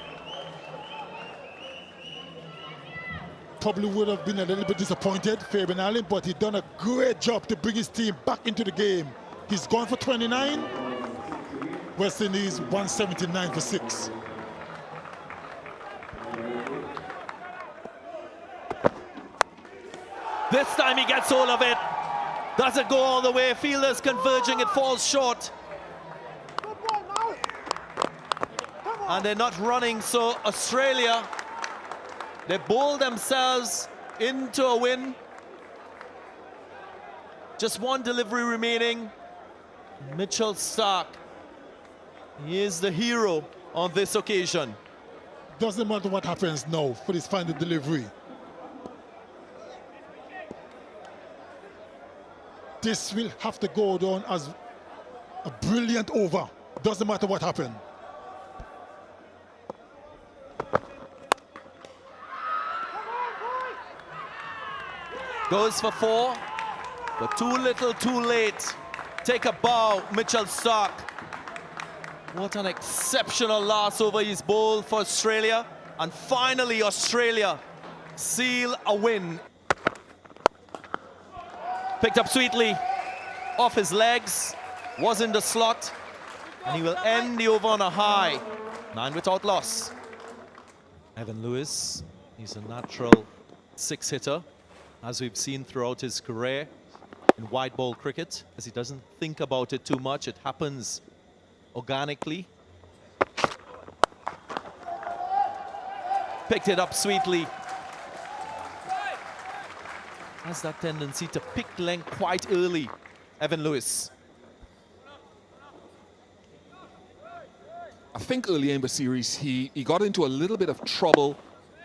Probably would have been a little bit disappointed, Fabian Allen, but he done a great job to bring his team back into the game. He's gone for 29. West Indies 179 for 6. This time he gets hold of it. Does it go all the way? Fielders converging, it falls short. And they're not running, so Australia, they bowl themselves into a win. Just one delivery remaining. Mitchell Starc, he is the hero on this occasion. Doesn't matter what happens now for this final delivery. This will have to go down as a brilliant over. Doesn't matter what happened. Goes for 4, but too little, too late. Take a bow, Mitchell Starc. What an exceptional last over his bowl for Australia. And finally, Australia seal a win. Picked up sweetly off his legs, was in the slot, and he will end the over on a high. 9 without loss. Evan Lewis, he's a natural 6-hitter, as we've seen throughout his career in white ball cricket, as he doesn't think about it too much. It happens organically. Picked it up sweetly. Has that tendency to pick length quite early, Evan Lewis. I think earlier in the series, he got into a little bit of trouble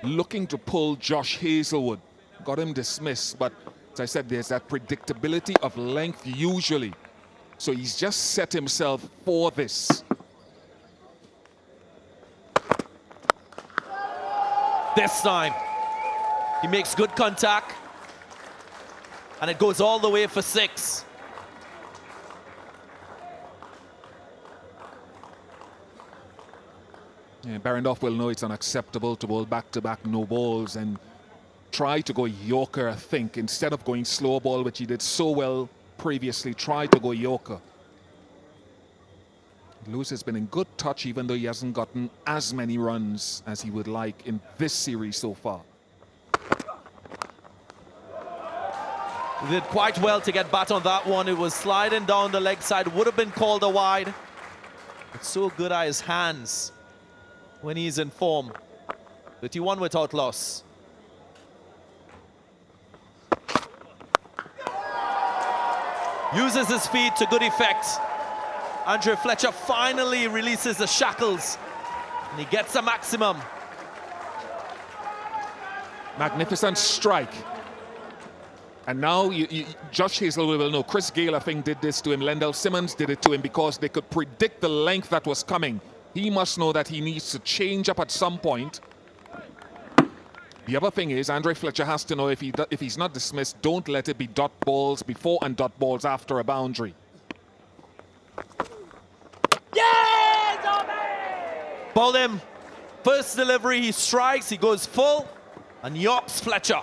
looking to pull Josh Hazelwood. Got him dismissed, but as I said, there's that predictability of length usually. So he's just set himself for this. This time, he makes good contact, and it goes all the way for 6. Yeah, Behrendorff will know it's unacceptable to bowl back-to-back no balls and try to go Yorker, I think, instead of going slow ball, which he did so well previously. Try to go Yorker. Lewis has been in good touch, even though he hasn't gotten as many runs as he would like in this series so far. He did quite well to get bat on that one. It was sliding down the leg side, would have been called a wide. But so good are his hands when he's in form. 31 without loss. Uses his feet to good effect. Andre Fletcher finally releases the shackles, and he gets a maximum. Magnificent strike. And now Josh Hazelwood will know. Chris Gayle, I think, did this to him. Lendell Simmons did it to him because they could predict the length that was coming. He must know that he needs to change up at some point. The other thing is, Andre Fletcher has to know if he's not dismissed, don't let it be dot balls before and dot balls after a boundary. Bowled him. First delivery, he strikes, he goes full, and yops Fletcher.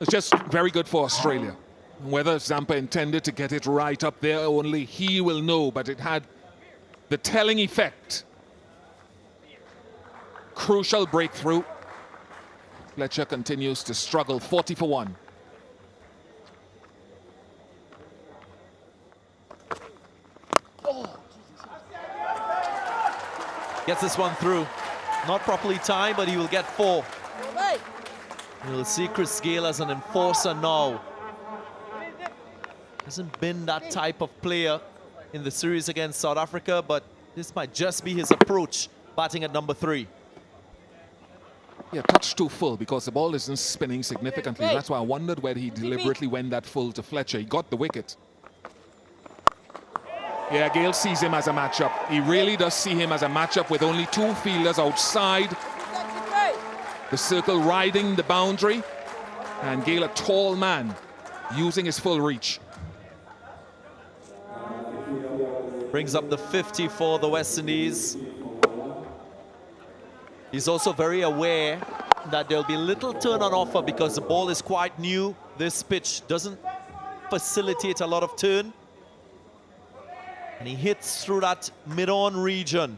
It's just very good for Australia. Whether Zampa intended to get it right up there, only he will know, but it had the telling effect. Crucial breakthrough. Fletcher continues to struggle, 40 for 1. Gets this one through. Not properly timed, but he will get 4. We'll see Chris Gayle as an enforcer now. Hasn't been that type of player in the series against South Africa, but This might just be his approach, batting at number 3. Yeah, touch too full because the ball isn't spinning significantly. That's why I wondered whether he deliberately went that full to Fletcher. He got the wicket. Yeah, Gayle sees him as a matchup. He really does see him as a matchup with only 2 fielders outside the circle riding the boundary. And Gayle, a tall man, using his full reach. Brings up the 50 for the West Indies. He's also very aware that there'll be little turn on offer because the ball is quite new. This pitch doesn't facilitate a lot of turn. And he hits through that mid-on region.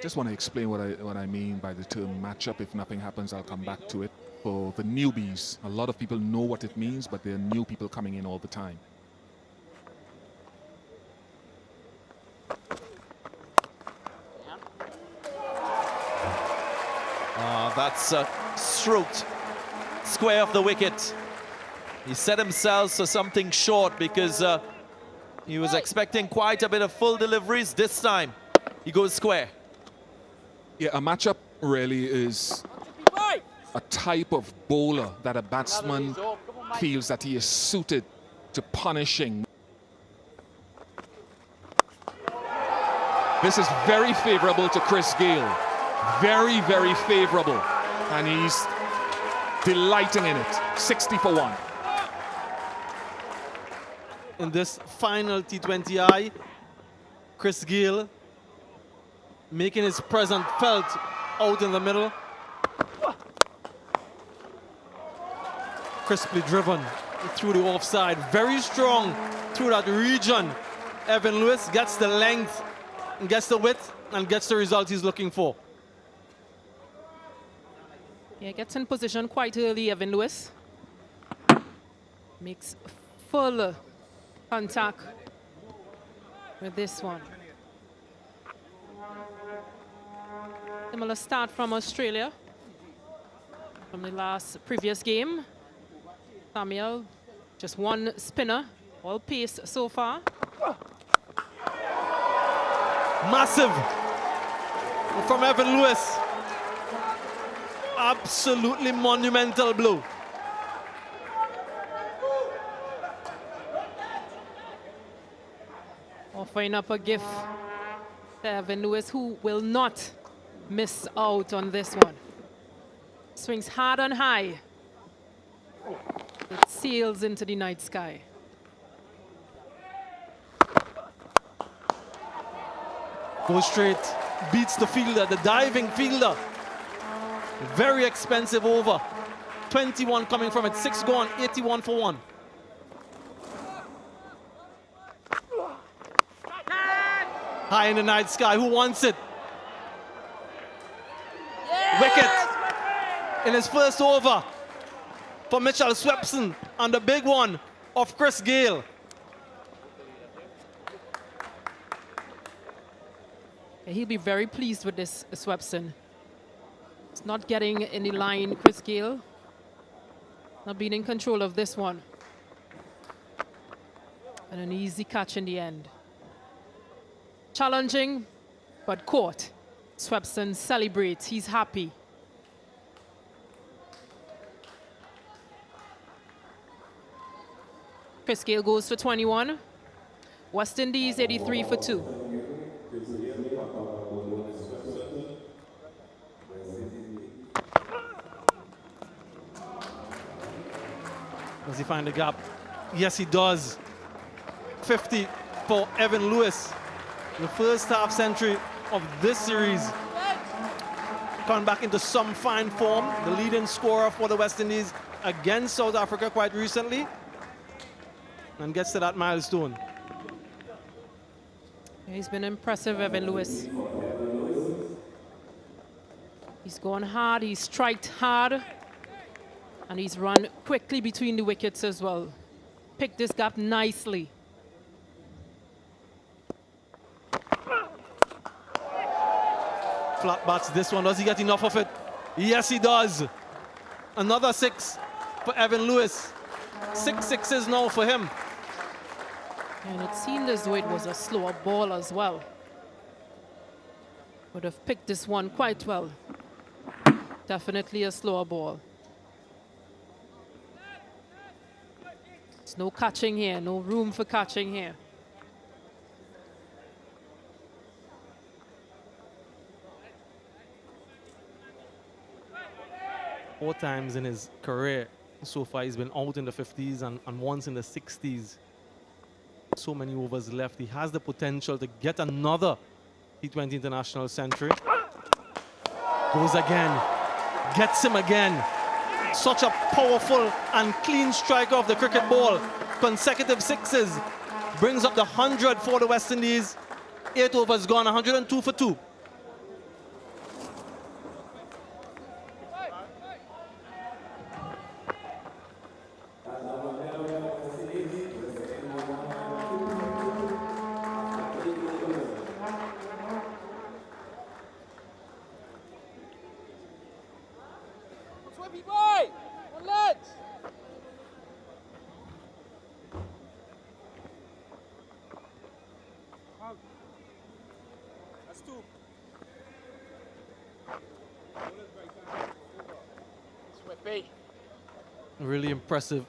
Just want to explain what I mean by the term matchup. If nothing happens, I'll come back to it. For the newbies, a lot of people know what it means, but there are new people coming in all the time. That's stroked square of the wicket. He set himself for something short because he was expecting quite a bit of full deliveries. This time, he goes square. Yeah, a matchup really is a type of bowler that a batsman feels that he is suited to punishing. This is very favorable to Chris Gayle. Very, very favorable. And he's delighting in it. 60 for 1. In this final T20I, Chris Gayle making his presence felt out in the middle. Crisply driven through the offside. Very strong through that region. Evan Lewis gets the length, gets the width, and gets the result he's looking for. Yeah, gets in position quite early, Evan Lewis. Makes full contact with this one. Similar start from Australia from the previous game. Samuel, just one spinner, all pace so far. Massive from Evan Lewis. Absolutely monumental blow. Offering up a gift to Evan Lewis, who will not miss out on this one. Swings hard and high. It sails into the night sky. Goes straight, beats the fielder, the diving fielder. Very expensive over. 21 coming from it, 6 gone, 81 for 1. High in the night sky, who wants it? Wicket in his first over for Mitchell Swepson, and the big one of Chris Gayle. Yeah, he'll be very pleased with this Swepson. It's not getting in the line, Chris Gayle. Not being in control of this one. And an easy catch in the end. Challenging, but caught. Swepson celebrates, he's happy. Chris Gayle goes for 21. West Indies 83 for 2. Does he find the gap? Yes, he does. 50 for Evan Lewis. The first half century of this series. Coming back into some fine form. The leading scorer for the West Indies against South Africa quite recently. And gets to that milestone. He's been impressive, Evan Lewis. He's gone hard, he's striked hard. And he's run quickly between the wickets as well. Picked this gap nicely. Flat bats this one. Does he get enough of it? Yes, he does. Another 6 for Evan Lewis. 6 sixes now for him. And it seemed as though it was a slower ball as well. Would have picked this one quite well. Definitely a slower ball. There's no catching here, no room for catching here. Four times in his career so far, he's been out in the 50s and once in the 60s. So many overs left. He has the potential to get another T20 international century. Goes again. Gets him again. Such a powerful and clean striker of the cricket ball. Consecutive sixes. Brings up the 100 for the West Indies. 8 overs gone, 102 for 2. Swippy boy! On legs! That's two. Swippy. Really impressive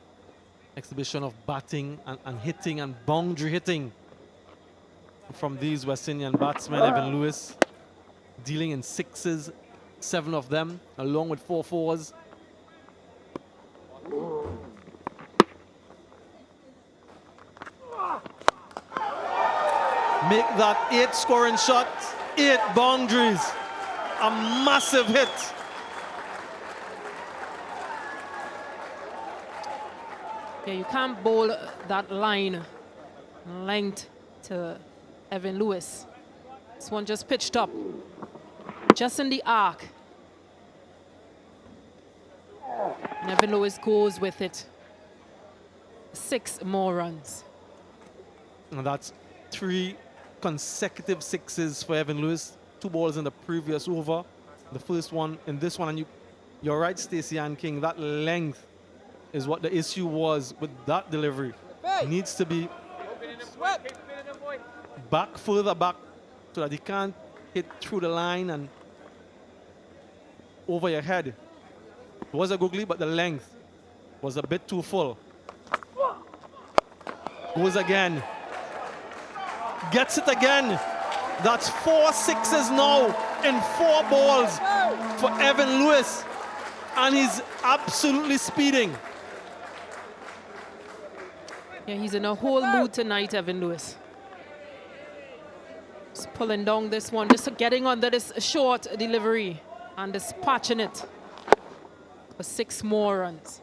exhibition of batting and hitting and boundary hitting from these West Indian batsmen. Evan Lewis dealing in sixes, 7 of them, along with 4 fours. Make that 8 scoring shots, 8 boundaries. A massive hit. Yeah, you can't bowl that line length to Evan Lewis. This one just pitched up, just in the arc. And Evan Lewis goes with it. 6 more runs. And that's 3 consecutive sixes for Evan Lewis. 2 balls in the previous over. The first one in this one. And you're right, Stacey Ann King. That length is what the issue was with that delivery. Needs to be back, further back, so that he can't hit through the line and over your head. It was a googly, but the length was a bit too full. Goes again. Gets it again. That's 4 sixes now in 4 balls for Evan Lewis. And he's absolutely speeding. Yeah, he's in a whole mood tonight, Evan Lewis. Just pulling down this one, just getting under this short delivery and dispatching it for 6 more runs.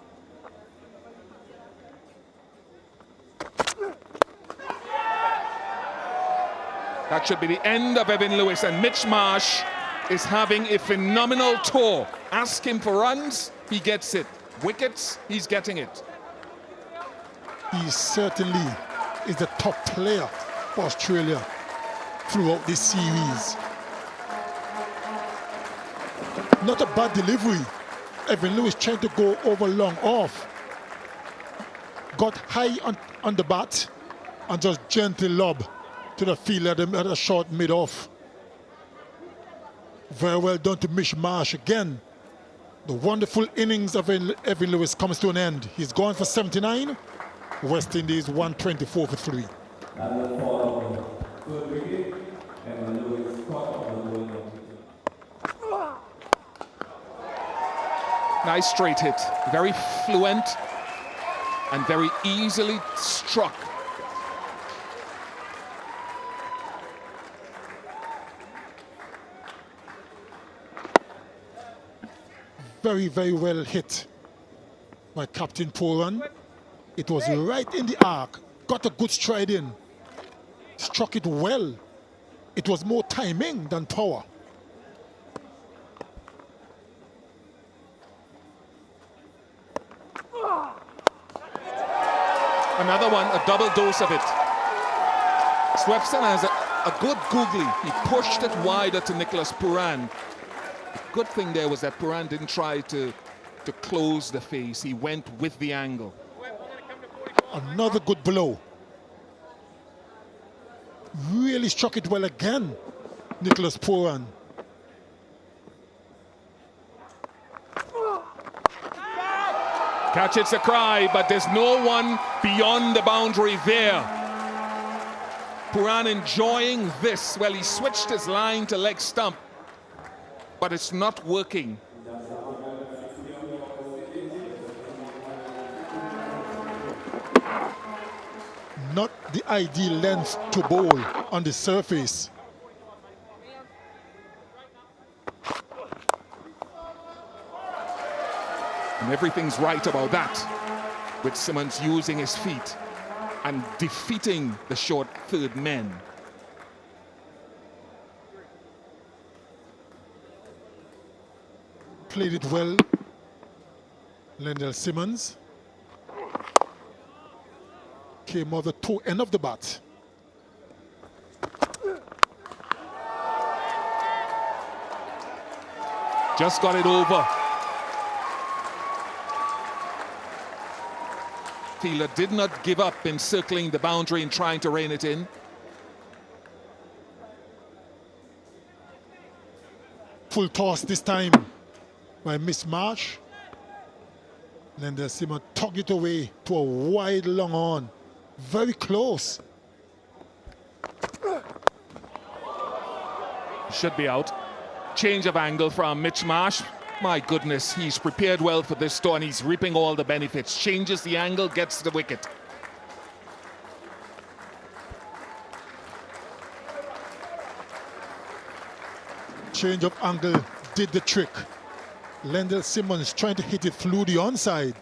That should be the end of Evan Lewis, and Mitch Marsh is having a phenomenal tour. Ask him for runs, he gets it. Wickets, he's getting it. He certainly is the top player for Australia throughout this series. Not a bad delivery. Evan Lewis trying to go over long off. Got high on the bat and just gently lob to the fielder at a short mid-off. Very well done to Mitch Marsh again. The wonderful innings of Evan Lewis comes to an end. He's gone for 79. West Indies 124 for 3. Nice straight hit. Very fluent and very easily struck. Very, very well hit by Captain Poran. It was right in the arc. Got a good stride in. Struck it well. It was more timing than power. Another one, a double dose of it. Swepson has a good googly. He pushed it wider to Nicholas Puran. The good thing there was that Puran didn't try to close the face. He went with the angle. Another good blow. really struck it well again, Nicholas Pooran. Catch it's a cry, but there's no one beyond the boundary there. Pooran enjoying this. Well, he switched his line to leg stump, but it's not working. Not the ideal length to bowl on the surface. And everything's right about that, with Simmons using his feet and defeating the short third men. Played it well, Lendl Simmons. Came over the toe end of the bat. Just got it over. Fielder did not give up in circling the boundary and trying to rein it in. Full toss this time by Miss Marsh. Lendl Simmons tugged it away to a wide long on. Very close. Should be out. Change of angle from Mitch Marsh. My goodness, he's prepared well for this tour and he's reaping all the benefits. Changes the angle, gets the wicket. Change of angle did the trick. Lendl Simmons trying to hit it through the onside.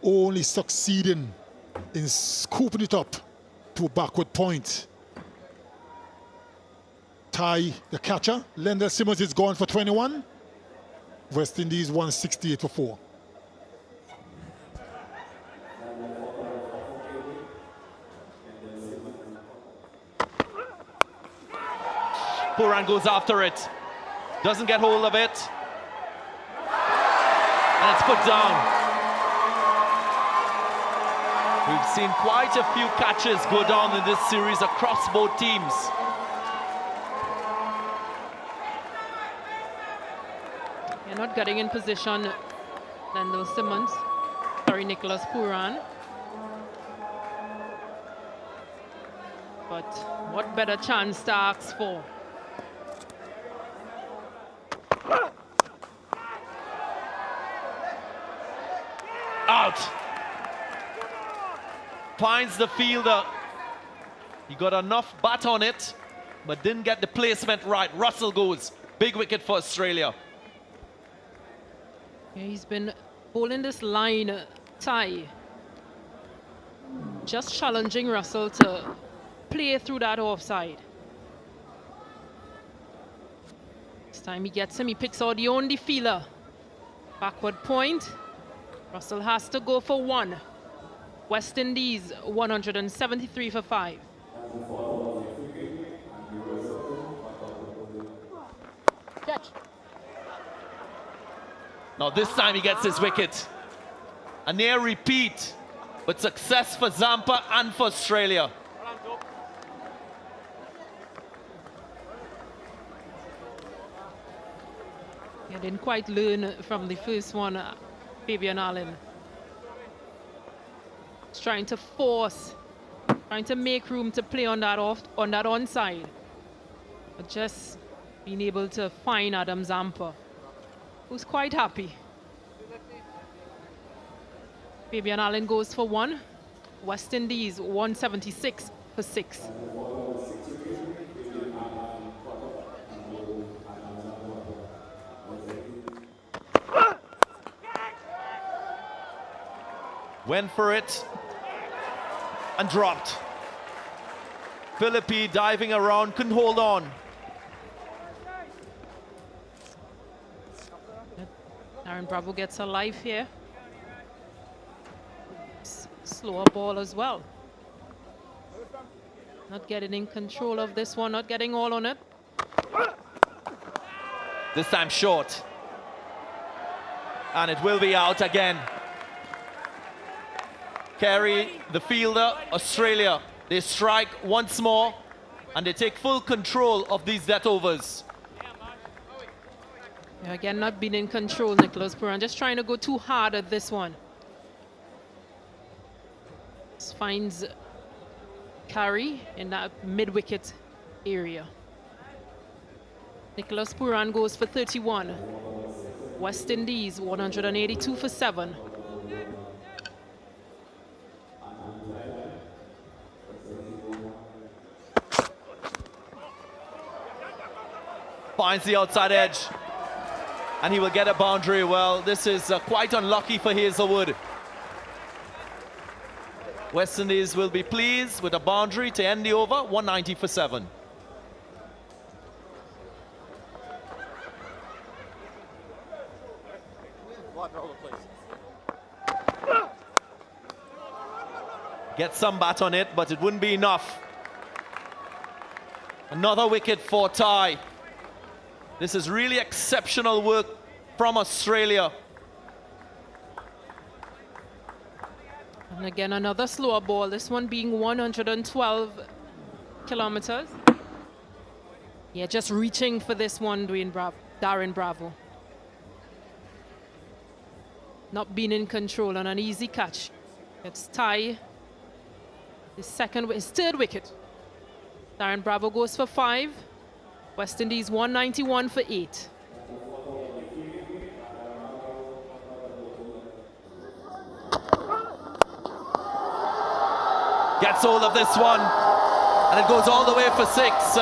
Only succeeding in scooping it up to a backward point. Ty, the catcher. Lendl Simmons is gone for 21. West Indies 168 for 4. Pooran goes after it. Doesn't get hold of it. And it's put down. We've seen quite a few catches go down in this series across both teams. You're not getting in position, Lendl Simmons. Sorry, Nicholas Pooran. But what better chance to ask for? Out. Finds the fielder. He got enough bat on it, but didn't get the placement right. Russell goes. Big wicket for Australia. Yeah, he's been bowling this line tie. Just challenging Russell to play through that offside. This time he gets him, he picks out the only fielder. Backward point. Russell has to go for one. West Indies 173 for 5. Catch. Now this time he gets his wicket. A near repeat, but success for Zampa and for Australia. He didn't quite learn from the first one, Fabian Allen. He's trying to force, trying to make room to play on that onside. But just being able to find Adam Zampa, who's quite happy. Fabian Allen goes for one. West Indies 176 for 6. Went for it and dropped. Philippi diving around, couldn't hold on. Aaron Bravo gets a life here. Slower ball as well. Not getting in control of this one, not getting all on it. This time short. And it will be out again. Carey, the fielder, Australia They strike once more, and they take full control of these death overs. Yeah, again, not being in control, Nicholas Puran. Just trying to go too hard at this one. Just finds carry in that mid-wicket area. Nicholas Puran goes for 31. West Indies 182 for 7. Finds the outside edge, and he will get a boundary. Well, this is quite unlucky for Hazelwood. West Indies will be pleased with a boundary to end the over, 190 for 7. Get some bat on it, but it wouldn't be enough. Another wicket for Ty. This is really exceptional work from Australia. And again, another slower ball, this one being 112 kilometers. Yeah, just reaching for this one, Darren Bravo. Not being in control on an easy catch. It's Ty, his third wicket. Darren Bravo goes for 5. West Indies 191 for 8. Gets hold of this one, and it goes all the way for 6.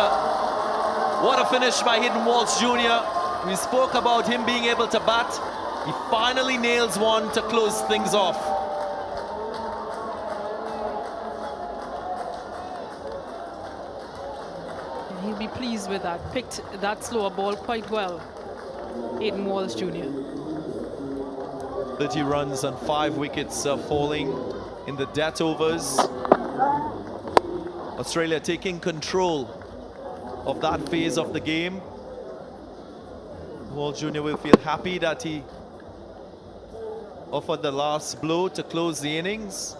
What a finish by Hayden Walsh Jr. We spoke about him being able to bat. He finally nails one to close things off. He'll be pleased with that. Picked that slower ball quite well. Hayden Walsh Jr. 30 runs and 5 wickets falling in the death overs. Australia taking control of that phase of the game. Walsh Jr. will feel happy that he offered the last blow to close the innings.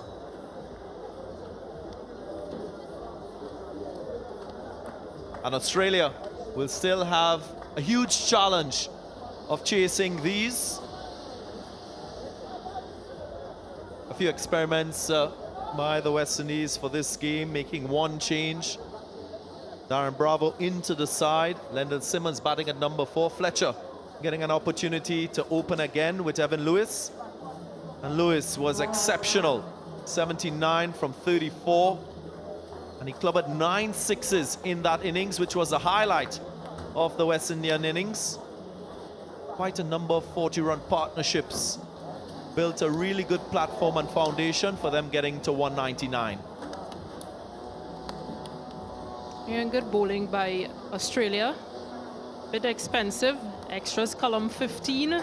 And Australia will still have a huge challenge of chasing these. A few experiments by the West Indies for this game, making one change. Darren Bravo into the side. Lyndon Simmons batting at number 4. Fletcher getting an opportunity to open again with Evan Lewis. And Lewis was exceptional. 79 from 34. And he clubbed 9 sixes in that innings, which was the highlight of the West Indian innings. Quite a number of 40-run partnerships. Built a really good platform and foundation for them getting to 199. And good bowling by Australia. Bit expensive. Extras column 15.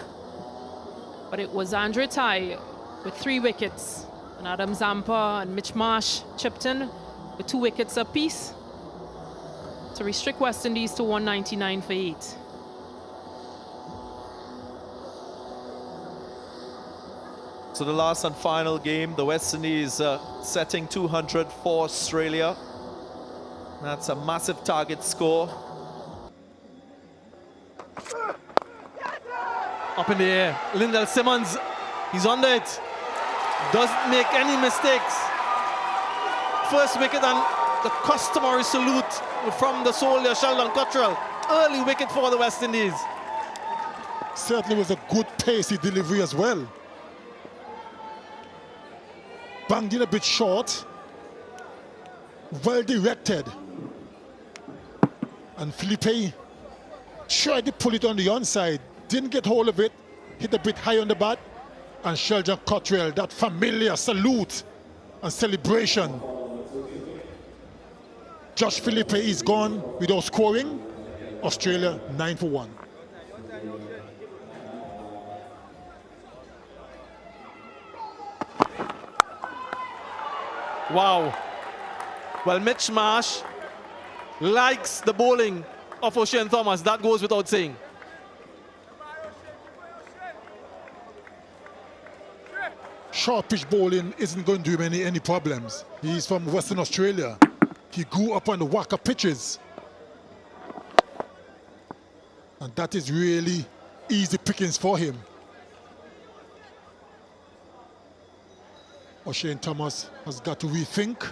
But it was Andre Ty with 3 wickets. And Adam Zampa and Mitch Marsh chipped in with 2 wickets apiece to restrict West Indies to 199 for 8. So the last and final game, the West Indies setting 200 for Australia. That's a massive target score. Up in the air. Lyndon Simmons, he's under it. Doesn't make any mistakes. First wicket and the customary salute from the soldier Sheldon Cottrell. Early wicket for the West Indies. Certainly was a good pacey delivery as well. Banged in a bit short. Well directed. And Felipe tried to pull it on the onside. Didn't get hold of it. Hit a bit high on the bat. And Sheldon Cottrell, that familiar salute and celebration. Josh Felipe is gone without scoring. Australia 9 for 1. Wow. Well, Mitch Marsh likes the bowling of O'Shane Thomas. That goes without saying. short pitch bowling isn't going to do him any problems. He's from Western Australia. He grew up on the whacker pitches. And that is really easy pickings for him. O'Shane Thomas has got to rethink.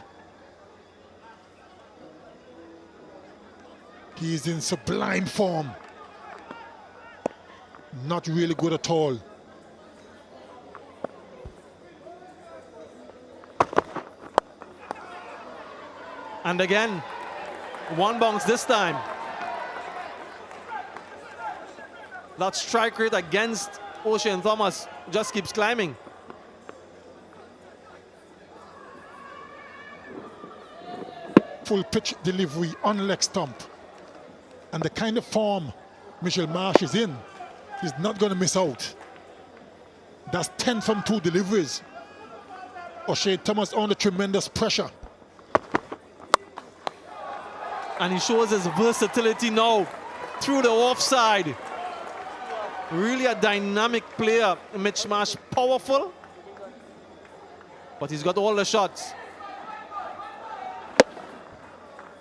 He is in sublime form. Not really good at all. And again, one bounce this time. That strike rate against O'Shane Thomas just keeps climbing. Full pitch delivery on leg stump. And the kind of form Mitchell Marsh is in, he's not going to miss out. That's 10 from 2 deliveries. O'Shane Thomas under tremendous pressure. And he shows his versatility now through the offside. Really a dynamic player, Mitch Marsh, powerful, but he's got all the shots.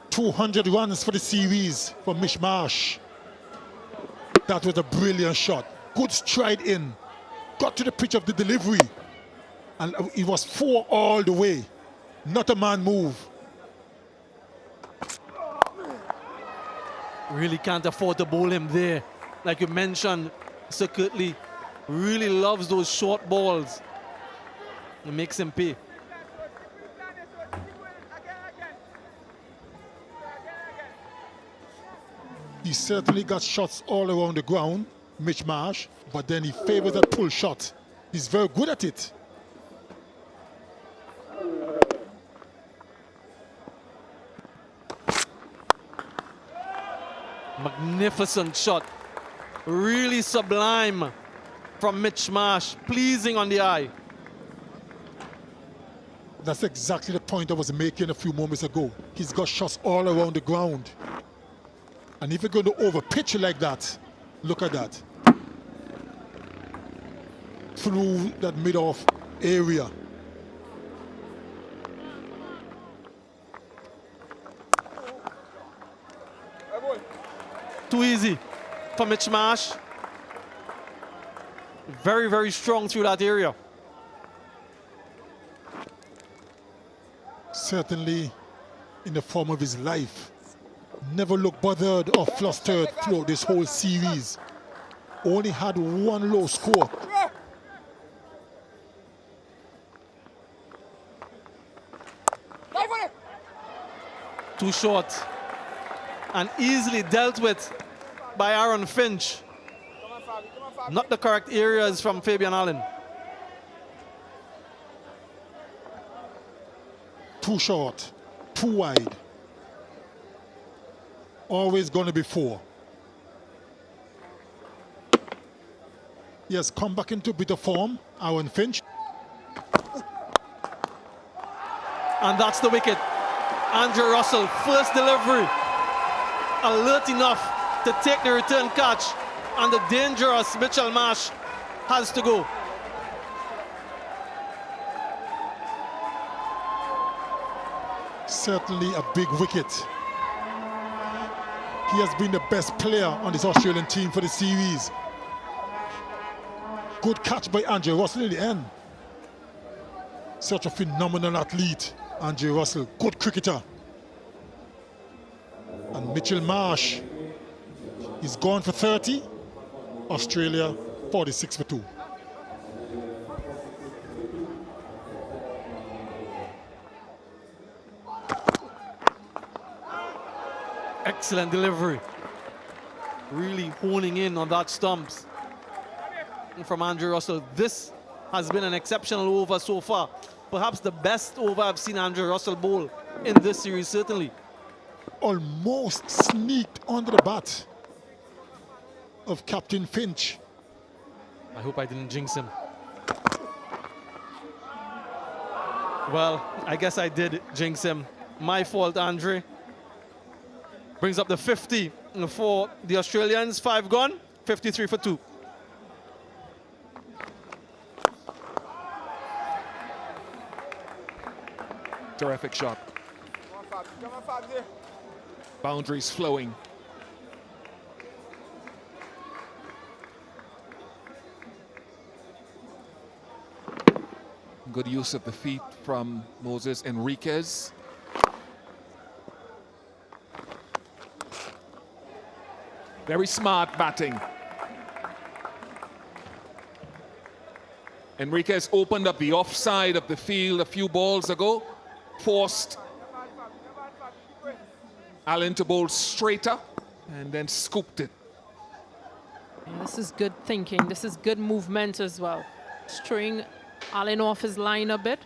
200 runs for the series for Mitch Marsh. That was a brilliant shot. Good stride in. Got to the pitch of the delivery. And it was 4 all the way. Not a man move. Really can't afford to bowl him there. Like you mentioned, Sir Kirtley really loves those short balls. It makes him pay. He certainly got shots all around the ground, Mitch Marsh, but then he favors that pull shot. He's very good at it. Magnificent shot. Really sublime from Mitch Marsh. Pleasing on the eye. That's exactly the point I was making a few moments ago. He's got shots all around the ground. And if you're going to overpitch like that, look at that. Through that mid-off area. Too easy for Mitch Marsh. Very, very strong through that area. Certainly in the form of his life. Never looked bothered or flustered throughout this whole series. Only had 1 low score. Too short. And easily dealt with by Aaron Finch. Not the correct areas from Fabian Allen. Too short, too wide. Always going to be 4. He has come back into a bit of form, Aaron Finch. And that's the wicket. Andrew Russell, first delivery. Alert enough to take the return catch. And the dangerous Mitchell Marsh has to go. Certainly a big wicket. He has been the best player on this Australian team for the series. Good catch by Andrew Russell in the end. Such a phenomenal athlete, Andrew Russell. Good cricketer. And Mitchell Marsh is gone for 30. Australia 46 for 2. Excellent delivery. Really honing in on that stumps from Andrew Russell. This has been an exceptional over so far. Perhaps the best over I've seen Andrew Russell bowl in this series, certainly. Almost sneaked under the bat of Captain Finch. I hope I didn't jinx him. Well, I guess I did jinx him. My fault, Andre. Brings up the 50 for the Australians. 5 gone, 53 for 2. Terrific shot. Come on, Fabs. Boundaries flowing. Good use of the feet from Moses Enriquez. Very smart batting. Enriquez opened up the offside of the field a few balls ago, forced Allen to bowl straighter, and then scooped it. Yeah, this is good thinking. This is good movement as well. String Allen off his line a bit.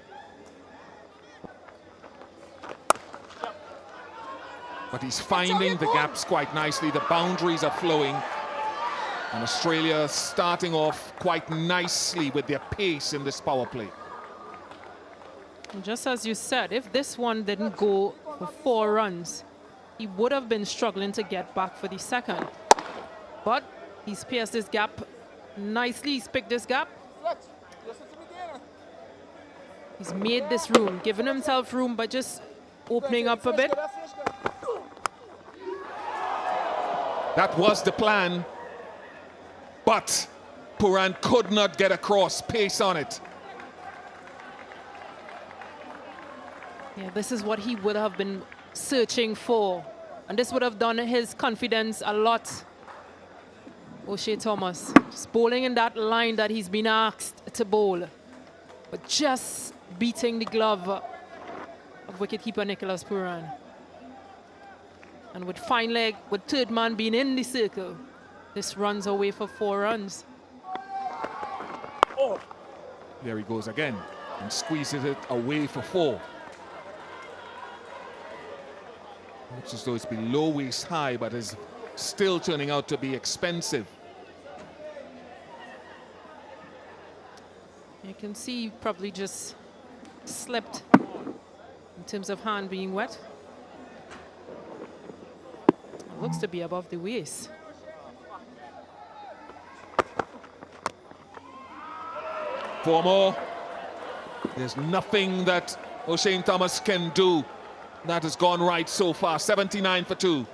But he's finding the gaps quite nicely. The boundaries are flowing. And Australia starting off quite nicely with their pace in this power play. And just as you said, if this one didn't go for 4 runs, he would have been struggling to get back for the second. But he's pierced this gap nicely. He's picked this gap. He's made this room, giving himself room by just opening up a bit. That was the plan, but Puran could not get across, pace on it. Yeah, this is what he would have been searching for. And this would have done his confidence a lot. O'Shea Thomas, just bowling in that line that he's been asked to bowl. But just beating the glove of wicketkeeper Nicholas Puran. And with fine leg, with third man being in the circle, this runs away for 4 runs. Oh. There he goes again and squeezes it away for 4. Looks as though it's below waist high, but is still turning out to be expensive. You can see he probably just slipped in terms of hand being wet. It looks to be above the waist. Four more. There's nothing that O'Shea Thomas can do that has gone right so far. 79 for 2.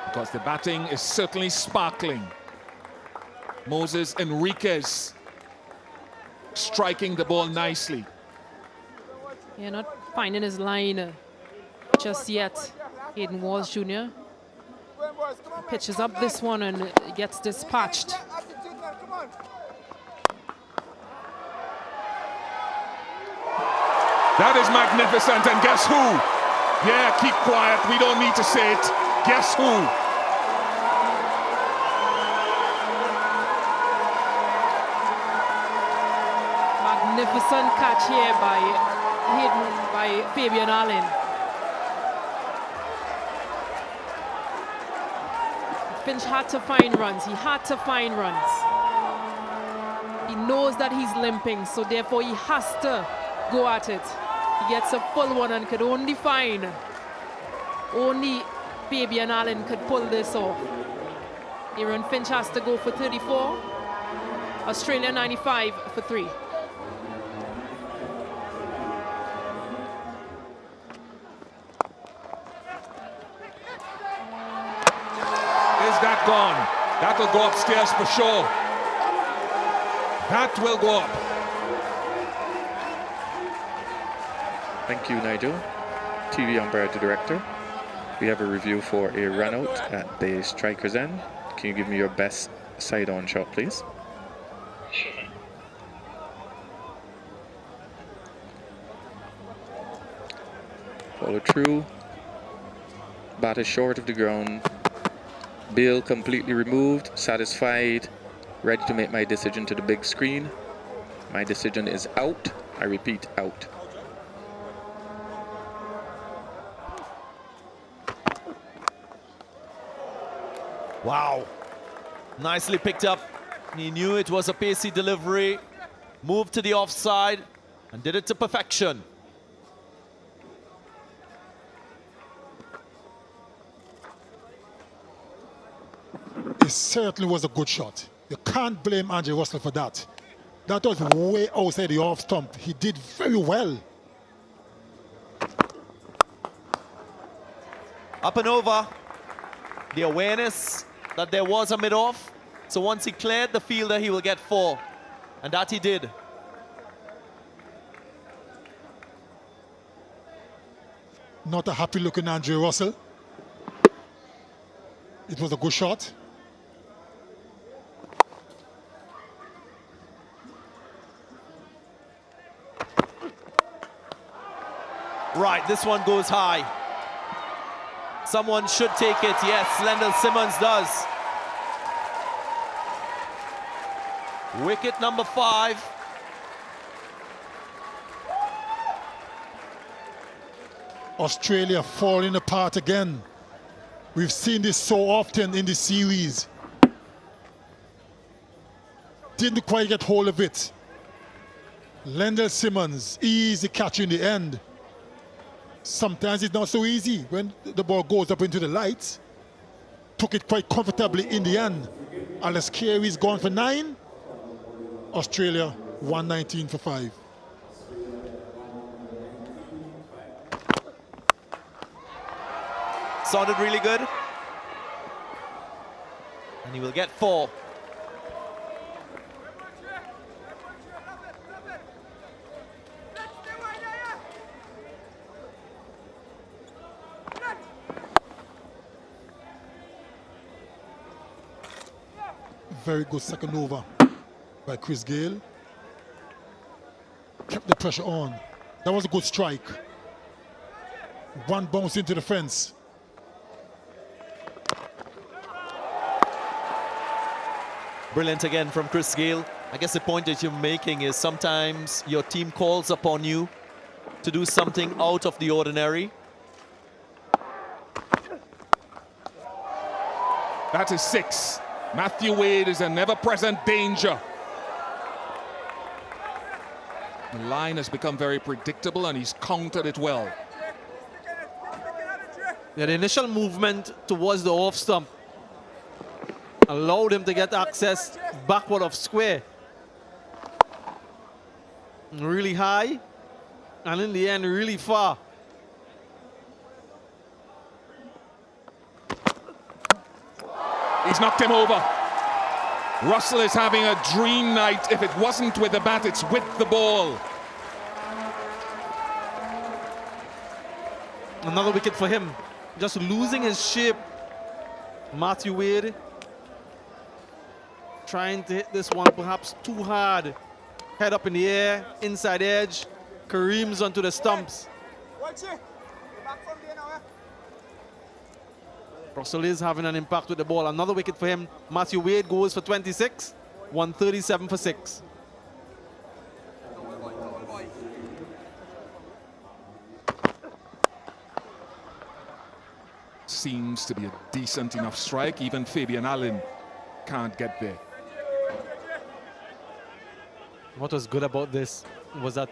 Because the batting is certainly sparkling. Moses Enriquez striking the ball nicely. Yeah, not finding his line just yet. Hayden Walls Jr. pitches up this one and gets dispatched. That is magnificent, and guess who? Yeah, keep quiet, we don't need to say it. Guess who? Magnificent catch here by Hayden, by Fabian Allen. Finch had to find runs. He had to find runs. He knows that he's limping, so therefore he has to go at it. He gets a full one and could only find. Only Fabian Allen could pull this off. Aaron Finch has to go for 34. Australia 95 for 3. That gone. That'll go upstairs for sure. That will go up. Thank you, Nigel. TV umpire to director. We have a review for a run out at the striker's end. Can you give me your best side on shot, please? Follow through. Bat is short of the ground. Bill completely removed, satisfied, ready to make my decision to the big screen. My decision is out. I repeat, out. Wow. Nicely picked up. He knew it was a pacey delivery. Moved to the offside and did it to perfection. It certainly was a good shot. You can't blame Andre Russell for that. That was way outside the off stump. He did very well. Up and over. The awareness that there was a mid-off. So once he cleared the fielder, he will get 4. And that he did. Not a happy looking Andre Russell. It was a good shot. Right, this one goes high. Someone should take it. Yes, Lendl Simmons does. Wicket number 5. Australia falling apart again. We've seen this so often in the series. Didn't quite get hold of it. Lendl Simmons, easy catch in the end. Sometimes it's not so easy when the ball goes up into the lights. Took it quite comfortably in the end. Alice Carey's gone for 9. Australia 119 for 5. Sounded really good. And he will get 4. Very good second over by Chris Gayle. Kept the pressure on. That was a good strike. One bounce into the fence. Brilliant again from Chris Gayle. I guess the point that you're making is sometimes your team calls upon you to do something out of the ordinary. That is 6. Matthew Wade is an ever-present danger. The line has become very predictable and he's countered it well. Yeah, the initial movement towards the off stump allowed him to get access backward of square. Really high, and in the end, really far. He's knocked him over. Russell is having a dream night. If it wasn't with the bat, it's with the ball. Another wicket for him. Just losing his shape. Matthew Wade trying to hit this one perhaps too hard. Head up in the air, inside edge, Kareem's onto the stumps. Russell is having an impact with the ball. Another wicket for him. Matthew Wade goes for 26, 137 for 6. Seems to be a decent enough strike. Even Fabian Allen can't get there. What was good about this was that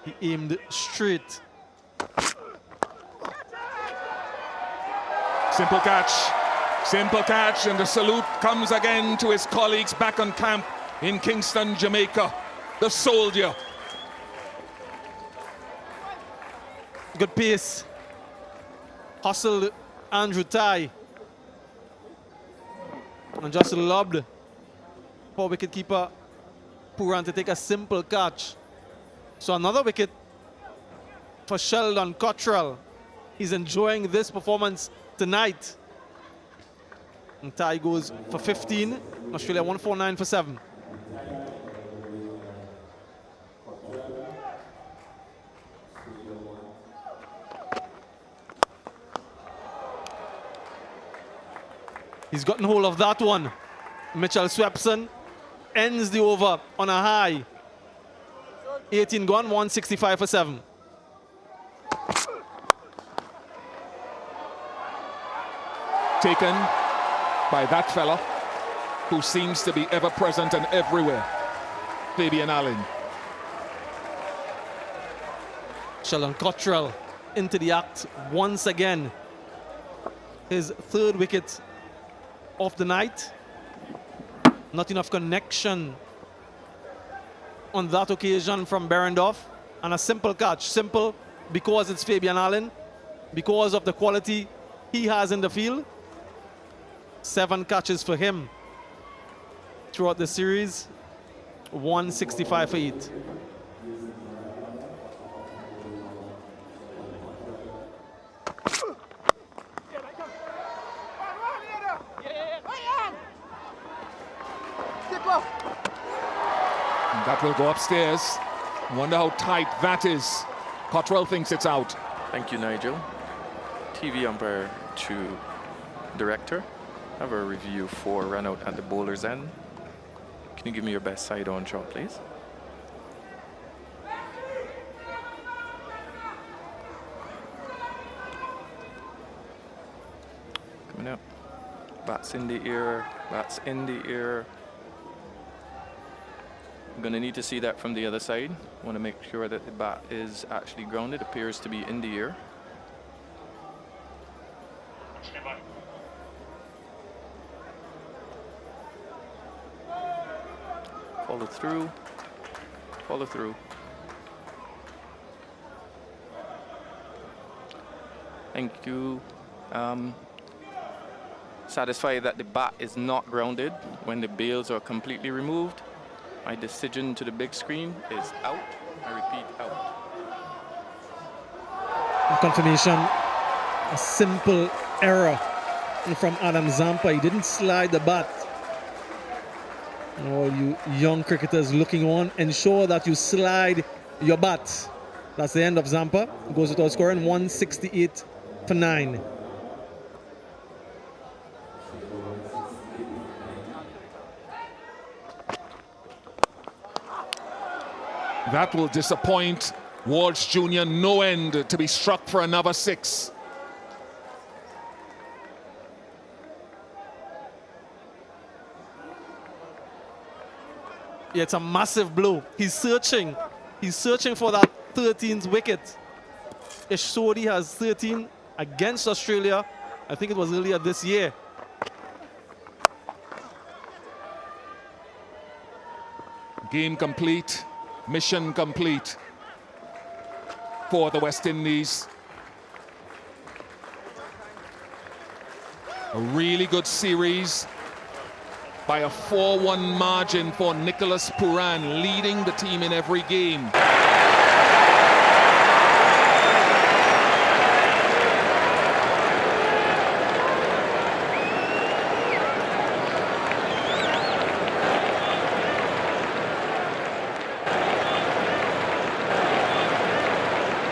he aimed straight. Simple catch, and the salute comes again to his colleagues back on camp in Kingston, Jamaica. The soldier. Good pace. Hustled Andrew Ty. And just lobbed for wicketkeeper Puran to take a simple catch. So another wicket for Sheldon Cottrell. He's enjoying this performance tonight. And Ty goes for 15. Australia 149 for 7. He's gotten hold of that one. Mitchell Swepson ends the over on a high. 18 gone, 165 for 7. Taken by that fella who seems to be ever present and everywhere, Fabian Allen. Sheldon Cottrell into the act once again. His third wicket of the night. Not enough connection on that occasion from Berendorf. And a simple catch. Simple because it's Fabian Allen, because of the quality he has in the field. 7 catches for him throughout the series. 165 for 8. That will go upstairs. Wonder how tight that is. Cottrell thinks it's out. Thank you, Nigel. TV umpire to director. Have a review for run out at the bowler's end. Can you give me your best side on shot, please? Coming up. Bats in the ear. Bats in the ear. I'm going to need to see that from the other side. Want to make sure that the bat is actually grounded. Appears to be in the ear. Follow through. Follow through. Thank you. Satisfied that the bat is not grounded when the bails are completely removed. My decision to the big screen is out. I repeat, out. Confirmation, a simple error from Adam Zampa. He didn't slide the bat. All you young cricketers looking on, ensure that you slide your bat. That's the end of Zampa. Goes without scoring, 168 for 9. That will disappoint Walsh Jr. no end to be struck for another 6. Yeah, it's a massive blow. He's searching. He's searching for that 13th wicket. Ish Sodhi has 13 against Australia. I think it was earlier this year. Game complete. Mission complete for the West Indies. A really good series by a 4-1 margin for Nicholas Puran, leading the team in every game.